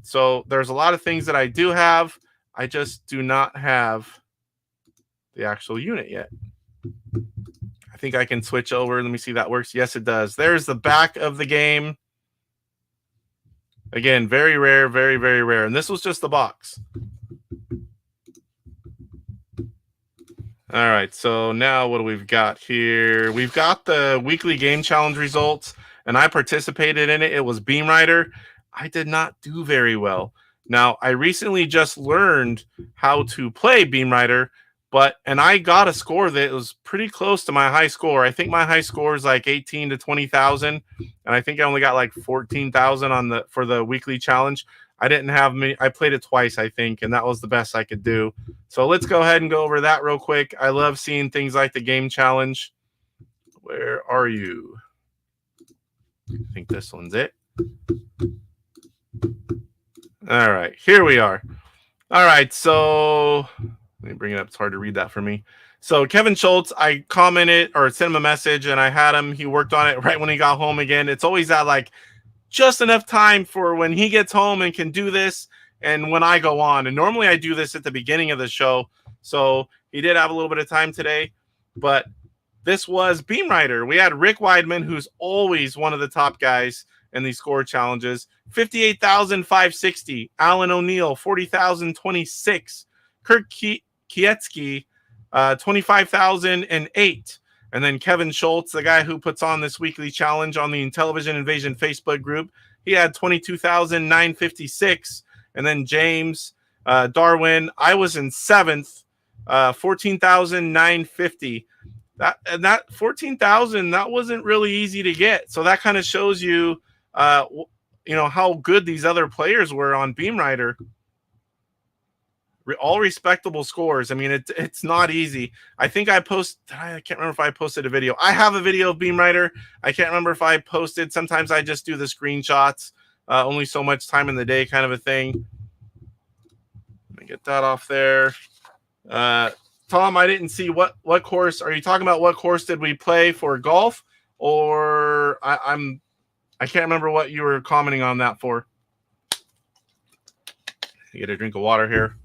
So there's a lot of things that I do have. I just do not have the actual unit yet. I think I can switch over. Let me see if that works. Yes, it does. There's the back of the game. Again, very rare, very, very rare. And this was just the box. All right, so now what do we've got here? We've got the weekly game challenge results, and I participated in it. It was Beam Rider. I did not do very well. Now, I recently just learned how to play Beam Rider, and I got a score that was pretty close to my high score. I think my high score is like 18 to 20,000, and I think I only got like 14,000 for the weekly challenge. I didn't have many. I played it twice, I think, and that was the best I could do. So let's go ahead and go over that real quick. I love seeing things like the game challenge. Where are you? I think this one's it. All right, here we are. All right, so let me bring it up. It's hard to read that for me. So Kevin Schultz, I commented or sent him a message, and I had him. He worked on it right when he got home again. It's always that like just enough time for when he gets home and can do this and when I go on. And normally I do this at the beginning of the show. So he did have a little bit of time today, but this was Beam Rider. We had Rick Weidman, who's always one of the top guys in these score challenges. 58,560. Alan O'Neill, 40,026. Kirk Kietsky, 25,008. And then Kevin Schultz, the guy who puts on this weekly challenge on the Intellivision Invasion Facebook group, he had 22,956. And then James Darwin, I was in 7th, 14,950. That 14,000, that wasn't really easy to get. So that kind of shows you, how good these other players were on Beam Rider. All respectable scores. I mean, it's not easy. I think I can't remember if I posted a video. I have a video of Beam Rider. I can't remember if I posted. Sometimes I just do the screenshots. Only so much time in the day kind of a thing. Let me get that off there. Tom, I didn't see what course. Are you talking about what course did we play for golf? Or I can't remember what you were commenting on that for. Get a drink of water here.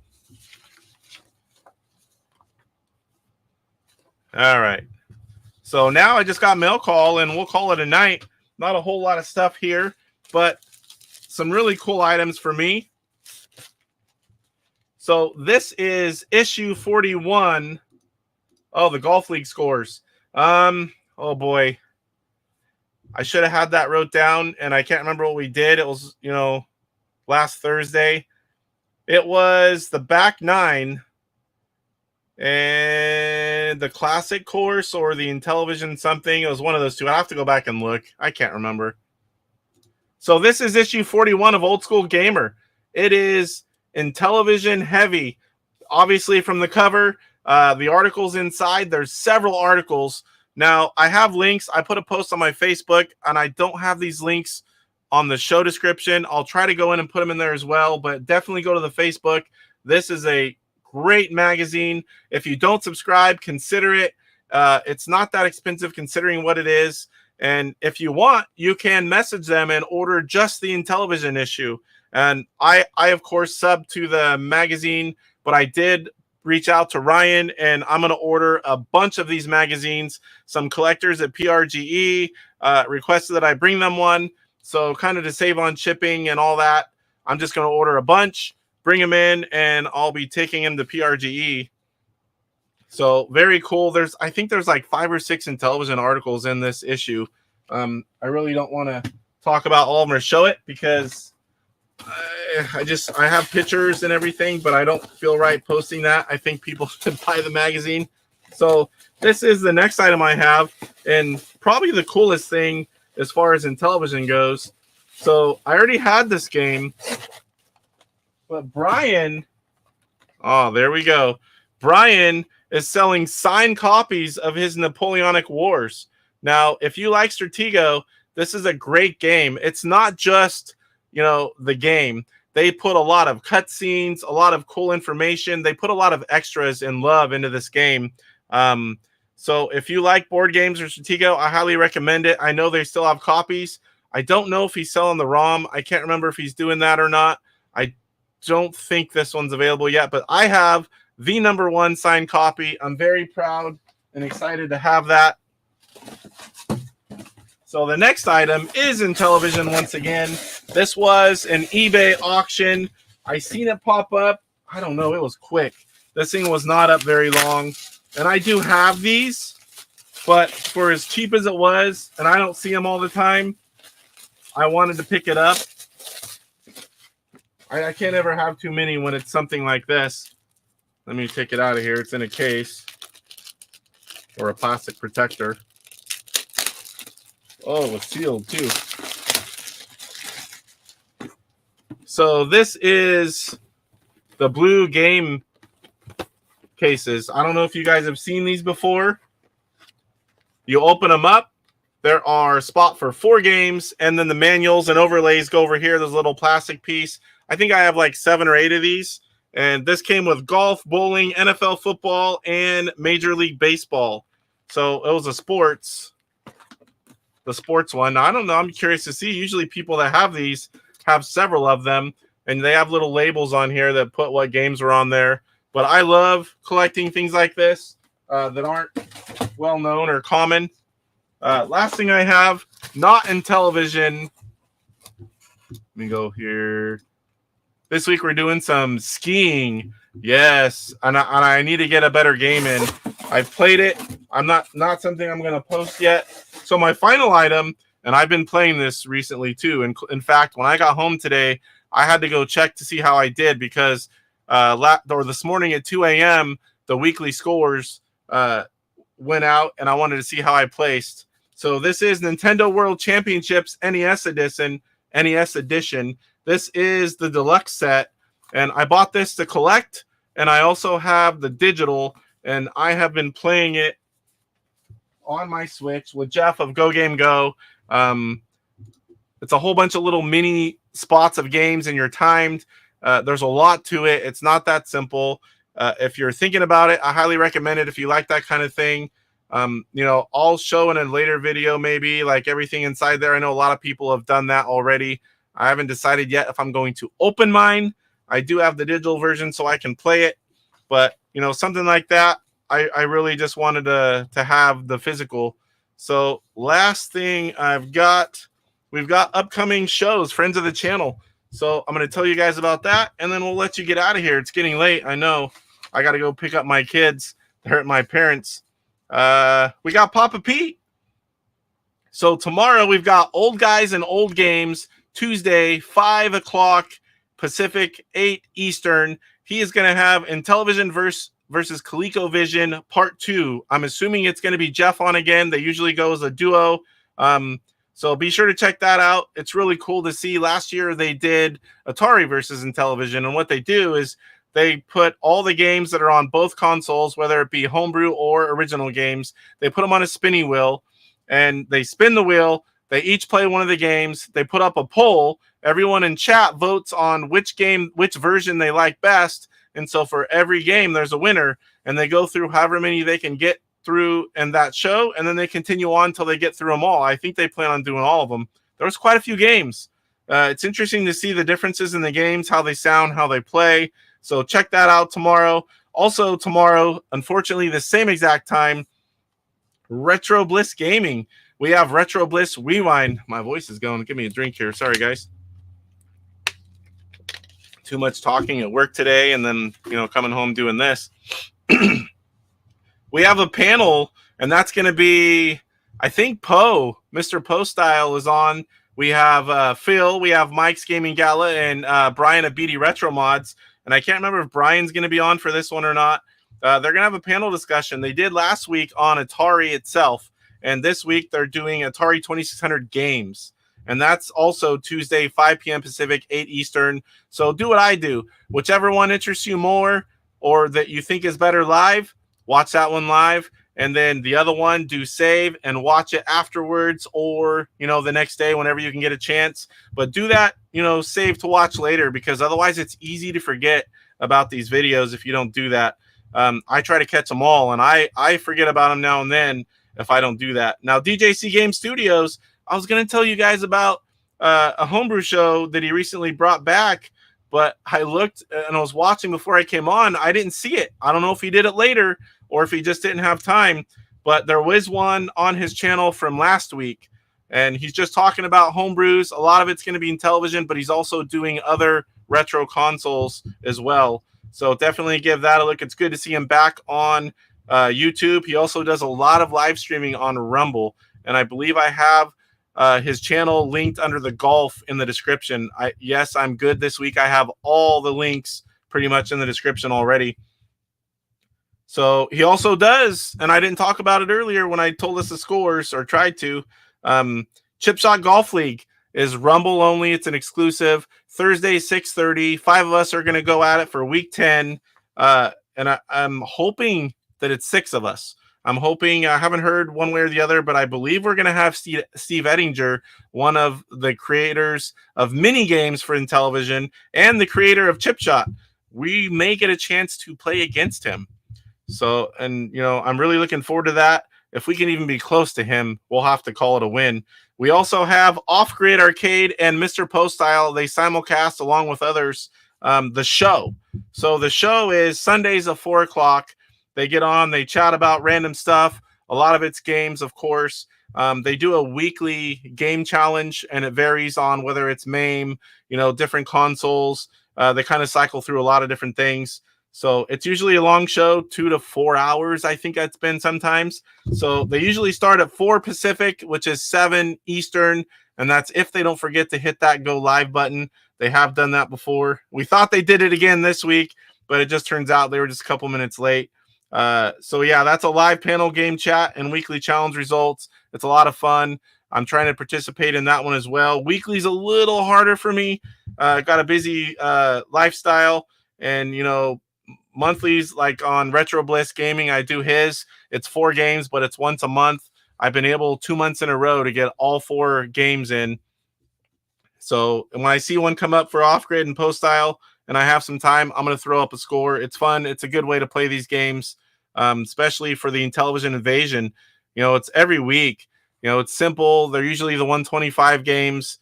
All right. So now I just got mail call, and we'll call it a night. Not a whole lot of stuff here, but some really cool items for me. So this is issue 41. Oh, the Golf League scores. Oh boy. I should have had that wrote down, and I can't remember what we did. It was, last Thursday. It was the back 9 and the classic course or the Intellivision something. It was one of those two. I have to go back and look. I can't remember. So this is issue 41 of Old School Gamer. It is Intellivision heavy. Obviously from the cover, the articles inside, there's several articles. Now I have links. I put a post on my Facebook, and I don't have these links on the show description. I'll try to go in and put them in there as well, but definitely go to the Facebook. This is a great magazine. If you don't subscribe, consider it. It's not that expensive considering what it is. And if you want, you can message them and order just the Intellivision issue. And I of course, sub to the magazine, but I did reach out to Ryan, and I'm going to order a bunch of these magazines. Some collectors at PRGE requested that I bring them one. So kind of to save on shipping and all that, I'm just going to order a bunch, bring them in, and I'll be taking them to PRGE. So very cool. I think there's like 5 or 6 Intellivision articles in this issue. I really don't want to talk about all of them or show it because I have pictures and everything, but I don't feel right posting that. I think people should buy the magazine. So this is the next item I have, and probably the coolest thing as far as Intellivision goes. So I already had this game, but Brian, oh, there we go. Brian is selling signed copies of his Napoleonic Wars. Now, if you like Stratego, this is a great game. It's not just, the game. They put a lot of cutscenes, a lot of cool information. They put a lot of extras and love into this game. So if you like board games or Stratego, I highly recommend it. I know they still have copies. I don't know if he's selling the ROM. I can't remember if he's doing that or not. I don't think this one's available yet, but I have the #1 signed copy. I'm very proud and excited to have that. So the next item is Intellivision once again. This was an eBay auction. I seen it pop up. I don't know. It was quick. This thing was not up very long. And I do have these, but for as cheap as it was, and I don't see them all the time, I wanted to pick it up. I can't ever have too many when it's something like this. Let me take it out of here. It's in a case or a plastic protector. Oh, it's sealed too. So this is the blue game cases. I don't know if you guys have seen these before. You open them up. There are a spot for 4 games, and then the manuals and overlays go over here. There's a little plastic piece. I think I have like 7 or 8 of these. And this came with golf, bowling, NFL football, and Major League Baseball. So it was the sports one. Now, I don't know. I'm curious to see. Usually people that have these have several of them, and they have little labels on here that put what games were on there. But I love collecting things like this that aren't well known or common. Last thing I have, not Intellivision. Let me go here. This week we're doing some skiing. Yes, and I need to get a better game in. I've played it. I'm not something I'm going to post yet. So my final item, and I've been playing this recently too. And in fact, when I got home today, I had to go check to see how I did because this morning at 2 a.m. the weekly scores went out, and I wanted to see how I placed. So this is Nintendo World Championships NES Edition. This is the deluxe set, and I bought this to collect, and I also have the digital, and I have been playing it on my Switch with Jeff of Go Game Go. It's a whole bunch of little mini spots of games, and you're timed. There's a lot to it. It's not that simple. If you're thinking about it, I highly recommend it if you like that kind of thing. I'll show in a later video maybe like everything inside there. I know a lot of people have done that already. I haven't decided yet if I'm going to open mine. I do have the digital version so I can play it, but something like that, I really just wanted to have the physical. So last thing we've got upcoming shows, friends of the channel. So I'm going to tell you guys about that, and then we'll let you get out of here. It's getting late. I know. I got to go pick up my kids. They're at my parents'. We got Papa Pete. So tomorrow we've got Old Guys and Old Games. Tuesday, 5 o'clock Pacific, 8 Eastern. He is going to have Intellivision versus ColecoVision Part 2. I'm assuming it's going to be Jeff on again. They usually go as a duo. So be sure to check that out. It's really cool to see. Last year they did Atari versus Intellivision, and what they do is they put all the games that are on both consoles, whether it be homebrew or original games, they put them on a spinning wheel, and they spin the wheel. They each play one of the games. They put up a poll. Everyone in chat votes on which version they like best. And so for every game, there's a winner, and they go through however many they can get through in that show, and then they continue on until they get through them all. I think they plan on doing all of them. There was quite a few games. It's interesting to see the differences in the games, how they sound, how they play. So check that out tomorrow. Also tomorrow, unfortunately, the same exact time, Retro Bliss Gaming. We have Retro Bliss Rewind. My voice is going. Give me a drink here. Sorry, guys. Too much talking at work today, and then coming home doing this. We have a panel, and that's going to be, I think, Poe. Mr. Poe Style is on. We have Phil. We have Mike's Gaming Gala, and Brian of BD Retro Mods. And I can't remember if Brian's going to be on for this one or not. They're going to have a panel discussion. They did last week on Atari itself. And this week, they're doing Atari 2600 games. And that's also Tuesday, 5 p.m. Pacific, 8 Eastern. So do what I do. Whichever one interests you more, or that you think is better live, watch that one live. And then the other one, do save and watch it afterwards, or, the next day whenever you can get a chance. But do that, save to watch later, because otherwise it's easy to forget about these videos if you don't do that. I try to catch them all, and I forget about them now and then if I don't do that. Now, DJC Game Studios, I was going to tell you guys about a homebrew show that he recently brought back, but I looked and I was watching before I came on. I didn't see it. I don't know if he did it later or if he just didn't have time, but there was one on his channel from last week, and he's just talking about homebrews. A lot of it's going to be in television, but he's also doing other retro consoles as well. So definitely give that a look. It's good to see him back on YouTube. He also does a lot of live streaming on Rumble, and I believe I have his channel linked under the golf in the description. Yes, I'm good this week. I have all the links pretty much in the description already. So he also does, and I didn't talk about it earlier when I told us the scores, or tried to, Chip Shot Golf League is Rumble only. It's an exclusive. Thursday, 6:30. 5 of us are going to go at it for week 10. And I'm hoping that it's 6 of us. I'm hoping, I haven't heard one way or the other, but I believe we're going to have Steve Ettinger, one of the creators of mini games for Intellivision and the creator of Chip Shot. We may get a chance to play against him. So, and I'm really looking forward to that. If we can even be close to him, we'll have to call it a win. We also have Off Grid Arcade and Mr. Poststyle. They simulcast along with others the show. So the show is Sundays at 4 o'clock. They get on, they chat about random stuff. A lot of it's games, of course. They do a weekly game challenge, and it varies on whether it's MAME, different consoles. They kind of cycle through a lot of different things. So it's usually a long show, 2 to 4 hours, I think it's been sometimes. So they usually start at 4 Pacific, which is 7 Eastern, and that's if they don't forget to hit that go live button. They have done that before. We thought they did it again this week, but it just turns out they were just a couple minutes late. So yeah, that's a live panel game chat and weekly challenge results. It's a lot of fun. I'm trying to participate in that one as well. Weekly's a little harder for me. Got a busy lifestyle, and monthlies, like on Retro Bliss Gaming, I do his. It's 4 games, but it's once a month. I've been able 2 months in a row to get all 4 games in. So when I see one come up for Off Grid and Post Style and I have some time, I'm going to throw up a score. It's fun. It's a good way to play these games, especially for the Intellivision Invasion. It's every week. It's simple. They're usually the 125 games.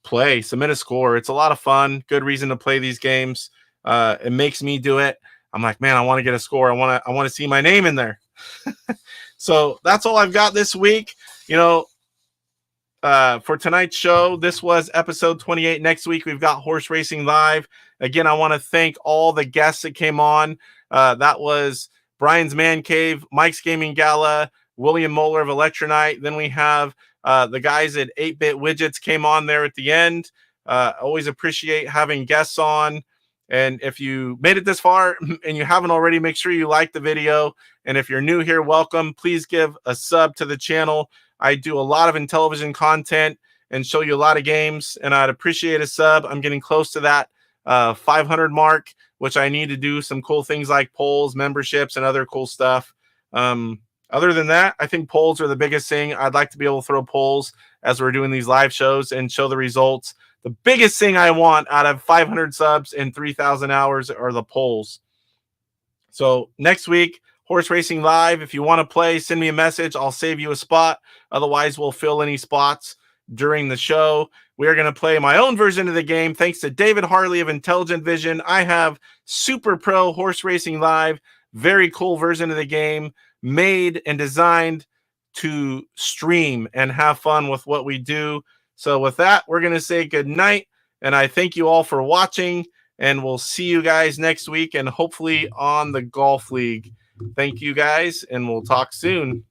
Play, submit a score. It's a lot of fun. Good reason to play these games. It makes me do it. I'm like, man, I want to get a score. I want to see my name in there. So that's all I've got this week. For tonight's show, this was episode 28. Next week, we've got Horse Racing Live. Again, I want to thank all the guests that came on. That was Brian's Man Cave, Mike's Gaming Gala, William Moeller of Elektronite. Then we have the guys at 8-Bit Widgets came on there at the end. Always appreciate having guests on. And if you made it this far and you haven't already, make sure you like the video. And if you're new here, welcome. Please give a sub to the channel. I do a lot of Intellivision content and show you a lot of games, and I'd appreciate a sub. I'm getting close to that 500 mark, which I need to do some cool things like polls, memberships, and other cool stuff. Other than that, I think polls are the biggest thing. I'd like to be able to throw polls as we're doing these live shows and show the results. The biggest thing I want out of 500 subs and 3,000 hours are the polls. So next week, Horse Racing Live. If you want to play, send me a message. I'll save you a spot. Otherwise, we'll fill any spots during the show. We are going to play my own version of the game. Thanks to David Harley of Intelligent Vision, I have Super Pro Horse Racing Live. Very cool version of the game, made and designed to stream and have fun with what we do. So with that, we're going to say good night, and I thank you all for watching, and we'll see you guys next week and hopefully on the Golf League. Thank you guys, and we'll talk soon.